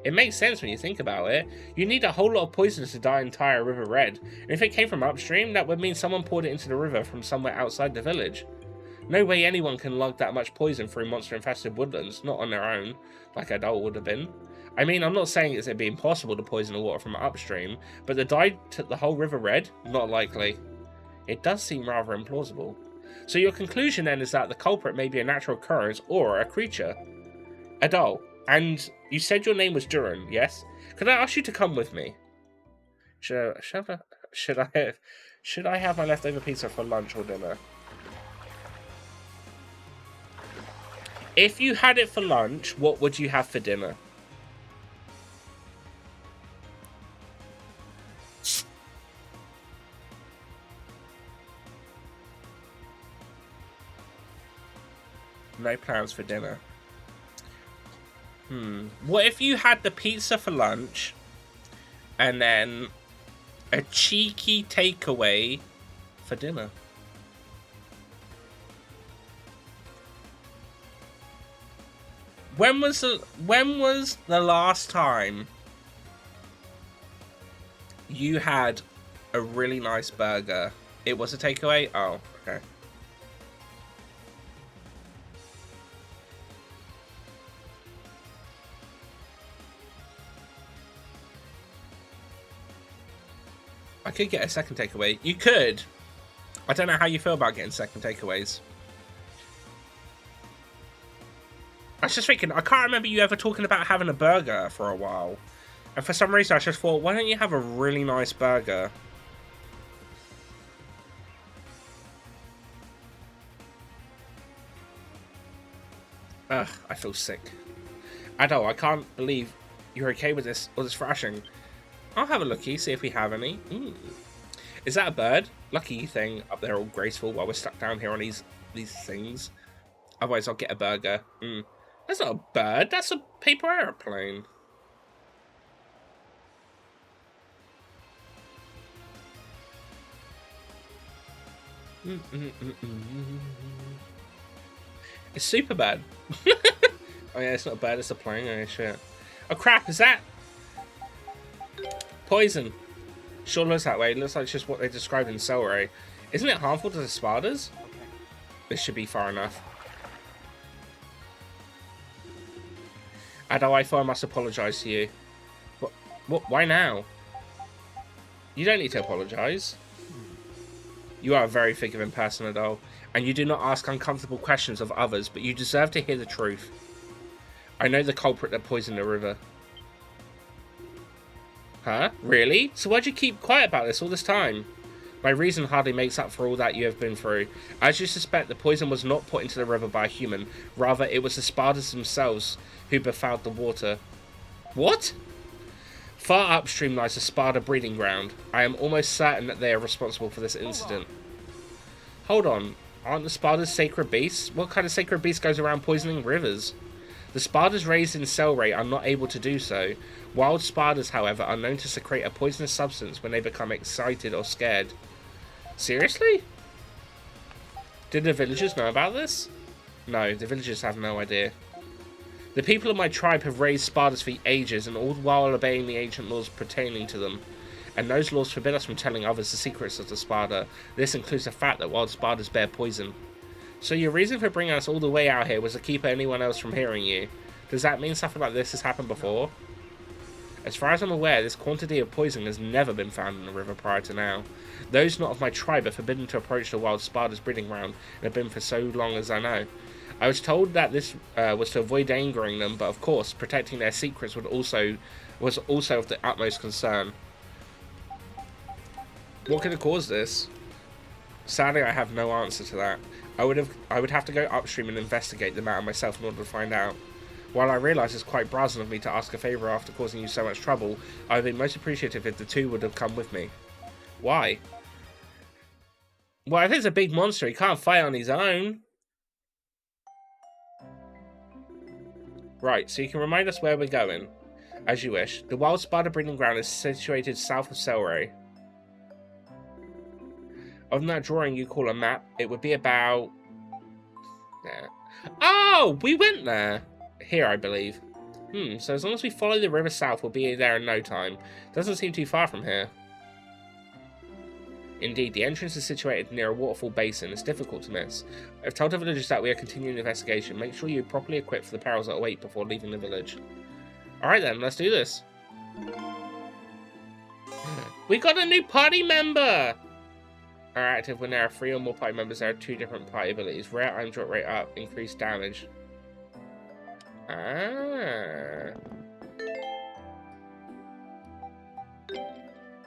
It makes sense when you think about it. You need a whole lot of poison to dye an entire river red. And if it came from upstream, that would mean someone poured it into the river from somewhere outside the village. No way anyone can lug that much poison through monster-infested woodlands, not on their own, like Adol would have been. I mean, I'm not saying it'd be impossible to poison the water from upstream, but the dye took the whole river red? Not likely. It does seem rather implausible. So your conclusion then is that the culprit may be a natural occurrence or a creature. Adol, and you said your name was Duran, yes? Could I ask you to come with me? Should I have my leftover pizza for lunch or dinner? If you had it for lunch, what would you have for dinner? No plans for dinner. What if you had the pizza for lunch and then a cheeky takeaway for dinner? When was the last time you had a really nice burger? It was a takeaway? Oh, okay. I could get a second takeaway. You could. I don't know how you feel about getting second takeaways. I was just thinking, I can't remember you ever talking about having a burger for a while. And for some reason, I just thought, why don't you have a really nice burger? Ugh, I feel sick. Adol, I can't believe you're okay with all this thrashing. I'll have a looky, see if we have any. Is that a bird? Lucky thing up there all graceful while we're stuck down here on these things. Otherwise I'll get a burger. That's not a bird, that's a paper aeroplane. It's super bad. Oh yeah, it's not a bird, it's a plane. Oh shit. Oh crap, is that poison? Sure looks that way. It looks like just what they described in Celery. Isn't it harmful to the spiders? Okay. This should be far enough. Adol, I thought I must apologise to you. What? Why now? You don't need to apologise. You are a very forgiving person, Adol, and you do not ask uncomfortable questions of others, but you deserve to hear the truth. I know the culprit that poisoned the river. Huh? Really? So why'd you keep quiet about this all this time? My reason hardly makes up for all that you have been through. As you suspect, the poison was not put into the river by a human. Rather, it was the spiders themselves who befouled the water. What? Far upstream lies a spider breeding ground. I am almost certain that they are responsible for this incident. Hold on. Aren't the spiders sacred beasts? What kind of sacred beast goes around poisoning rivers? The spiders raised in Celceta are not able to do so. Wild spiders, however, are known to secrete a poisonous substance when they become excited or scared. Seriously? Did the villagers know about this? No, the villagers have no idea. The people of my tribe have raised spiders for ages, and all while obeying the ancient laws pertaining to them. And those laws forbid us from telling others the secrets of the spider. This includes the fact that wild spiders bear poison. So your reason for bringing us all the way out here was to keep anyone else from hearing you. Does that mean something like this has happened before? As far as I'm aware, this quantity of poison has never been found in the river prior to now. Those not of my tribe are forbidden to approach the wild spider's breeding ground and have been for so long as I know. I was told that this was to avoid angering them, but of course, protecting their secrets was also of the utmost concern. What could have caused this? Sadly, I have no answer to that. I would have to go upstream and investigate the matter myself in order to find out. While I realise it's quite brazen of me to ask a favour after causing you so much trouble, I would be most appreciative if the two would have come with me. Why? Well, if it's a big monster, he can't fight on his own. Right, so you can remind us where we're going. As you wish. The wild spider breeding ground is situated south of Celceta. On that drawing you call a map, it would be about... there. Oh! We went there! Here, I believe. So as long as we follow the river south, we'll be there in no time. Doesn't seem too far from here. Indeed, the entrance is situated near a waterfall basin. It's difficult to miss. I've told the villagers that we are continuing the investigation. Make sure you're properly equipped for the perils that await before leaving the village. Alright then, let's do this. We got a new party member! Are active when there are 3 or more party members. There are 2 different party abilities. Rare items drop rate up, increased damage. Ah.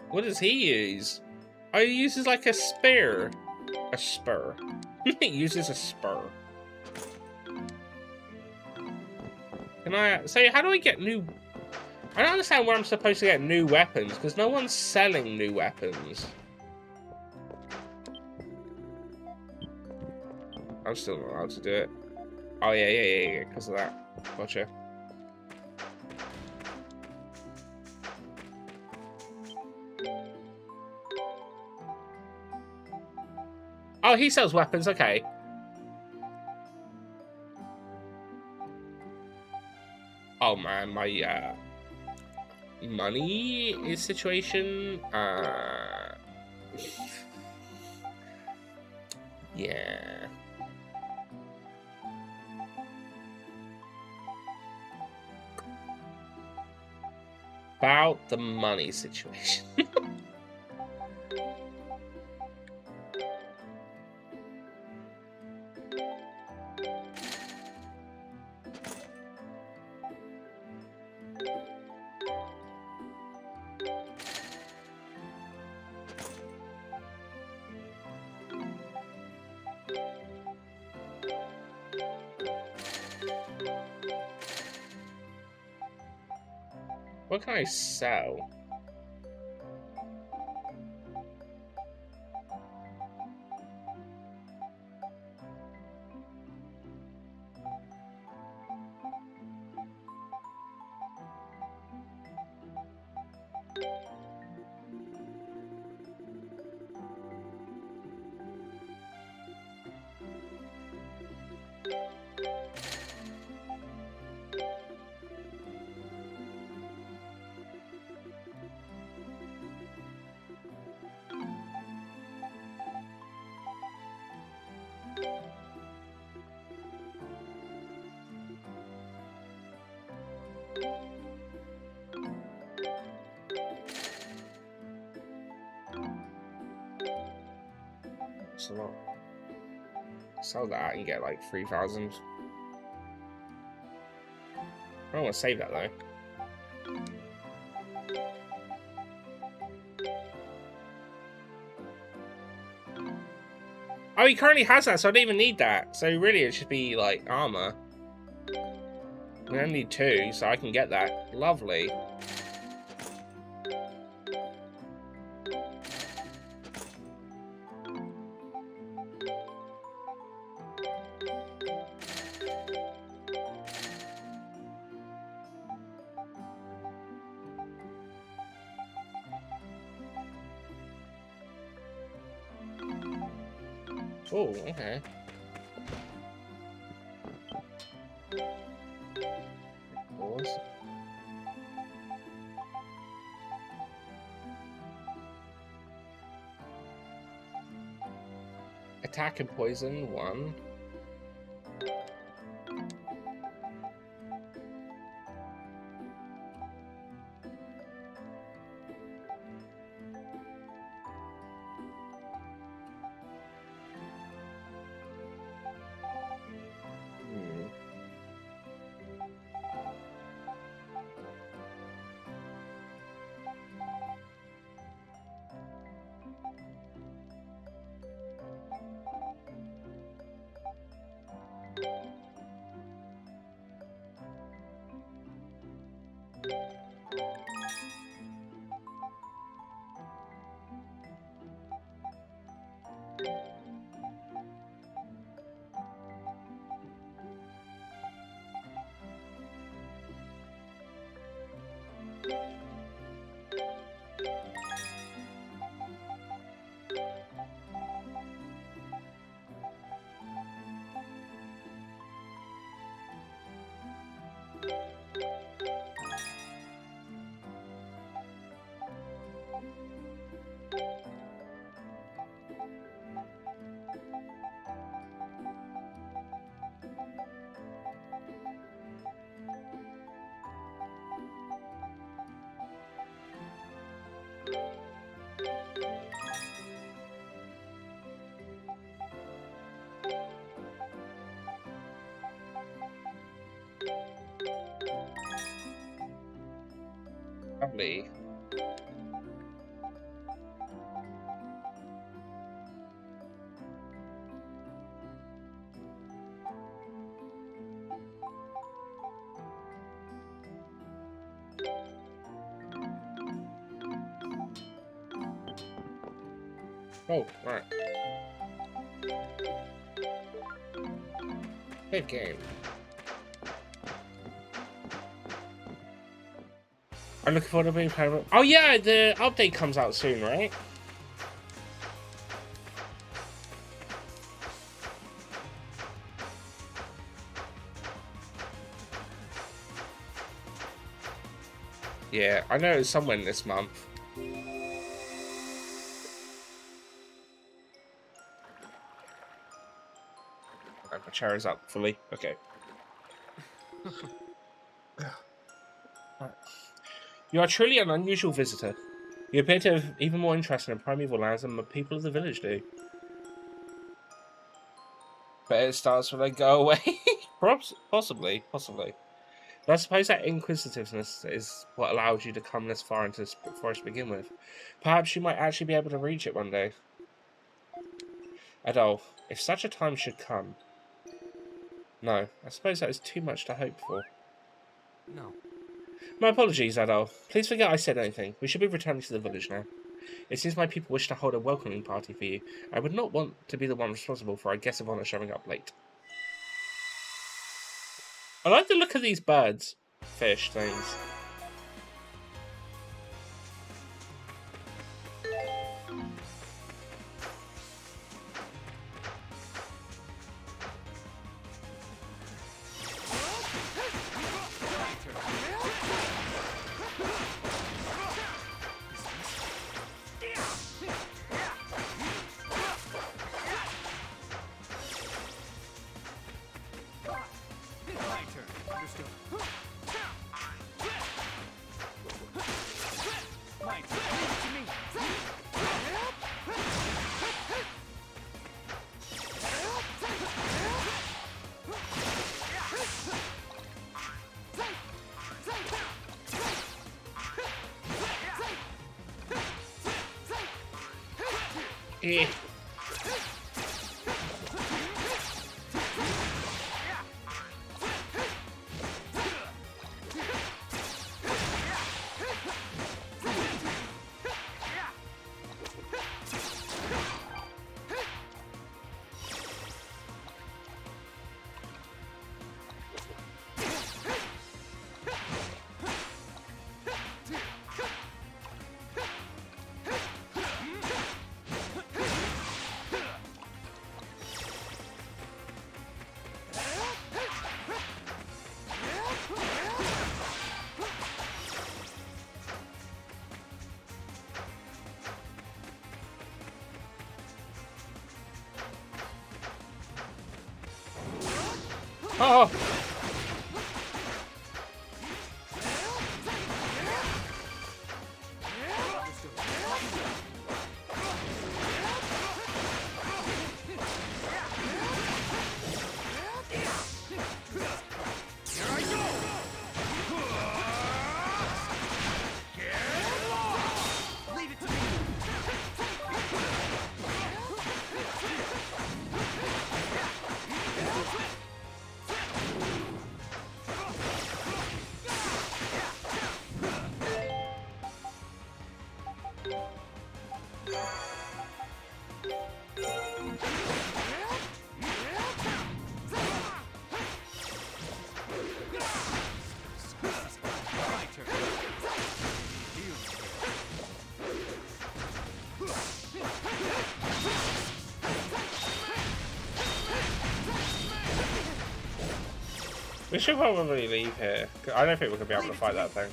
What does he use? Oh, he uses like a spear. A spur. He uses a spur. Can I... So how do I get new... I don't understand where I'm supposed to get new weapons, because no one's selling new weapons. I'm still not allowed to do it. Oh, yeah, because of that. Gotcha. Oh, he sells weapons, okay. Oh man, my money is situation. Yeah. About the money situation. What can I sell? It's a lot. Sell that and get like 3,000. I don't want to save that though. Oh, he currently has that, so I don't even need that. So really, it should be like armor. We only need 2, so I can get that. Lovely. Oh, okay. Pause. Attack and poison 1. Lovely. Oh, right. Good game. I'm looking forward to being part of it. Oh yeah, the update comes out soon, right? Yeah, I know it's somewhere this month. My chair is up fully. Okay. You are truly an unusual visitor. You appear to have even more interest in primeval lands than the people of the village do. But it starts when they go away. Possibly. But I suppose that inquisitiveness is what allowed you to come this far into this forest to begin with. Perhaps you might actually be able to reach it one day. Adolf, if such a time should come... No, I suppose that is too much to hope for. No. My apologies, Adolf. Please forget I said anything. We should be returning to the village now. It seems my people wish to hold a welcoming party for you. I would not want to be the one responsible for our guest of honor showing up late. I like the look of these birds. Fish things. Eh. Oh! We should probably leave here. I don't think we're going to be able to fight that thing.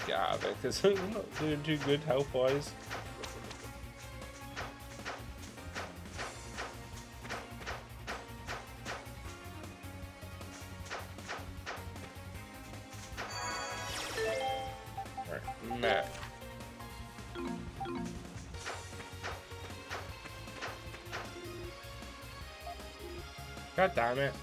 Get out of it because I'm not doing too good health wise. Right, meh. God damn it.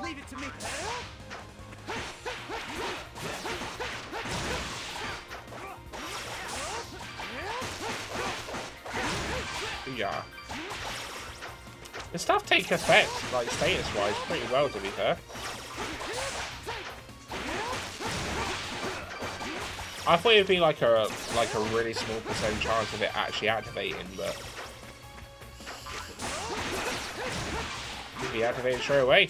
Leave it to me. Yeah. The stuff takes effect, like status-wise, pretty well to be fair. I thought it'd be like a really small percent chance of it actually activating, but it'd be activated straight away.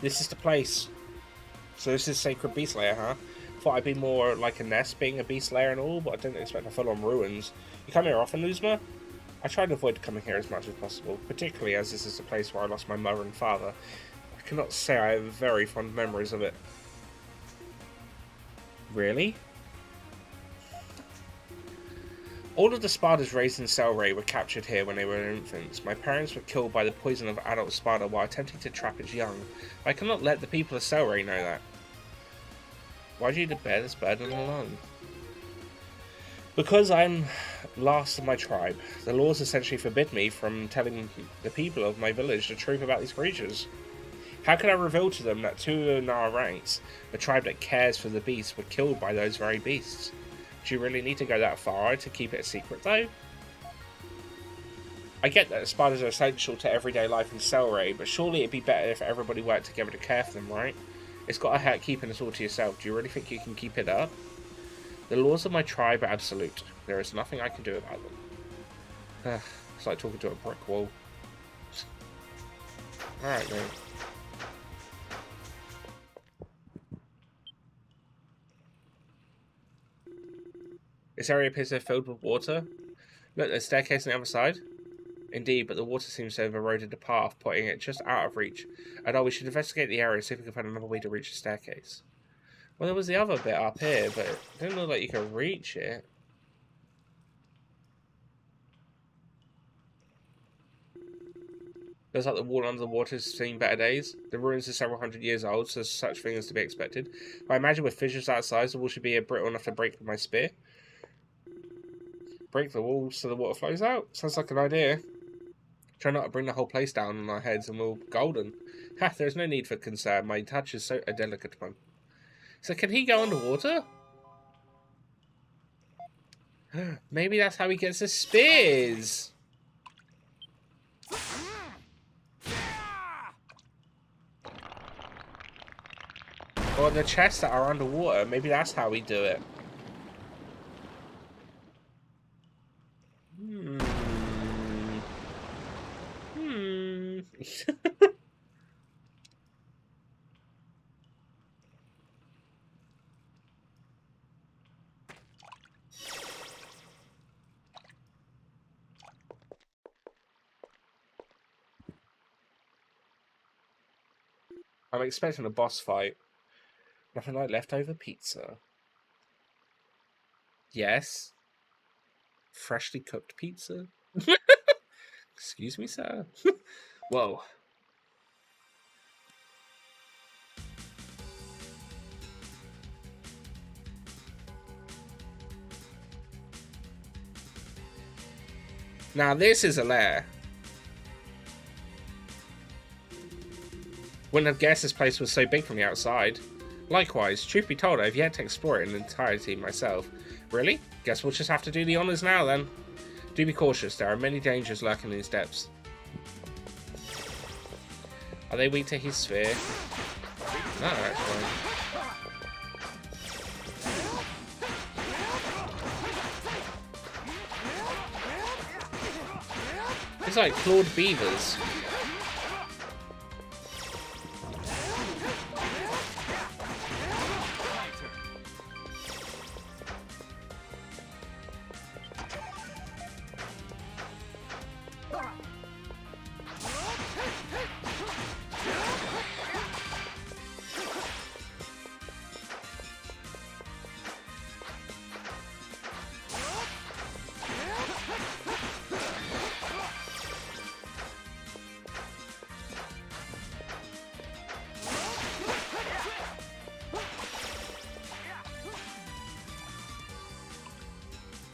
This is the place. So this is Sacred Beast Lair, huh? Thought I'd be more like a nest being a beast lair and all, but I didn't expect a full-on ruins. You come here often, Luzma? I try to avoid coming here as much as possible, particularly as this is the place where I lost my mother and father. I cannot say I have very fond memories of it. Really? All of the spiders raised in Celray were captured here when they were infants. My parents were killed by the poison of adult spider while attempting to trap its young. I cannot let the people of Celray know that. Why do you bear this burden alone? Because I'm last of my tribe. The laws essentially forbid me from telling the people of my village the truth about these creatures. How can I reveal to them that two in our ranks, the tribe that cares for the beasts, were killed by those very beasts? Do you really need to go that far to keep it a secret, though? I get that spiders are essential to everyday life in Celray, but surely it'd be better if everybody worked together to care for them, right? It's got to hurt keeping this all to yourself. Do you really think you can keep it up? The laws of my tribe are absolute. There is nothing I can do about them. It's like talking to a brick wall. Alright, then. This area appears to be filled with water. Look, there's a staircase on the other side. Indeed, but the water seems to have eroded the path, putting it just out of reach. We should investigate the area and see if we can find another way to reach the staircase. Well, there was the other bit up here, but it didn't look like you could reach it. Looks like the wall under the water has seen better days. The ruins are several hundred years old, so such things to be expected. I imagine with fissures that size, the wall should be brittle enough to break with my spear. Break the wall so the water flows out. Sounds like an idea. Try not to bring the whole place down on our heads and we'll golden. Ha, there's no need for concern. My touch is a delicate one. So can he go underwater? Maybe that's how he gets his spears. Or the chests that are underwater. Maybe that's how we do it. I'm expecting a boss fight. Nothing like leftover pizza. Yes. Freshly cooked pizza? Excuse me, sir? Whoa. Now this is a lair. Wouldn't have guessed this place was so big from the outside. Likewise, truth be told, I've yet to explore it in entirety myself. Really? Guess we'll just have to do the honours now then. Do be cautious, there are many dangers lurking in these depths. Are they weak to his sphere? No, actually. It's like clawed beavers.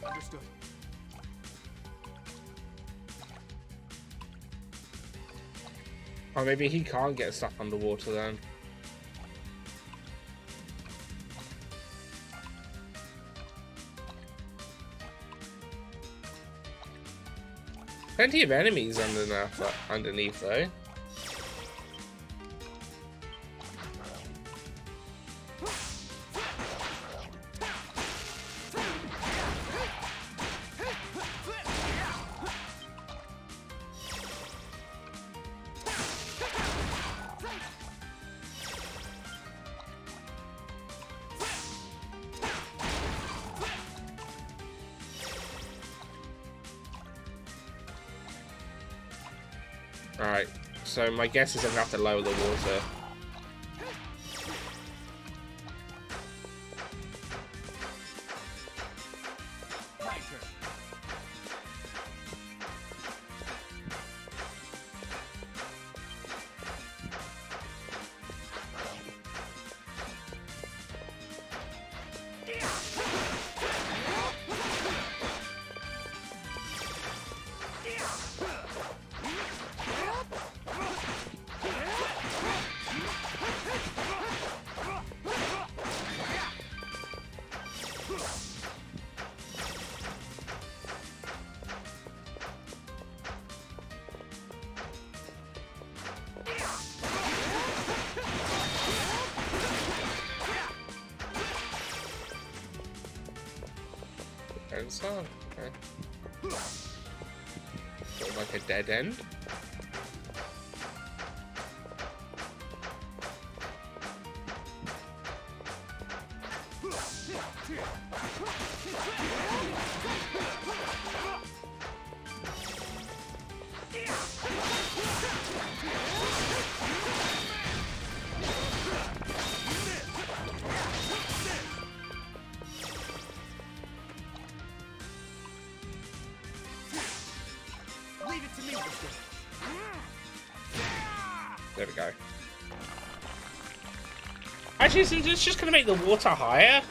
Understood. Or maybe he can't get stuff underwater then. Plenty of enemies underneath though. Alright, so my guess is I'm gonna have to lower the water. My turn. Don't start. Okay. Sort of like a dead end. Leave it to me, mister. There we go. Actually, is this just going to make the water higher?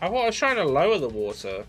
I thought I was trying to lower the water.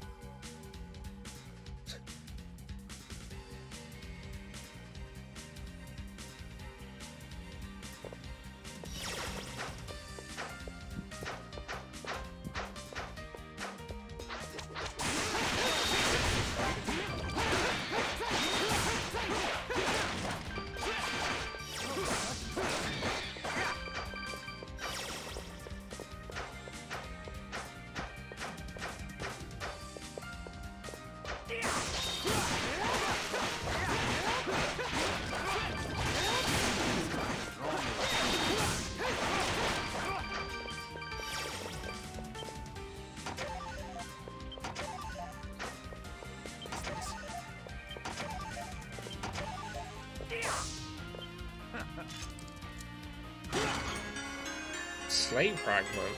Slate fragment.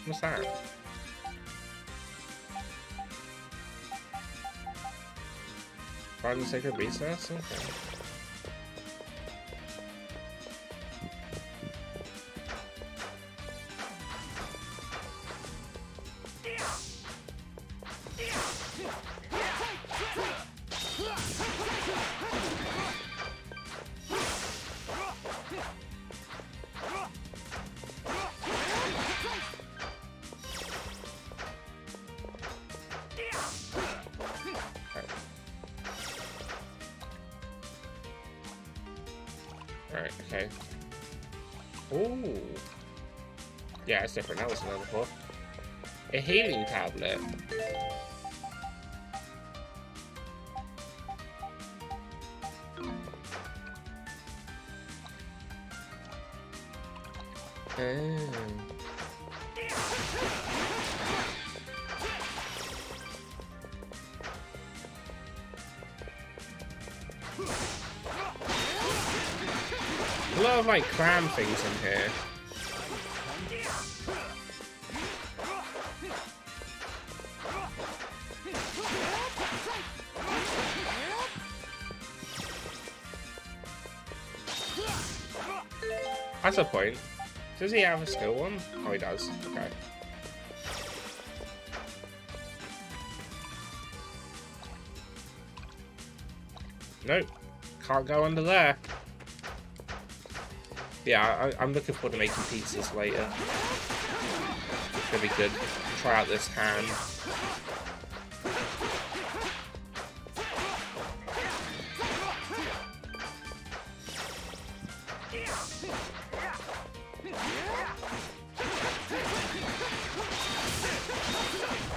What's that? Find the sacred beast nest? Okay. Alright, okay. Ooh. Yeah, it's different. That wasn't there before. A healing tablet. Oh. A lot of like clam things in here. That's a point. Does he have a skill one? Oh, he does. Okay. Nope. Can't go under there. Yeah, I'm looking forward to making pizzas later. It's gonna be good. Try out this hand.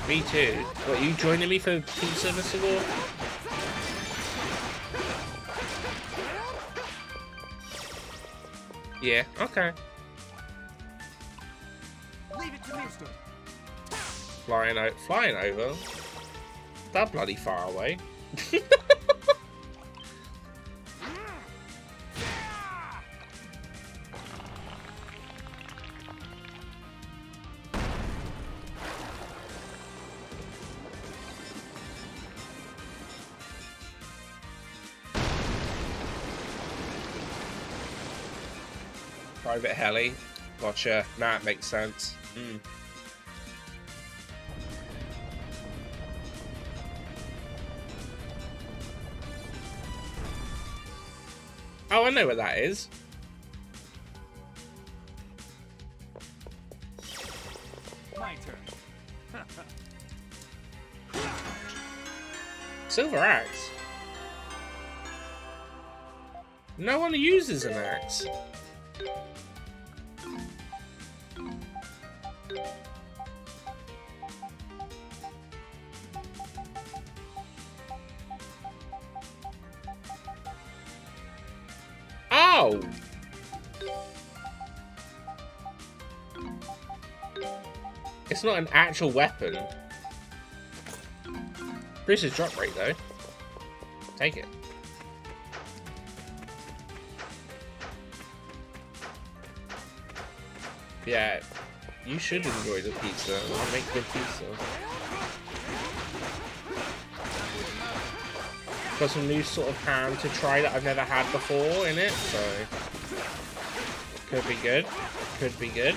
Me too. What, you joining me for pizza, Mr. Gore? Yeah, okay. Leave it to me, mister. Flying over. That bloody far away. Private heli. Gotcha. Nah, it makes sense. Mm. Oh, I know what that is. My turn. Silver axe? No one uses an axe. Oh! It's not an actual weapon. Increases drop rate though. Take it. Yeah, you should enjoy the pizza. I make good pizza. Got some new sort of ham to try that I've never had before in it, so could be good. Could be good.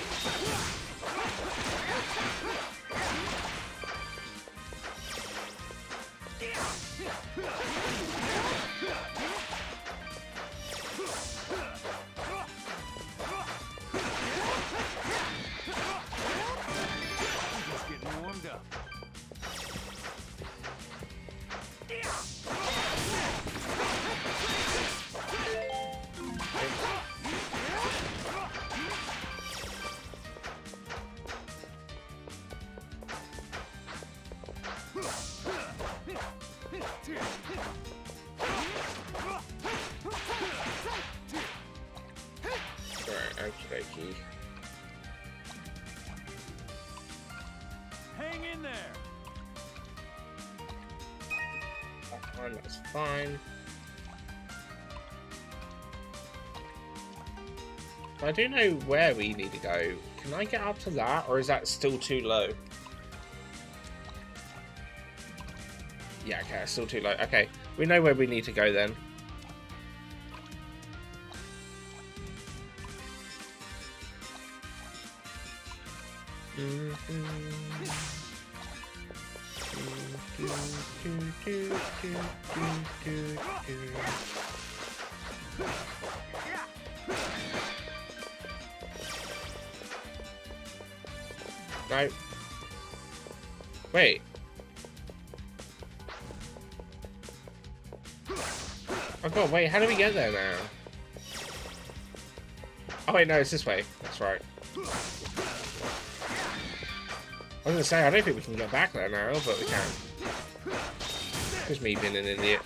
Hang in there. That's fine. I do know where we need to go. Can I get up to that, or is that still too low? Yeah, okay, it's still too low. Okay, we know where we need to go then. No. Wait. Oh god, wait, how do we get there now? Oh wait, no, it's this way. That's right. I was gonna say, I don't think we can get back there now, but we can. Just me being an idiot.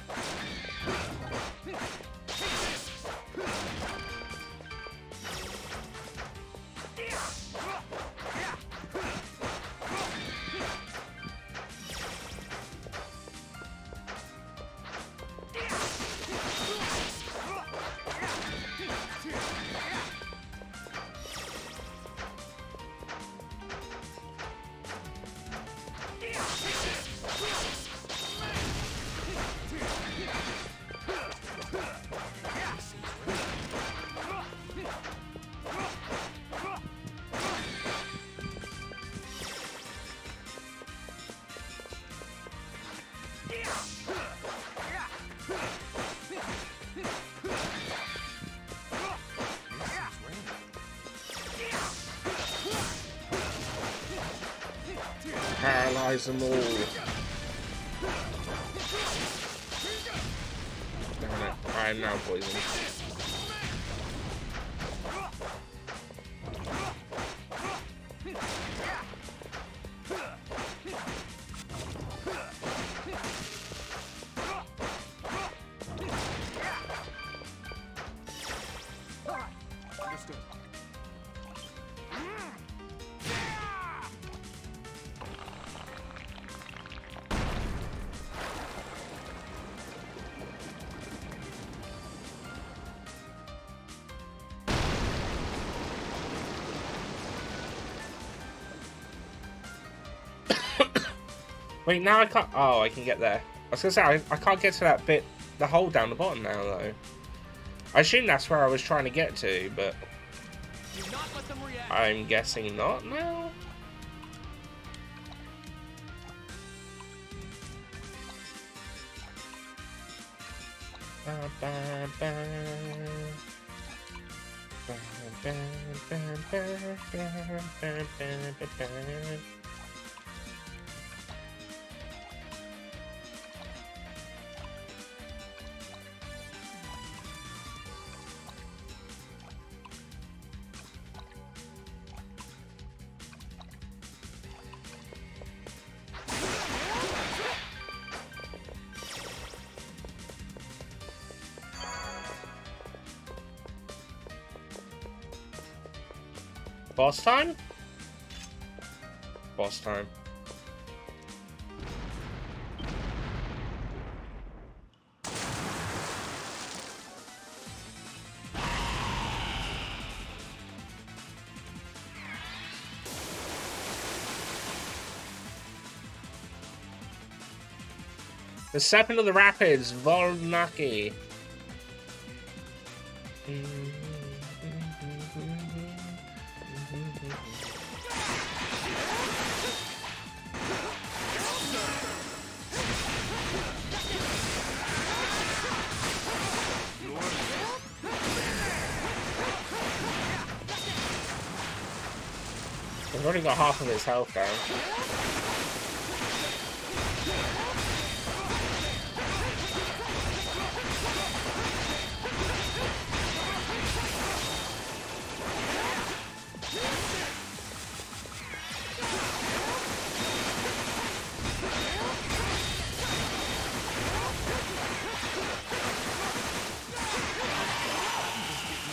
Paralyze them all. Damn it, I am now poisoned. Wait, now I can't... Oh, I can get there. I was going to say, I can't get to that bit, the hole down the bottom now, though. I assume that's where I was trying to get to, but... Do not let them react. I'm guessing not now? Boss time? Boss time. The Serpent of the Rapids, Volnaki. I've already got half of his health down.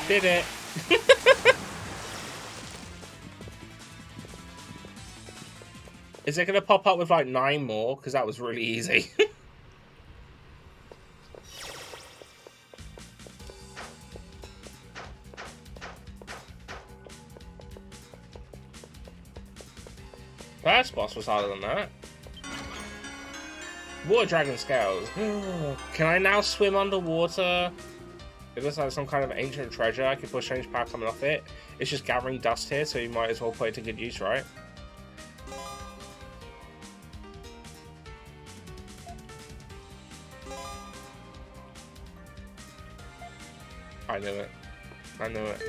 Did it. Is it going to pop up with like 9 more? Because that was really easy. First boss was harder than that. Water Dragon Scales. Can I now swim underwater? It looks like some kind of ancient treasure. I could push strange power coming off it. It's just gathering dust here, so you might as well put it to good use, right? I knew it. I knew it.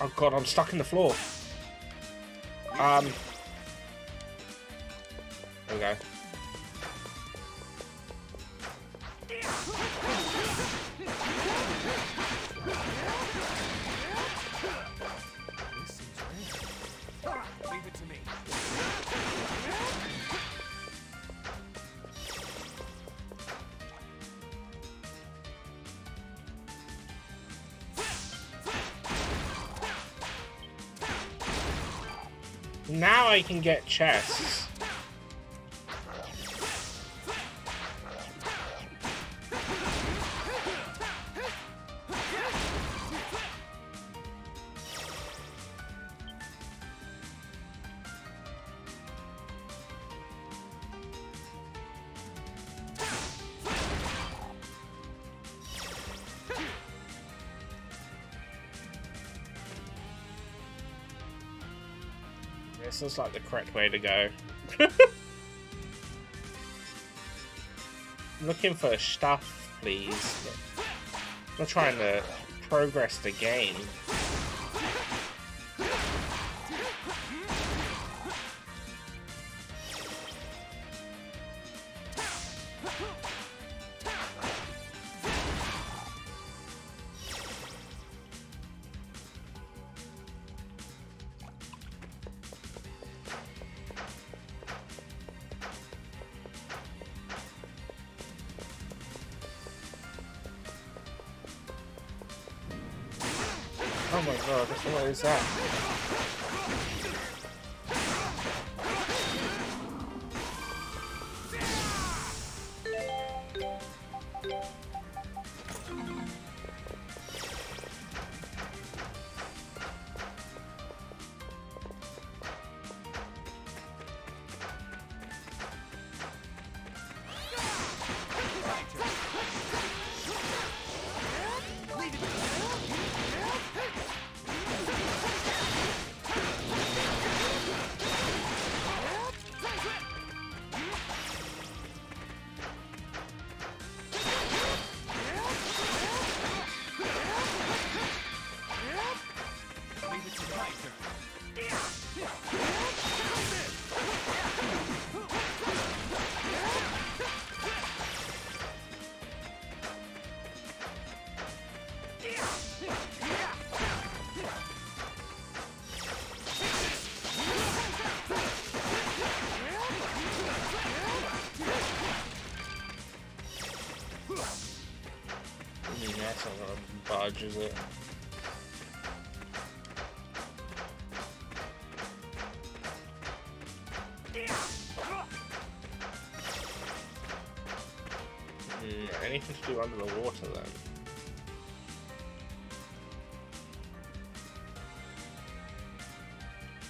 Oh god, I'm stuck in the floor. There we go. Leave it to me. Now I can get chests. This looks like the correct way to go. Looking for stuff, please. I'm trying to progress the game. Oh my god, what is that? That's not gonna budge, is it? Anything to do under the water then?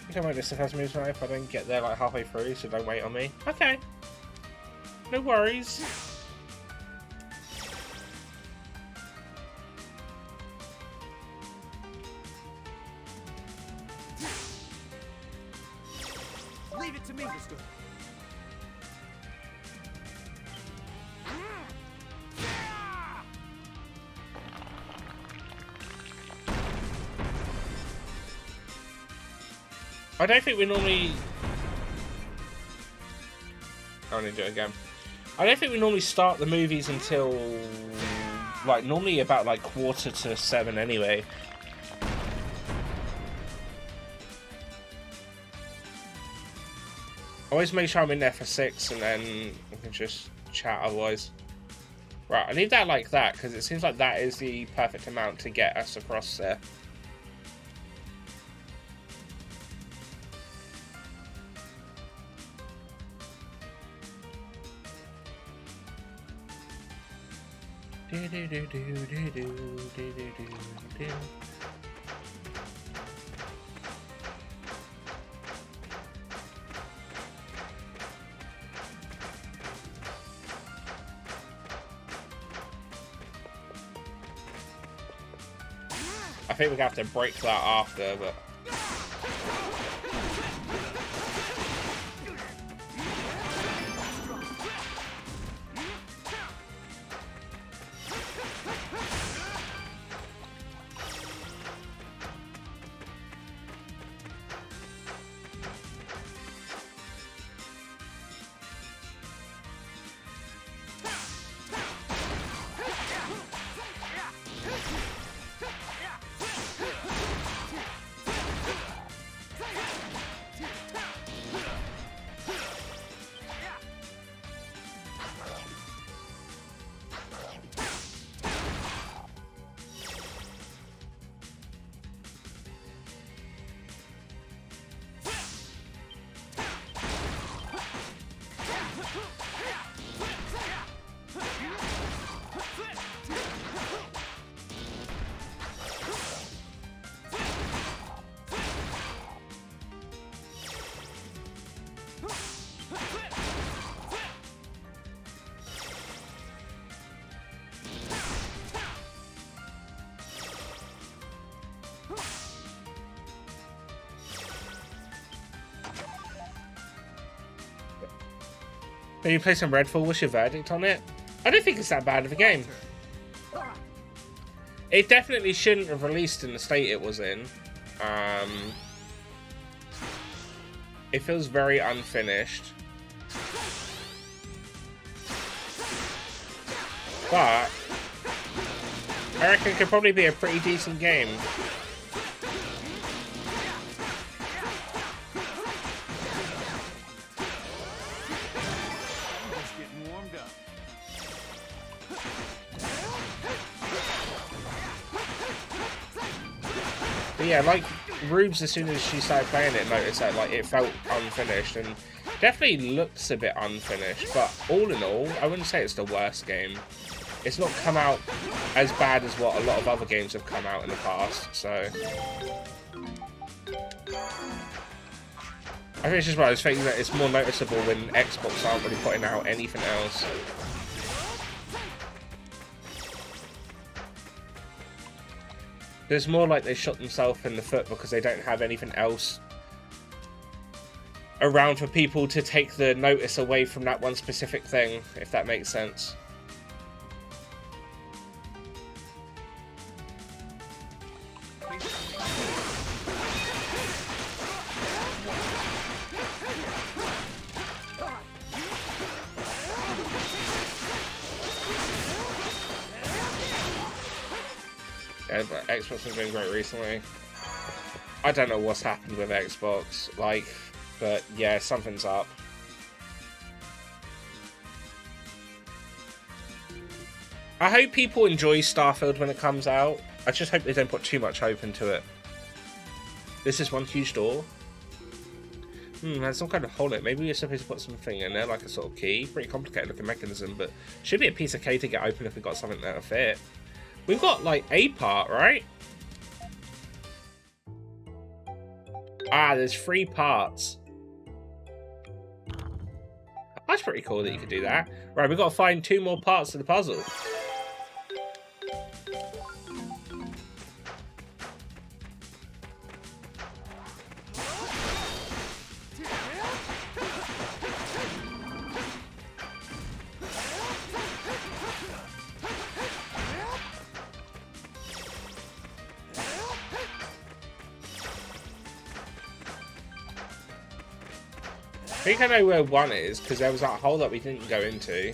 You can make this the first move tonight if I don't get there like halfway through, so don't wait on me. Okay. No worries. Leave it to me, Mr. I don't think we normally... I need to do it again. I don't think we normally start the movies until... like, normally about, like, 6:45 anyway. Always make sure I'm in there for 6 and then we can just chat otherwise. Right, I leave that like that because it seems like that is the perfect amount to get us across there. I think we're gonna have to break that after, but when you play some Redfall, what's your verdict on it? I don't think it's that bad of a game. It definitely shouldn't have released in the state it was in. It feels very unfinished. But I reckon it could probably be a pretty decent game. But yeah, like Rubes, as soon as she started playing it, noticed that like it felt unfinished and definitely looks a bit unfinished. But all in all, I wouldn't say it's the worst game. It's not come out as bad as what a lot of other games have come out in the past. So I think it's just one of those things that it's more noticeable when Xbox aren't really putting out anything else. It's more like they shot themselves in the foot because they don't have anything else around for people to take the notice away from that one specific thing, if that makes sense. Yeah, but Xbox has been great recently. I don't know what's happened with Xbox, like, but yeah, something's up. I hope people enjoy Starfield when it comes out. I just hope they don't put too much hope into it. This is one huge door. There's some kind of hole in it. Maybe we're supposed to put something in there, like a sort of key. Pretty complicated looking mechanism, but should be a piece of cake to get open if we got something that'll fit. We've got, like, a part, right? Ah, there's 3 parts. That's pretty cool that you could do that. Right, we've got to find 2 more parts of the puzzle. I think I know where 1 is, because there was that hole that we didn't go into.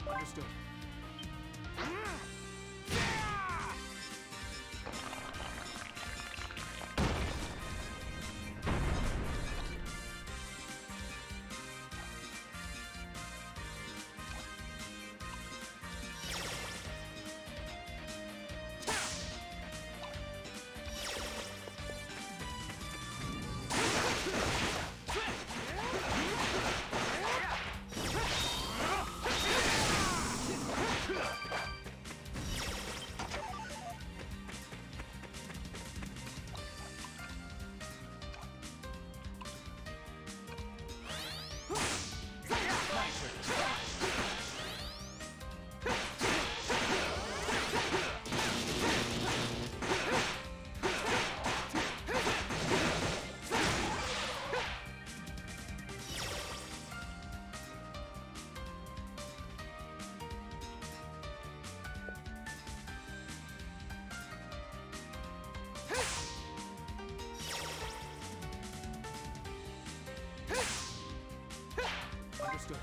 Understood. Understood.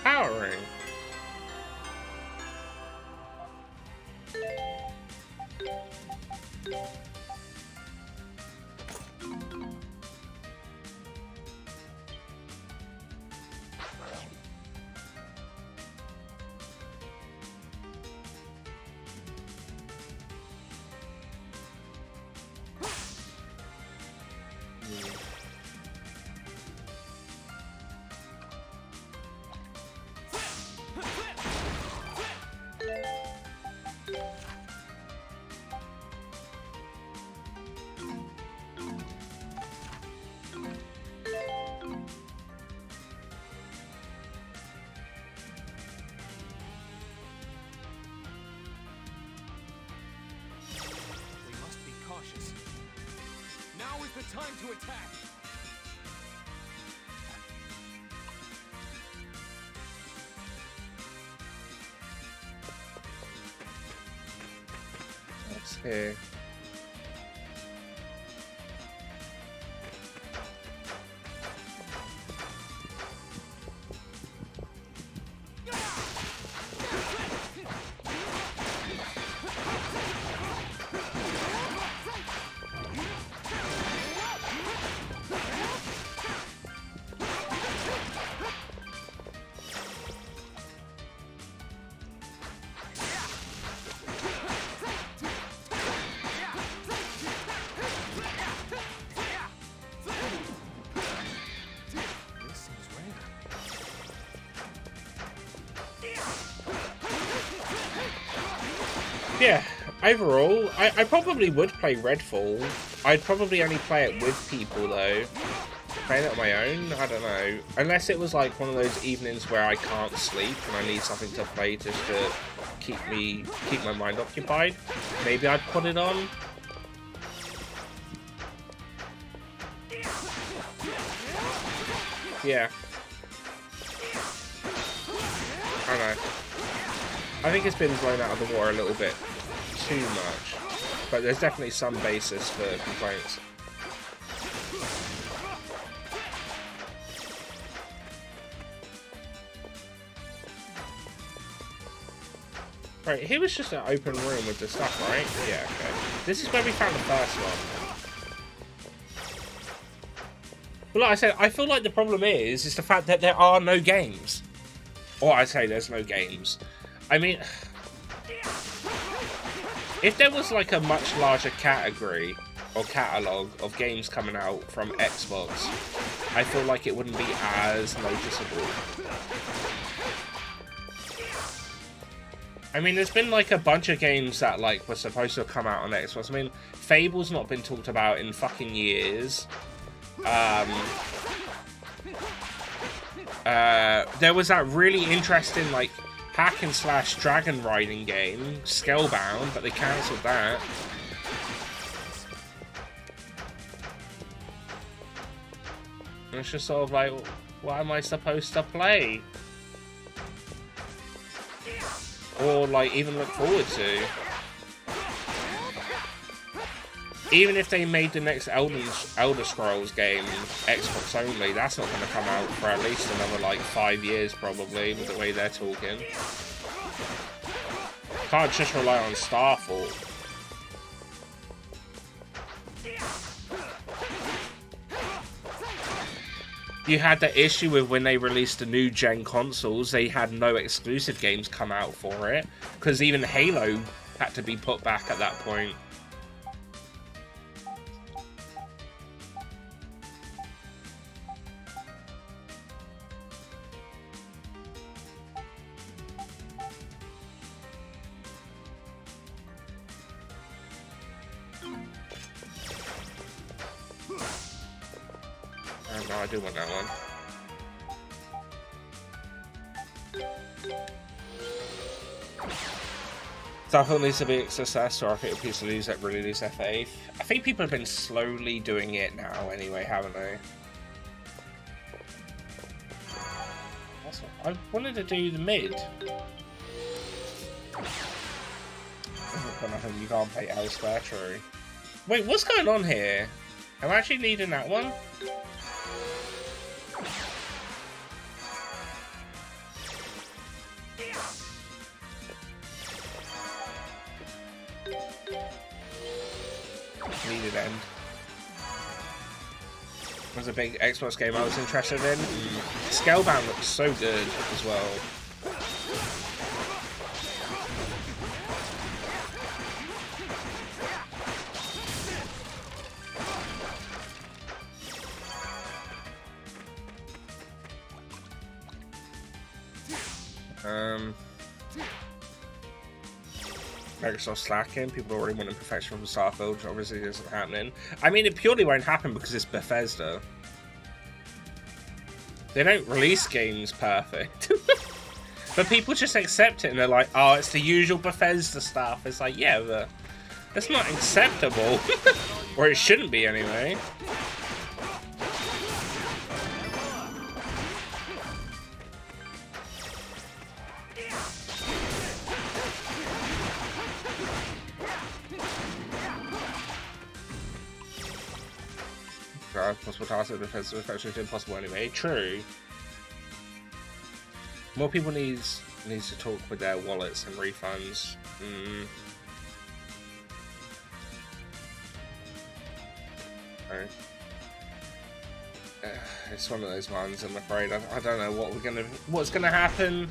Powering. Now is the time to attack! What's here? Yeah, overall, I probably would play Redfall. I'd probably only play it with people, though. Playing it on my own, I don't know. Unless it was like one of those evenings where I can't sleep and I need something to play just to keep my mind occupied. Maybe I'd put it on. Yeah. I don't know. I think it's been blown out of the water a little bit too much. But there's definitely some basis for complaints. Right, here was just an open room with the stuff, right? Yeah, okay. This is where we found the first one. But like I said, I feel like the problem is the fact that there are no games. Or I say there's no games. I mean, if there was like a much larger category or catalogue of games coming out from Xbox, I feel like it wouldn't be as noticeable. I mean, there's been like a bunch of games that like were supposed to come out on Xbox. I mean, Fable's not been talked about in fucking years. There was that really interesting like hack and slash dragon riding game, Scalebound, but they cancelled that. And it's just sort of like, what am I supposed to play? Or like even look forward to. Even if they made the next Elder Scrolls game Xbox only, that's not going to come out for at least another like 5 years probably, with the way they're talking. Can't just rely on Starfall. You had the issue with when they released the new gen consoles, they had no exclusive games come out for it, because even Halo had to be put back at that point. No, I do want that one. Starfield needs to be a success, or I think it needs to really lose their faith. I think people have been slowly doing it now anyway, haven't they? That's what, I wanted to do the mid. But I think you can't pay elsewhere, true. Wait, what's going on here? I'm actually needing that one? Needed end. Was a big Xbox game I was interested in. Scalebound looks so good as well. Microsoft slacking. People already wanting perfection from Starfield, which obviously isn't happening. I mean, it purely won't happen because it's Bethesda. They don't release games perfect. But people just accept it and they're like, oh, it's the usual Bethesda stuff. It's like, yeah, but that's not acceptable. Or it shouldn't be anyway. Possible tasks that Bethesda is impossible anyway. True. More people needs to talk with their wallets and refunds. Right. It's one of those ones, I'm afraid. I don't know what's gonna happen.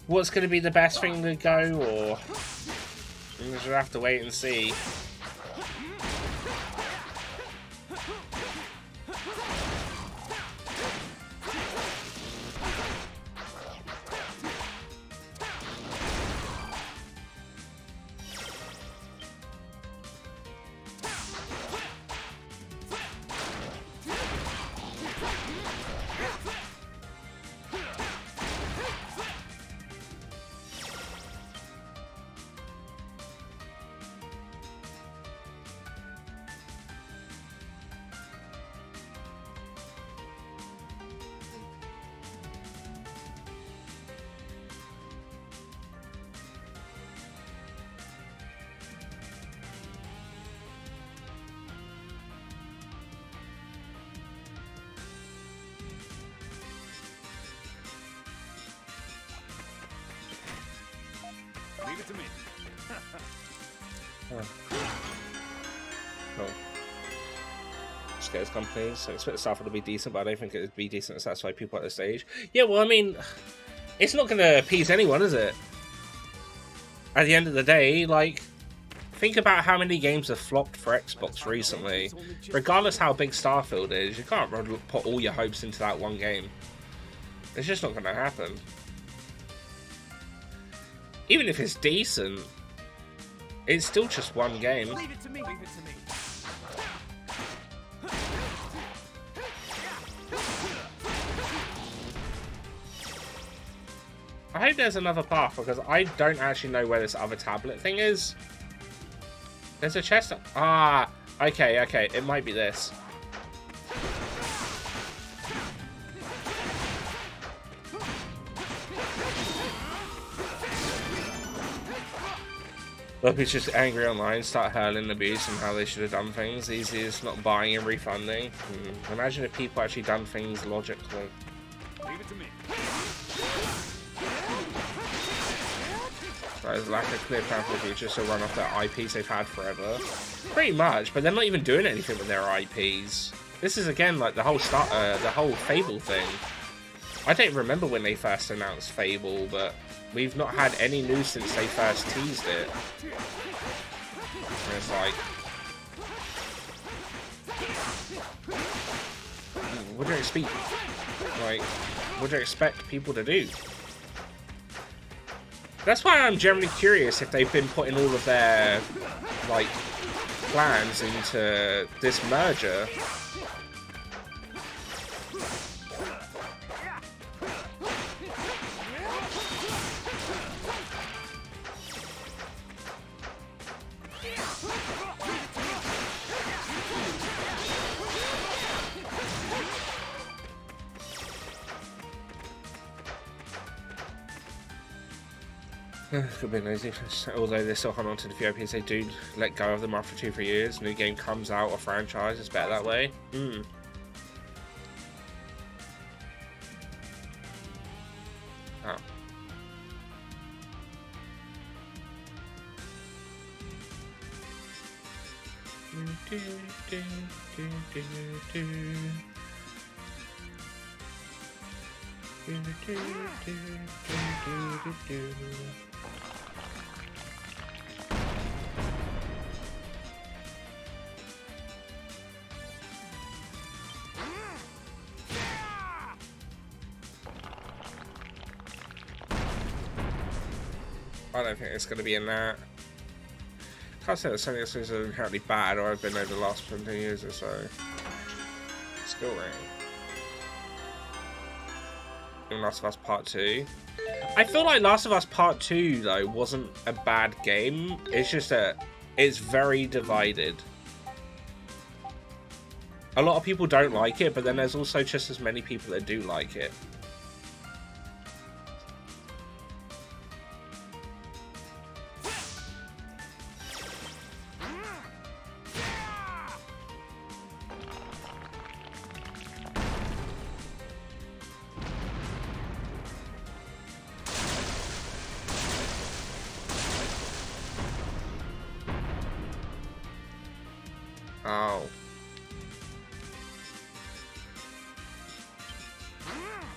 What's gonna be the best thing to go, or we'll just have to wait and see. Leave it to me. Cool. Scares companies. So I expect the South to be decent, but I don't think it would be decent to satisfy people at this stage. Yeah, well, I mean, it's not going to appease anyone, is it? At the end of the day, like, think about how many games have flopped for Xbox recently. Regardless how big Starfield is, you can't put all your hopes into that one game. It's just not going to happen. Even if it's decent, it's still just one game. Leave it to me. Leave it to me. I hope there's another path, because I don't actually know where this other tablet thing is. There's a chest. Ah, okay, it might be this. Look, it's just angry online, start hurling abuse and how they should have done things. Easy as not buying and refunding. Imagine if people actually done things logically. Leave it to me. There's lack of clear plan for the future, so run off their IPs they've had forever. Pretty much, but they're not even doing anything with their IPs. This is again like the whole Fable thing. I don't remember when they first announced Fable, but we've not had any news since they first teased it. And it's like, what do you expect? Like, what do you expect people to do? That's why I'm generally curious if they've been putting all of their, like, plans into this merger. Could be lazy, although they're still holding on to the few IPs they do let go of them after 2-3 years. New game comes out or franchise, it's better that way. Oh. I don't think it's going to be in that. Can't say that Sony exclusives are inherently bad or have been over the last 20 years or so. Skill ring. In Last of Us Part 2. I feel like Last of Us Part 2 though wasn't a bad game. It's just that it's very divided. A lot of people don't like it, but then there's also just as many people that do like it. Oh.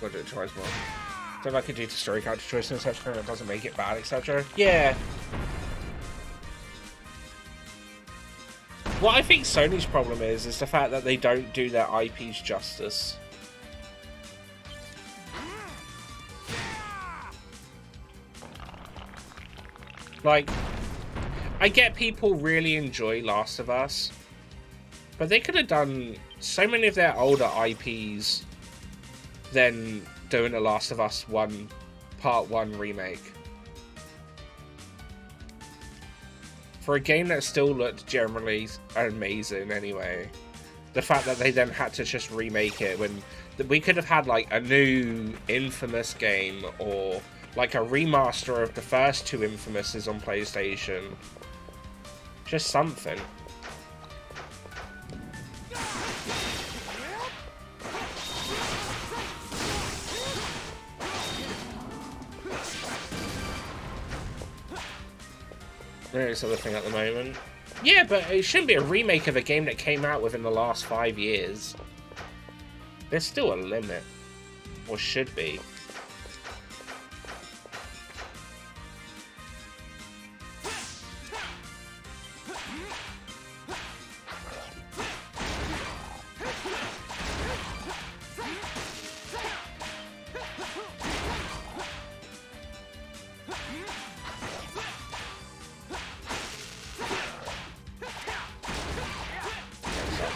Gotta do it twice more. So I could do to story character choice and such, and it doesn't make it bad, etc. Yeah. What I think Sony's problem is the fact that they don't do their IPs justice. Like, I get people really enjoy Last of Us, but they could have done so many of their older IPs than doing a Last of Us Part 1 remake. For a game that still looked generally amazing anyway, the fact that they then had to just remake it when we could have had like a new Infamous game or like a remaster of the first two Infamouses on PlayStation. Just something. It's other thing at the moment. Yeah, but it shouldn't be a remake of a game that came out within the last 5 years. There's still a limit. Or should be.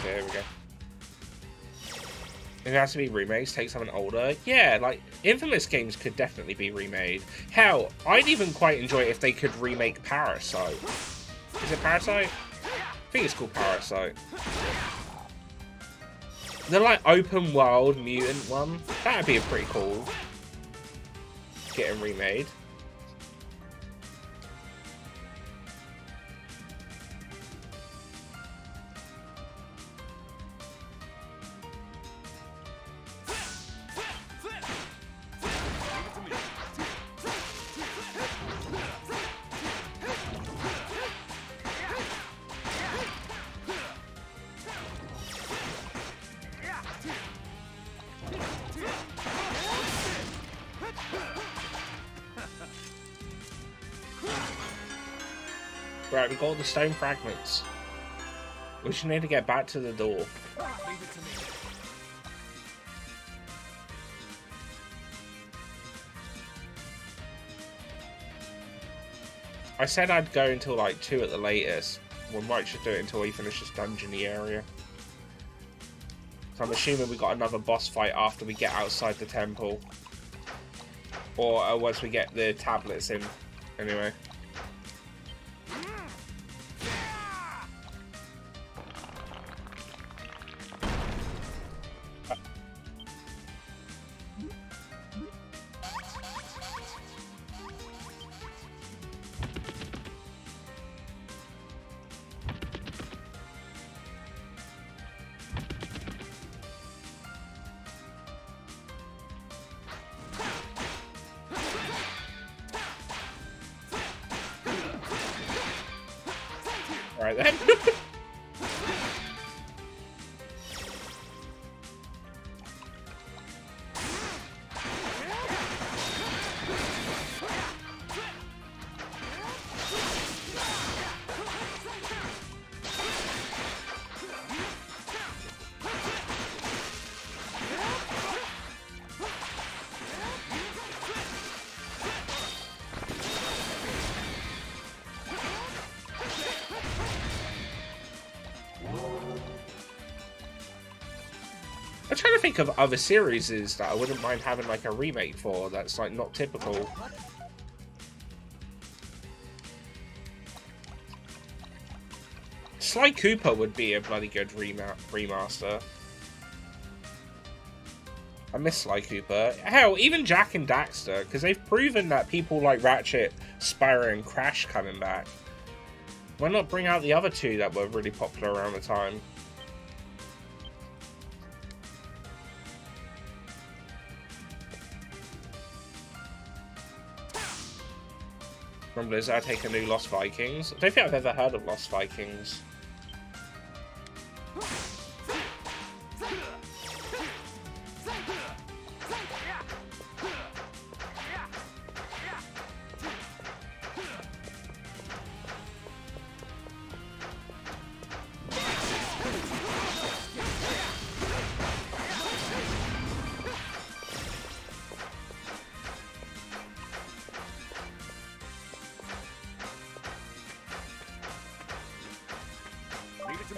There we go. It has to be remakes, take something older. Yeah, like, Infamous games could definitely be remade. Hell, I'd even quite enjoy it if they could remake Parasite. Is it Parasite? I think it's called Parasite. The, like, open world mutant one. That'd be a pretty cool. Getting remade. Right, we got all the stone fragments. We just need to get back to the door. Leave it to me. I said I'd go until like 2 at the latest. We might just do it until we finish this dungeony area. So I'm assuming we got another boss fight after we get outside the temple. Or once we get the tablets in. Anyway. Right then. I'm trying to think of other series that I wouldn't mind having like a remake for that's like not typical. Sly Cooper would be a bloody good remaster. I miss Sly Cooper. Hell, even Jak and Daxter, because they've proven that people like Ratchet, Spyro, and Crash coming back. Why not bring out the other two that were really popular around the time? From Blizzard, take a new Lost Vikings. I don't think I've ever heard of Lost Vikings.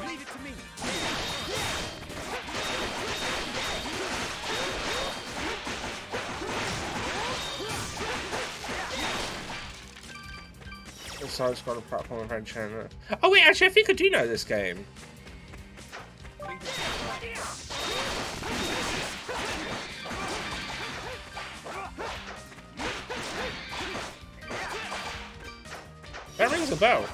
Leave it to me. The side's got a platform adventure. Oh wait, actually I think I do know this game. That rings a bell.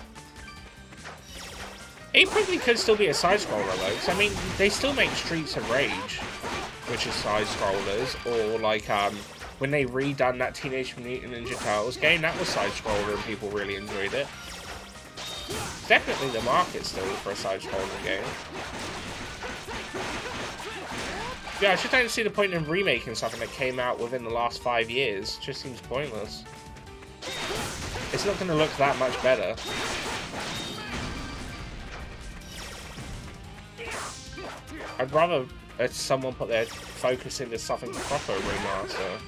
It probably could still be a side-scroller though, because I mean, they still make Streets of Rage, which is side-scrollers, or like, when they redone that Teenage Mutant Ninja Turtles game, that was side-scroller and people really enjoyed it. Definitely the market still for a side-scrolling game. Yeah, I just don't see the point in remaking something that came out within the last 5 years. It just seems pointless. It's not going to look that much better. I'd rather someone put their focus into something proper remaster.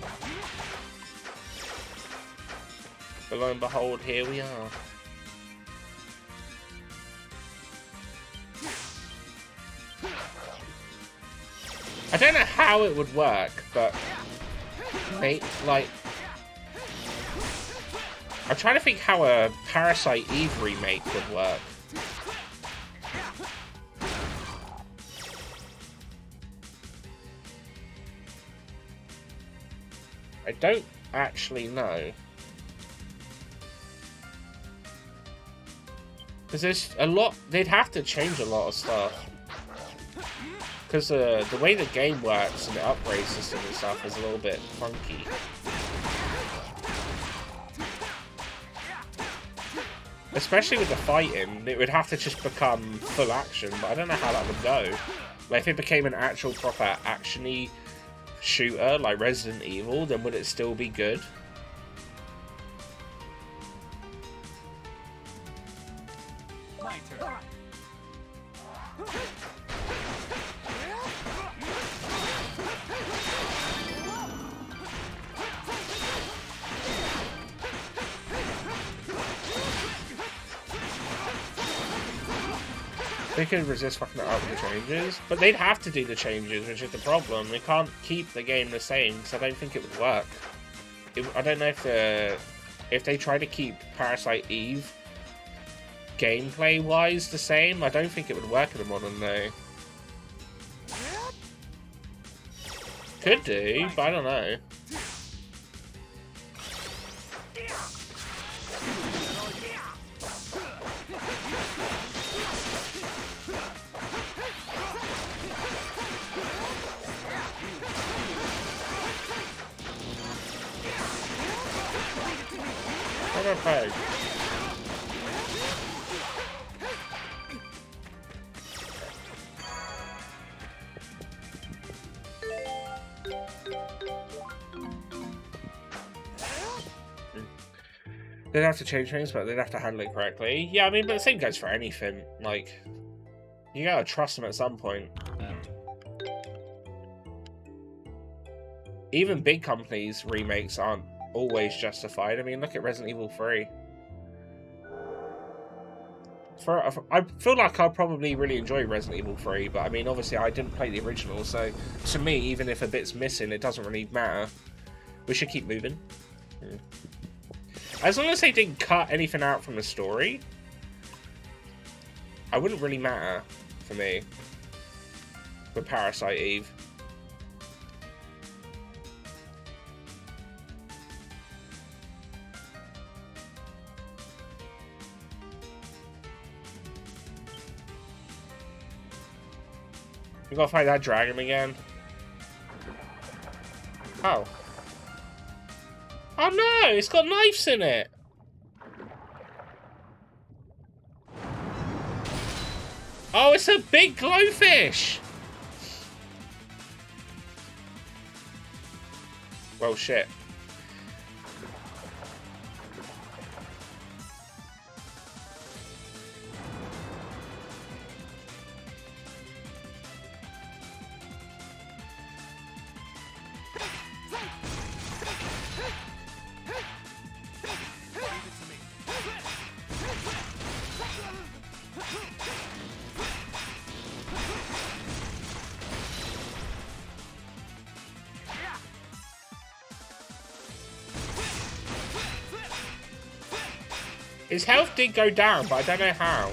But lo and behold, here we are. I don't know how it would work, but like, I'm trying to think how a Parasite Eve remake would work. I don't actually know. Because there's a lot, they'd have to change a lot of stuff. Because the way the game works and the upgrade system and stuff is a little bit funky. Especially with the fighting, it would have to just become full action, but I don't know how that would go. Like, if it became an actual proper action-y shooter, like Resident Evil, then would it still be good? My turn. They could resist fucking it up with the changes, but they'd have to do the changes, which is the problem. They can't keep the game the same, because I don't think it would work. I don't know if they try to keep Parasite Eve gameplay-wise the same, I don't think it would work in a modern day. Could do, but I don't know. Peg. They'd have to change things, but they'd have to handle it correctly. Yeah, I mean, but the same goes for anything. Like, you gotta trust them at some point. Even big companies' remakes aren't always justified. I mean, look at Resident Evil 3. I feel like I'll probably really enjoy Resident Evil 3, but I mean, obviously I didn't play the original, so to me, even if a bit's missing, it doesn't really matter. We should keep moving. As long as they didn't cut anything out from the story, it wouldn't really matter for me with Parasite Eve. We gotta fight that dragon again. Oh. Oh no! It's got knives in it! Oh, it's a big glowfish! Well, shit. His health did go down, but I don't know how.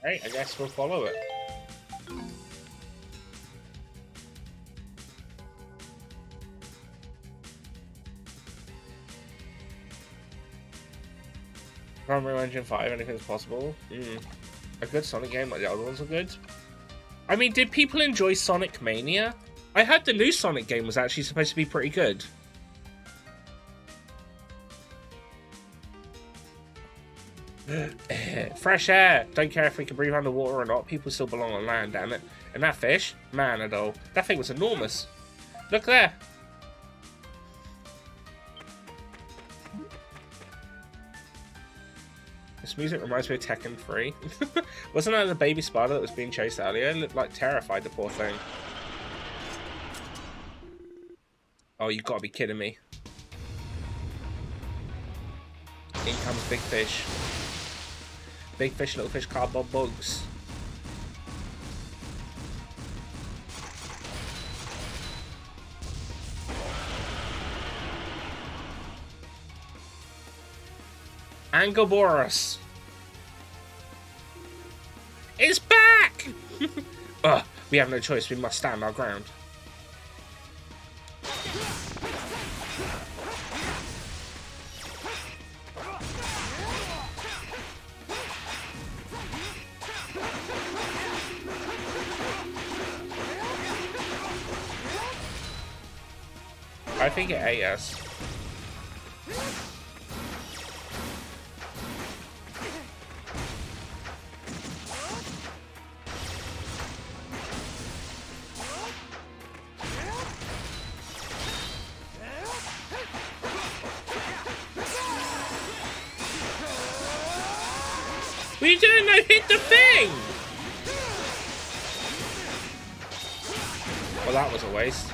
Right, I guess we'll follow it. Unreal Engine 5, anything's possible. A good Sonic game like the other ones are good. I mean, did people enjoy Sonic Mania? I heard the new Sonic game was actually supposed to be pretty good. Fresh air. Don't care if we can breathe underwater or not. People still belong on land, damn it. And that fish? Man, Adol. That thing was enormous. Look there. This music reminds me of Tekken 3. Wasn't that the baby spider that was being chased earlier? It looked like terrified, the poor thing. Oh, you've got to be kidding me. In comes Big Fish. Big Fish, Little Fish, Cardboard Bugs. Angoboros. It's back! Ugh, we have no choice. We must stand our ground. I think it ate us. We didn't know hit the thing! Well, that was a waste.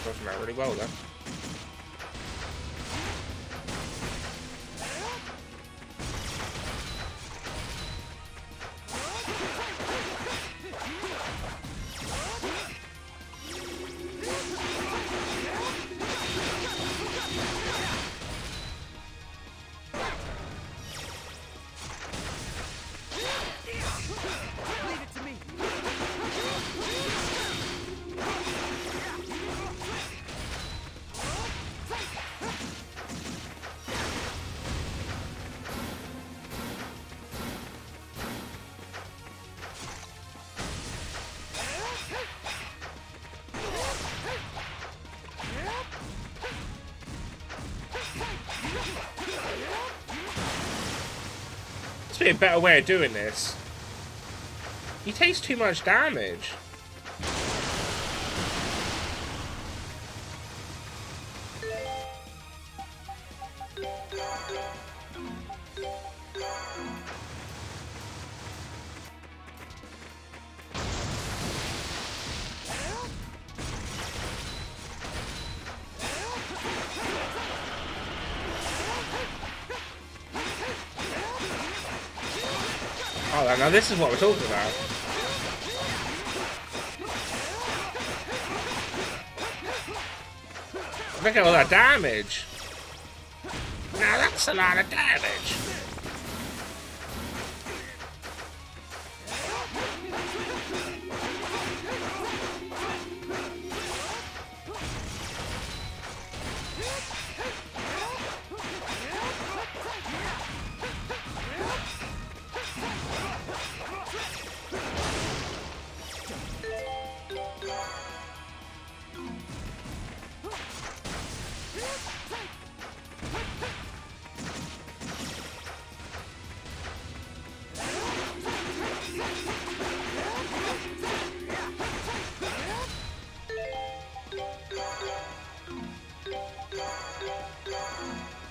Working out really well then. Must be a better way of doing this. He takes too much damage. Oh, now this is what we're talking about. Look at all that damage. Now that's a lot of damage.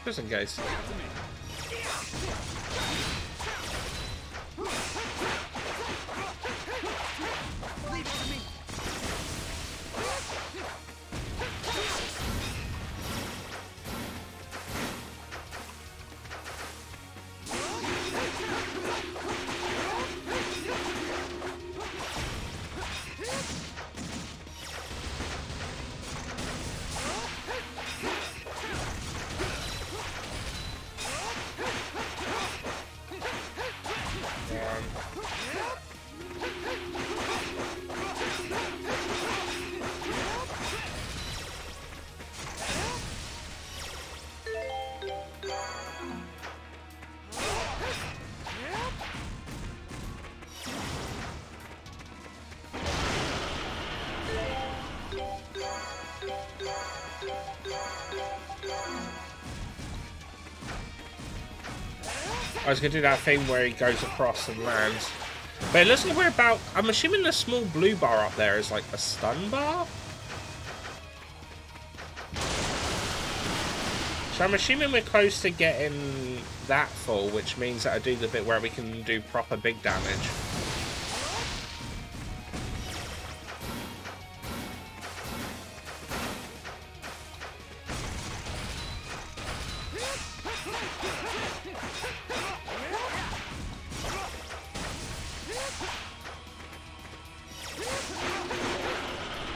Just in case. I was going to do that thing where he goes across and lands. But it looks like we're about... I'm assuming the small blue bar up there is like a stun bar? So I'm assuming we're close to getting that full, which means that I do the bit where we can do proper big damage.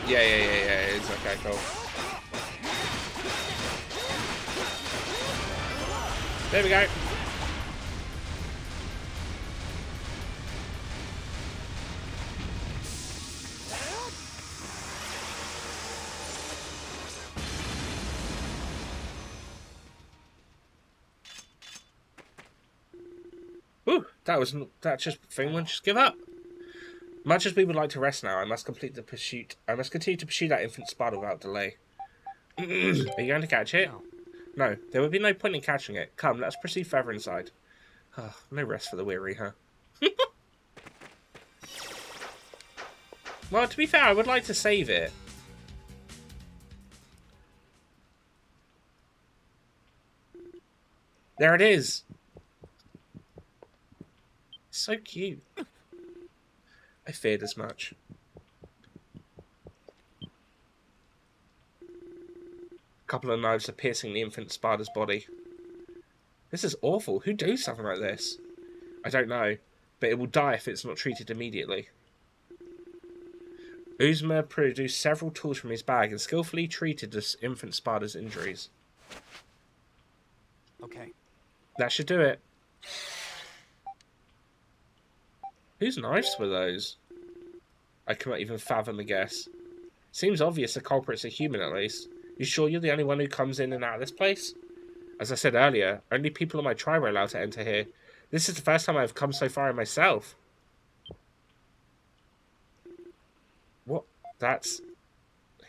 Yeah, it's okay, cool. There we go. Ooh, that just thing won't just give up. Much as we would like to rest now, I must complete the pursuit. I must continue to pursue that infant spider without delay. Are you going to catch it? No, there would be no point in catching it. Come, let's proceed further inside. Oh, no rest for the weary, huh? Well, to be fair, I would like to save it. There it is. So cute. I feared as much. A couple of knives are piercing the infant spider's body. This is awful. Who do something like this? I don't know, but it will die if it's not treated immediately. Uzma produced several tools from his bag and skillfully treated this infant spider's injuries. Okay. That should do it. Whose knives were those? I cannot even fathom a guess. Seems obvious the culprit's a human, at least. You sure you're the only one who comes in and out of this place? As I said earlier, only people of my tribe are allowed to enter here. This is the first time I've come so far in myself. What? That's...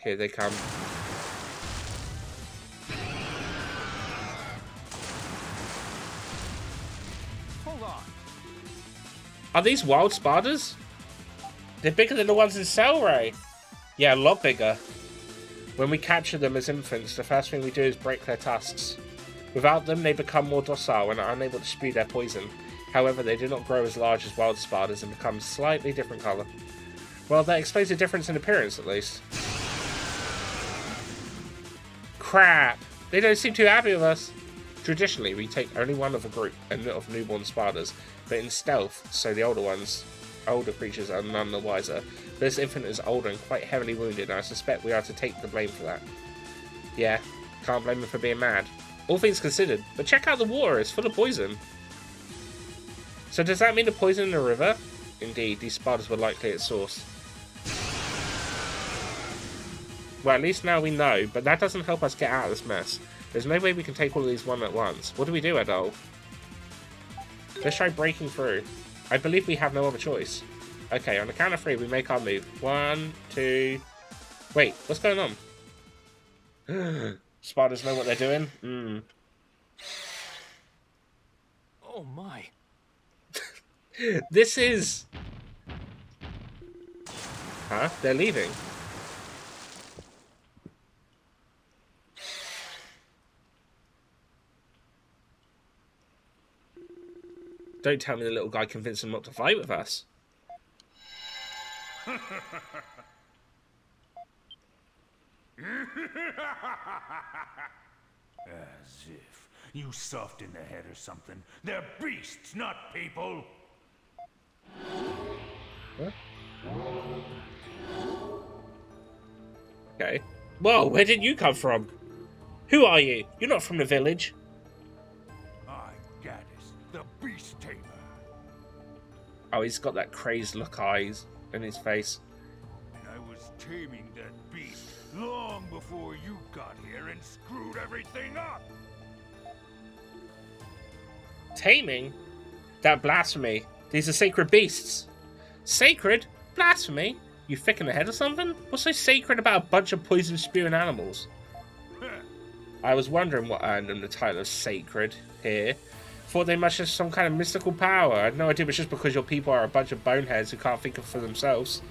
Here they come. Hold on. Are these wild spiders? They're bigger than the ones in Cellray. Yeah, a lot bigger. When we capture them as infants, the first thing we do is break their tusks. Without them, they become more docile and are unable to spew their poison. However, they do not grow as large as wild spiders and become slightly different colour. Well, that explains the difference in appearance, at least. Crap! They don't seem too happy with us. Traditionally, we take only one of a group of newborn spiders, but in stealth, so the older creatures are none the wiser. This infant is older and quite heavily wounded, and I suspect we are to take the blame for that. Yeah, can't blame him for being mad. All things considered, but check out the water, it's full of poison. So does that mean the poison in the river? Indeed, these spiders were likely its source. Well, at least now we know, but that doesn't help us get out of this mess. There's no way we can take all of these one at once. What do we do, Adol? Let's try breaking through. I believe we have no other choice. Okay, on the count of 3, we make our move. 1, 2... Wait, what's going on? Spiders know what they're doing? Oh my. This is... Huh? They're leaving. Don't tell me the little guy convinced him not to fight with us. As if. You soft in the head or something. They're beasts, not people! Huh? Okay. Whoa, where did you come from? Who are you? You're not from the village. I'm Gaddis, the beast tamer. Oh, he's got that crazed look eyes in his face. And I was taming that beast long before you got here and screwed everything up. Taming? That blasphemy. These are sacred beasts. Sacred? Blasphemy? You thick in the head or something? What's so sacred about a bunch of poison spewing animals? I was wondering what earned them the title of sacred here. Thought they must have some kind of mystical power. I had no idea it was just because your people are a bunch of boneheads who can't think for themselves.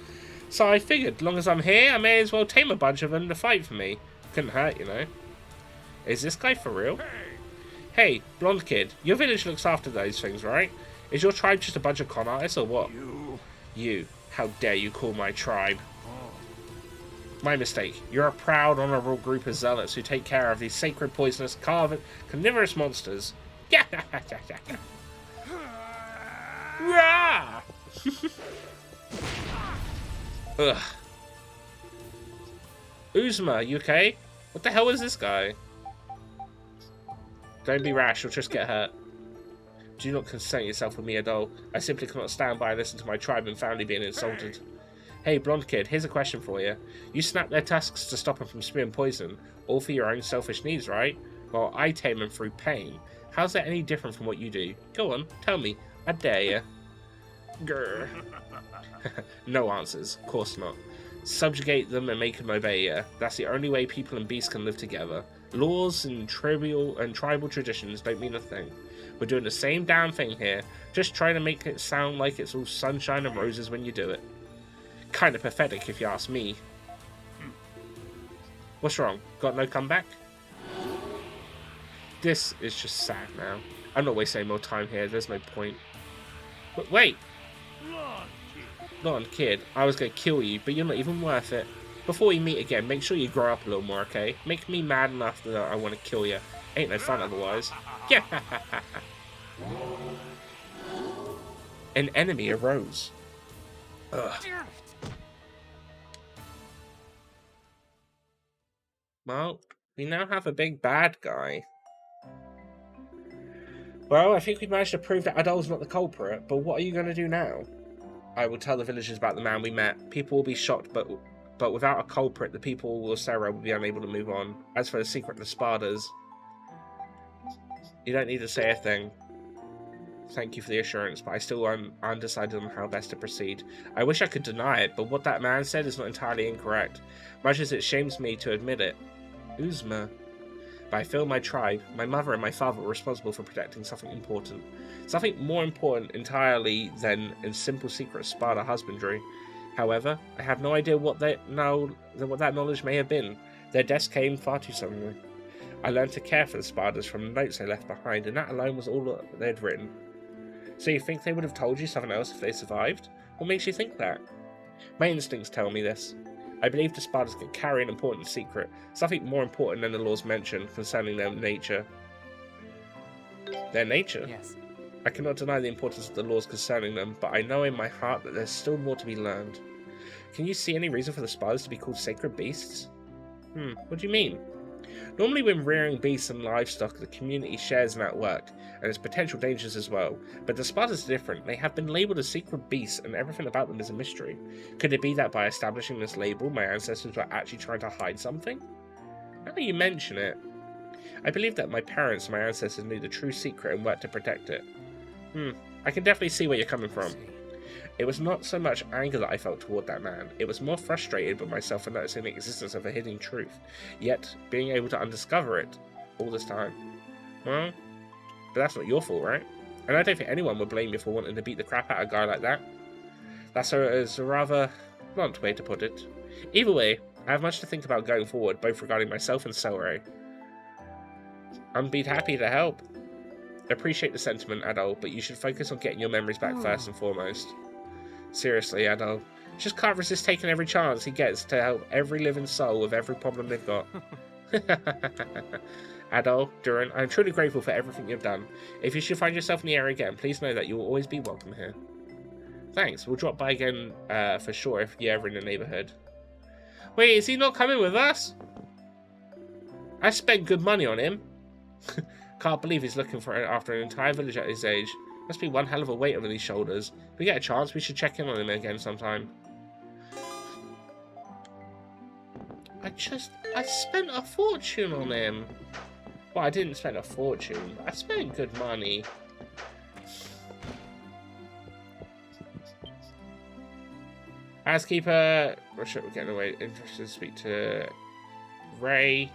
So I figured, as long as I'm here, I may as well tame a bunch of them to fight for me. Couldn't hurt, you know. Is this guy for real? Hey, blonde kid, your village looks after those things, right? Is your tribe just a bunch of con artists or what? You. How dare you call my tribe? My mistake. You're a proud, honourable group of zealots who take care of these sacred, poisonous, carnivorous monsters. Yeah. Ugh. Uzma, you okay? What the hell is this guy? Don't be rash, you'll just get hurt. Do not concern yourself with me at all. I simply cannot stand by and listen to my tribe and family being insulted. Hey, blonde kid, here's a question for you. You snap their tusks to stop them from spewing poison, all for your own selfish needs, right? Well, I tame them through pain. How's that any different from what you do? Go on, tell me. I dare you. Grr. No answers. Of course not. Subjugate them and make them obey you. That's the only way people and beasts can live together. Laws and tribal traditions don't mean a thing. We're doing the same damn thing here, just trying to make it sound like it's all sunshine and roses when you do it. Kinda pathetic if you ask me. What's wrong? Got no comeback? This is just sad now. I'm not wasting any more time here, there's no point. But wait! Blonde kid, I was gonna kill you, but you're not even worth it. Before we meet again, make sure you grow up a little more, okay? Make me mad enough that I want to kill you. Ain't no fun otherwise. Yeah. An enemy arose. Ugh. Well, we now have a big bad guy. Well, I think we managed to prove that Adol's not the culprit, but what are you going to do now? I will tell the villagers about the man we met. People will be shocked, but without a culprit, the people of Sarah will be unable to move on. As for the secret of the Spardas, you don't need to say a thing. Thank you for the assurance, but I still am undecided on how best to proceed. I wish I could deny it, but what that man said is not entirely incorrect, much as it shames me to admit it. Uzma. But I feel my tribe, my mother and my father were responsible for protecting something important. Something more important entirely than in simple secret Sparta husbandry. However, I have no idea what that knowledge may have been. Their deaths came far too suddenly. I learned to care for the Spartas from the notes they left behind, and that alone was all that they had written. So you think they would have told you something else if they survived? What makes you think that? My instincts tell me this. I believe the Spartans could carry an important secret, something more important than the laws mentioned concerning their nature. Their nature? Yes. I cannot deny the importance of the laws concerning them, but I know in my heart that there's still more to be learned. Can you see any reason for the Spartans to be called sacred beasts? What do you mean? Normally when rearing beasts and livestock, the community shares in that work, and there's potential dangers as well. But the Spartans are different. They have been labelled as sacred beasts, and everything about them is a mystery. Could it be that by establishing this label, my ancestors were actually trying to hide something? Now that you mention it, I believe that my parents and my ancestors knew the true secret and worked to protect it. I can definitely see where you're coming from. It was not so much anger that I felt toward that man, it was more frustrated with myself for noticing the existence of a hidden truth, yet being able to undiscover it all this time. Well, but that's not your fault, right? And I don't think anyone would blame you for wanting to beat the crap out of a guy like that. That's a rather blunt way to put it. Either way, I have much to think about going forward, both regarding myself and Selray. I'd be happy to help. Appreciate the sentiment, Adol, but you should focus on getting your memories back first and foremost. Seriously, Adol. Just can't resist taking every chance he gets to help every living soul with every problem they've got. Adol, Duran, I'm truly grateful for everything you've done. If you should find yourself in the area again, please know that you will always be welcome here. Thanks, we'll drop by again for sure if you're ever in the neighbourhood. Wait, is he not coming with us? I spent good money on him. Can't believe he's looking after an entire village at his age. Must be one hell of a weight over these shoulders. If we get a chance, we should check in on him again sometime. I spent a fortune on him. Well, I didn't spend a fortune, but I spent good money. Housekeeper, we're getting away. Interested to speak to Ray.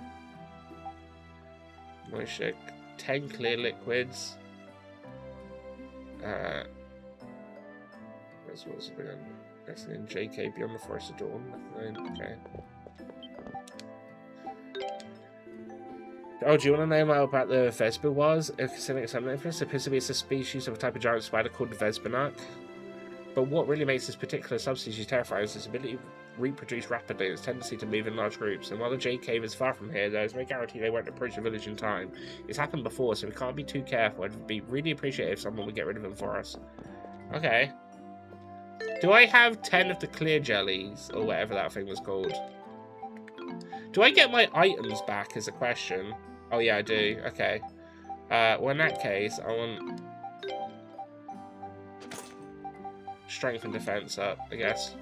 Moishik, 10 clear liquids. That's what's it been. That's in JK Beyond the Forest of Dawn. Okay. Oh, do you want to know more about the Vespa was? Considering its omnivorous, it appears to be a species of a type of giant spider called the Vespanak. But what really makes this particular subspecies terrifying is its ability to reproduce rapidly and its tendency to move in large groups. And while the Jade Cave is far from here, there is no guarantee they won't approach the village in time. It's happened before, so we can't be too careful. I'd be really appreciative if someone would get rid of them for us. Okay. Do I have 10 of the clear jellies, or whatever that thing was called? Do I get my items back is a question. Oh yeah, I do. Okay. Well, in that case, I want strength and defense up, I guess.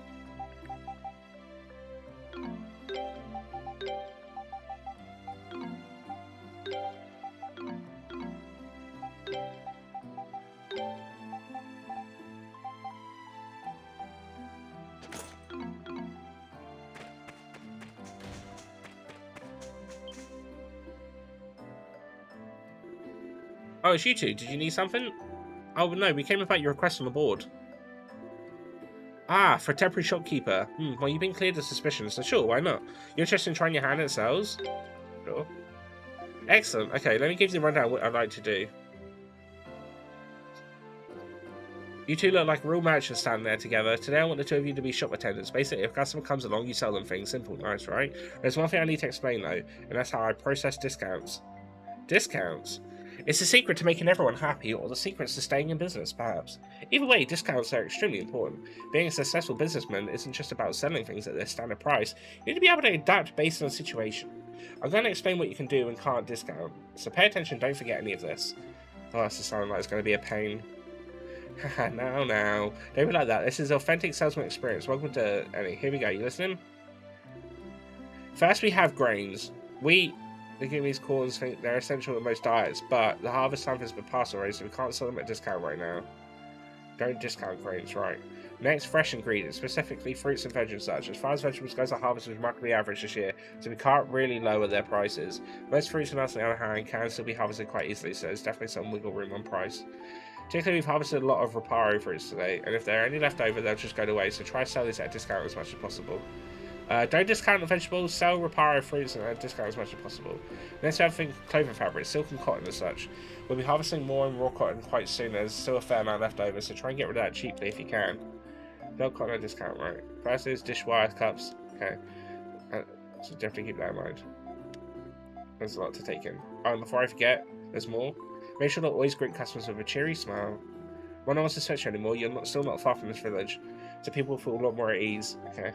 Oh, it's you two. Did you need something? Oh, no, we came about your request on the board. Ah, for a temporary shopkeeper. Well, you've been cleared of suspicion, so sure, why not? You're interested in trying your hand at sales? Sure. Excellent. Okay, let me give you the rundown of what I'd like to do. You two look like real merchants standing there together. Today I want the two of you to be shop attendants. Basically, if a customer comes along, you sell them things. Simple, nice, right? There's one thing I need to explain, though, and that's how I process discounts. Discounts? It's the secret to making everyone happy, or the secret to staying in business, perhaps. Either way, discounts are extremely important. Being a successful businessman isn't just about selling things at their standard price. You need to be able to adapt based on the situation. I'm going to explain what you can do and can't discount, so pay attention, don't forget any of this. Oh, that's sounding like it's going to be a pain. Haha, now. Don't be like that. This is authentic salesman experience. Welcome to Annie. Here we go. You listening? First, we have grains. Wheat, legumes, corns, think they're essential in most diets, but the harvest time has been passed already, so we can't sell them at discount right now. Don't discount grains, right. Next, fresh ingredients, specifically fruits and veg and such. As far as vegetables goes, the harvest was remarkably average this year, so we can't really lower their prices. Most fruits and nuts, on the other hand, can still be harvested quite easily, so there's definitely some wiggle room on price. Particularly, we've harvested a lot of Reparo fruits today, and if there are any left over, they'll just go to waste, so try to sell this at a discount as much as possible. Don't discount the vegetables, sell Reparo fruits at a discount as much as possible. Next, we have clothing fabric, silk and cotton and such. We'll be harvesting more and raw cotton quite soon, there's still a fair amount left over, so try and get rid of that cheaply if you can. No cotton at discount, right. First is dishwire cups, okay. So definitely keep that in mind. There's a lot to take in. Oh, and before I forget, there's more. Make sure to always greet customers with a cheery smile. When no one suspects you anymore, you're still not far from this village, so people feel a lot more at ease. Okay.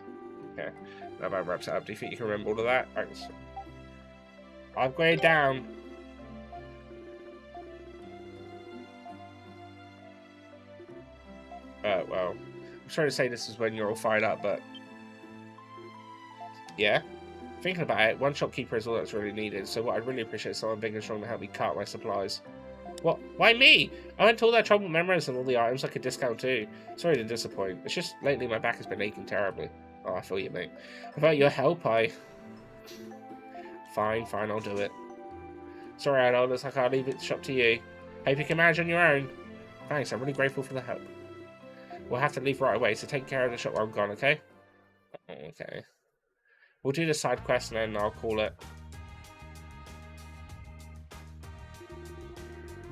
That about wraps it up. Do you think you can remember all of that? Right. Upgrade down. Well, I'm sorry to say this is when you're all fired up, but yeah. Thinking about it, one shopkeeper is all that's really needed, so what I'd really appreciate is someone big and strong to help me cut my supplies. What? Why me? I went to all that trouble memorizing all the items I could discount too. Sorry to disappoint. It's just lately my back has been aching terribly. Oh, I feel you, mate. Without your help, Fine, I'll do it. Sorry, Adol, looks like I'll leave it shop to you. Hope you can manage on your own. Thanks, I'm really grateful for the help. We'll have to leave right away, so take care of the shop while I'm gone, okay? Okay. We'll do the side quest and then I'll call it.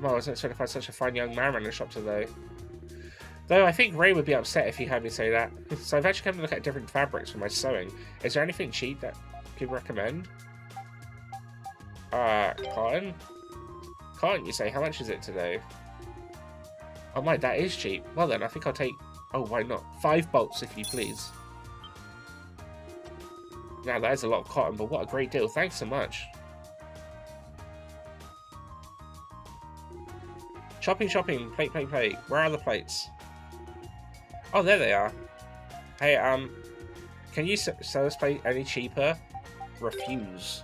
Well, I wasn't expecting to find such a fine young man in the shop today. Though I think Ray would be upset if he heard me say that. So I've actually come to look at different fabrics for my sewing. Is there anything cheap that people recommend? Cotton? Cotton, you say? How much is it today? Oh my, that is cheap. Well then, I think I'll take... Oh, why not? 5 bolts, if you please. Now, that is a lot of cotton, but what a great deal. Thanks so much. Shopping, shopping. Plate, plate, plate. Where are the plates? Oh, there they are. Hey, can you sell this plate any cheaper? Refuse.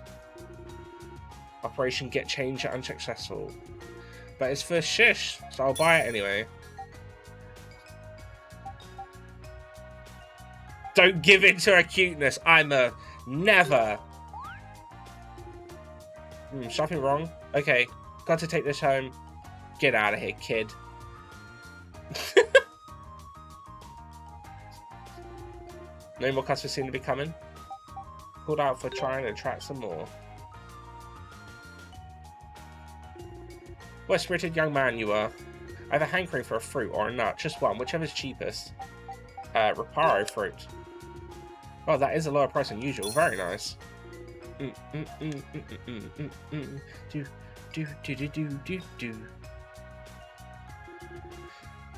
Operation Get Change unsuccessful. But it's for shish, so I'll buy it anyway. Don't give in to her cuteness. I'm a never. Shopping wrong. Okay, got to take this home. Get out of here, kid. No more customers seem to be coming. Pulled out for trying to attract some more. What a spirited young man you are. I have a hankering for a fruit or a nut. Just one, whichever's cheapest. Reparo fruit. Oh, that is a lower price than usual. Very nice.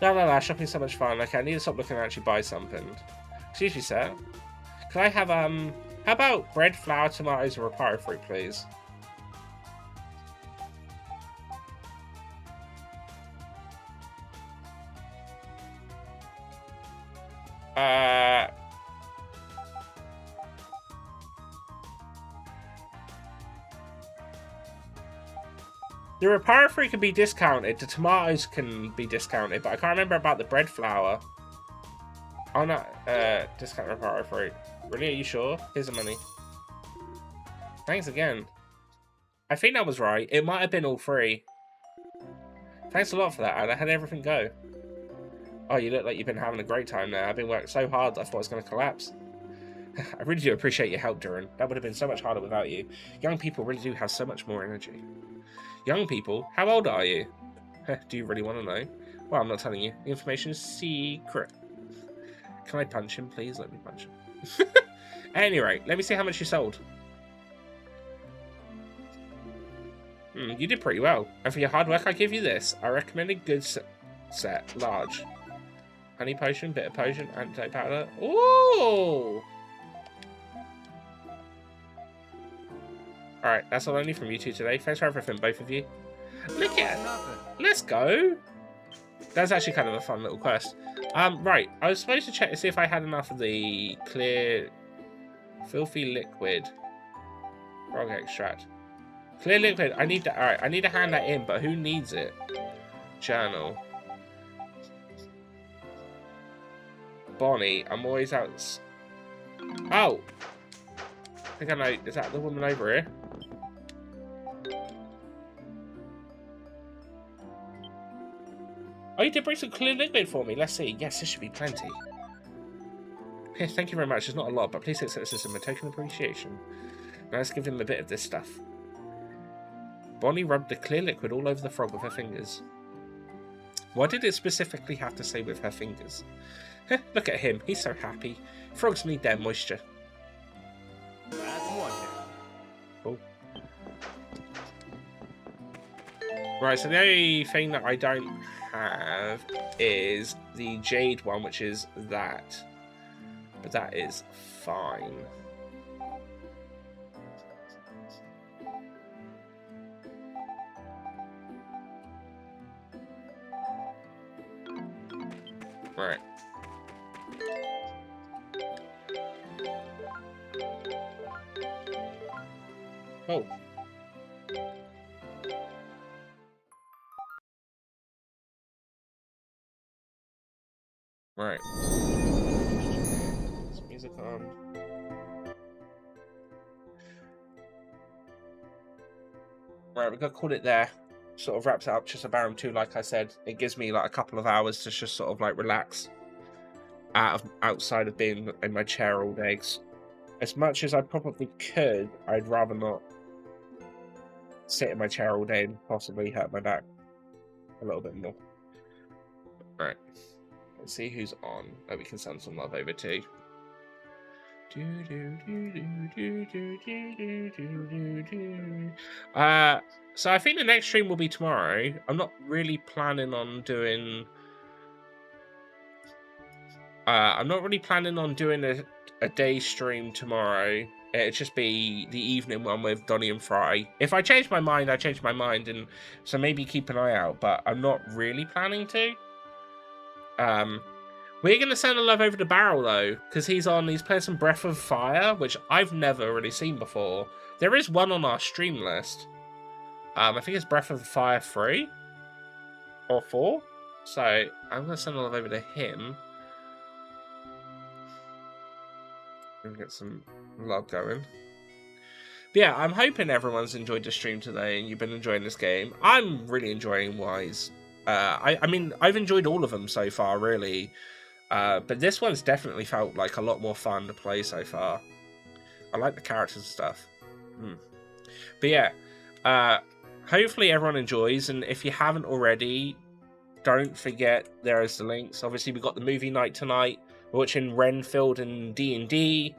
La, shopping's so much fun. Okay, I need to stop looking and actually buy something. Excuse me, sir. Can I have, how about bread, flour, tomatoes, and reparo fruit, please? The reparo fruit can be discounted. The tomatoes can be discounted, but I can't remember about the bread flour. Oh no, discount reparo fruit. Really, are you sure? Here's the money. Thanks again. I think that was right. It might have been all free. Thanks a lot for that, and I had everything go. Oh, you look like you've been having a great time now. I've been working so hard I thought I was going to collapse. I really do appreciate your help, Duran. That would have been so much harder without you. Young people really do have so much more energy. Young people? How old are you? Do you really want to know? Well, I'm not telling you. The information is secret. Can I punch him, please? Let me punch him. At any rate, let me see how much you sold. You did pretty well. And for your hard work, I give you this. I recommend a good set. Large. Honey potion, bitter potion, antidote powder. Ooh! Alright, that's all I need from you two today. Thanks for everything, both of you. Look at it. Let's go. That's actually kind of a fun little quest. Right. I was supposed to check to see if I had enough of the clear filthy liquid frog extract. Clear liquid. I need that. Alright, I need to hand that in, but who needs it? Journal. Bonnie, I'm always out. Oh! I think I know. Is that the woman over here? Oh, you did bring some clear liquid for me. Let's see. Yes, this should be plenty. Yes, thank you very much. It's not a lot, but please accept this as a token of appreciation. Now let's give him a bit of this stuff. Bonnie rubbed the clear liquid all over the frog with her fingers. Why did it specifically have to say with her fingers? Look at him. He's so happy. Frogs need their moisture. That's one down. Cool. Right, so the only thing that I don't have is the jade one, which is that. But that is fine. Right. Oh. Right. Is music on? Right, we're gonna call it there. Sort of wraps it up just a Baron 2, like I said. It gives me like a couple of hours to just sort of like relax outside of being in my chair all day. As much as I probably could, I'd rather not sit in my chair all day and possibly hurt my back a little bit more. Right. Let's see who's on. Oh, we can send some love over too. So I think the next stream will be tomorrow. I'm not really planning on doing a day stream tomorrow. It'd just be the evening one with Donnie and Fry. If I change my mind, I change my mind, and so maybe keep an eye out, but I'm not really planning to. We're going to send a love over to Barrel, though, because he's playing some Breath of Fire, which I've never really seen before. There is one on our stream list. I think it's Breath of Fire 3 or 4. So I'm going to send a love over to him. And get some love going. But yeah, I'm hoping everyone's enjoyed the stream today and you've been enjoying this game. I'm really enjoying Wise. I mean, I've enjoyed all of them so far, really. But this one's definitely felt like a lot more fun to play so far. I like the characters and stuff. But yeah, hopefully everyone enjoys. And if you haven't already, don't forget there is the links. Obviously, we've got the movie night tonight. We're watching Renfield and D&D.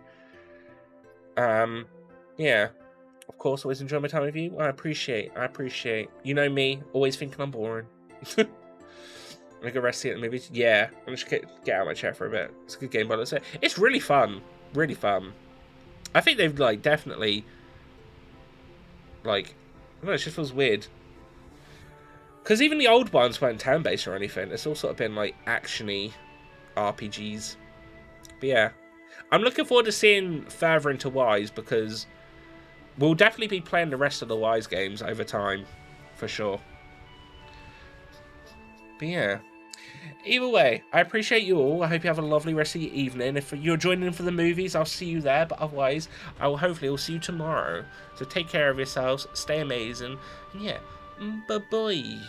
Yeah. Of course, always enjoy my time with you. I appreciate. You know me, always thinking I'm boring. I'm gonna go rest here at the movies. Yeah, I'm just get out of my chair for a bit. It's a good game, but it's really fun. Really fun. I think they've definitely I don't know, it just feels weird. Because even the old ones weren't turn-based or anything. It's all sort of been action-y RPGs. But yeah, I'm looking forward to seeing further into Wise because we'll definitely be playing the rest of the Wise games over time, for sure. But yeah, either way, I appreciate you all. I hope you have a lovely rest of your evening. If you're joining in for the movies, I'll see you there. But otherwise, I will hopefully see you tomorrow. So take care of yourselves, stay amazing, and yeah, bye-bye.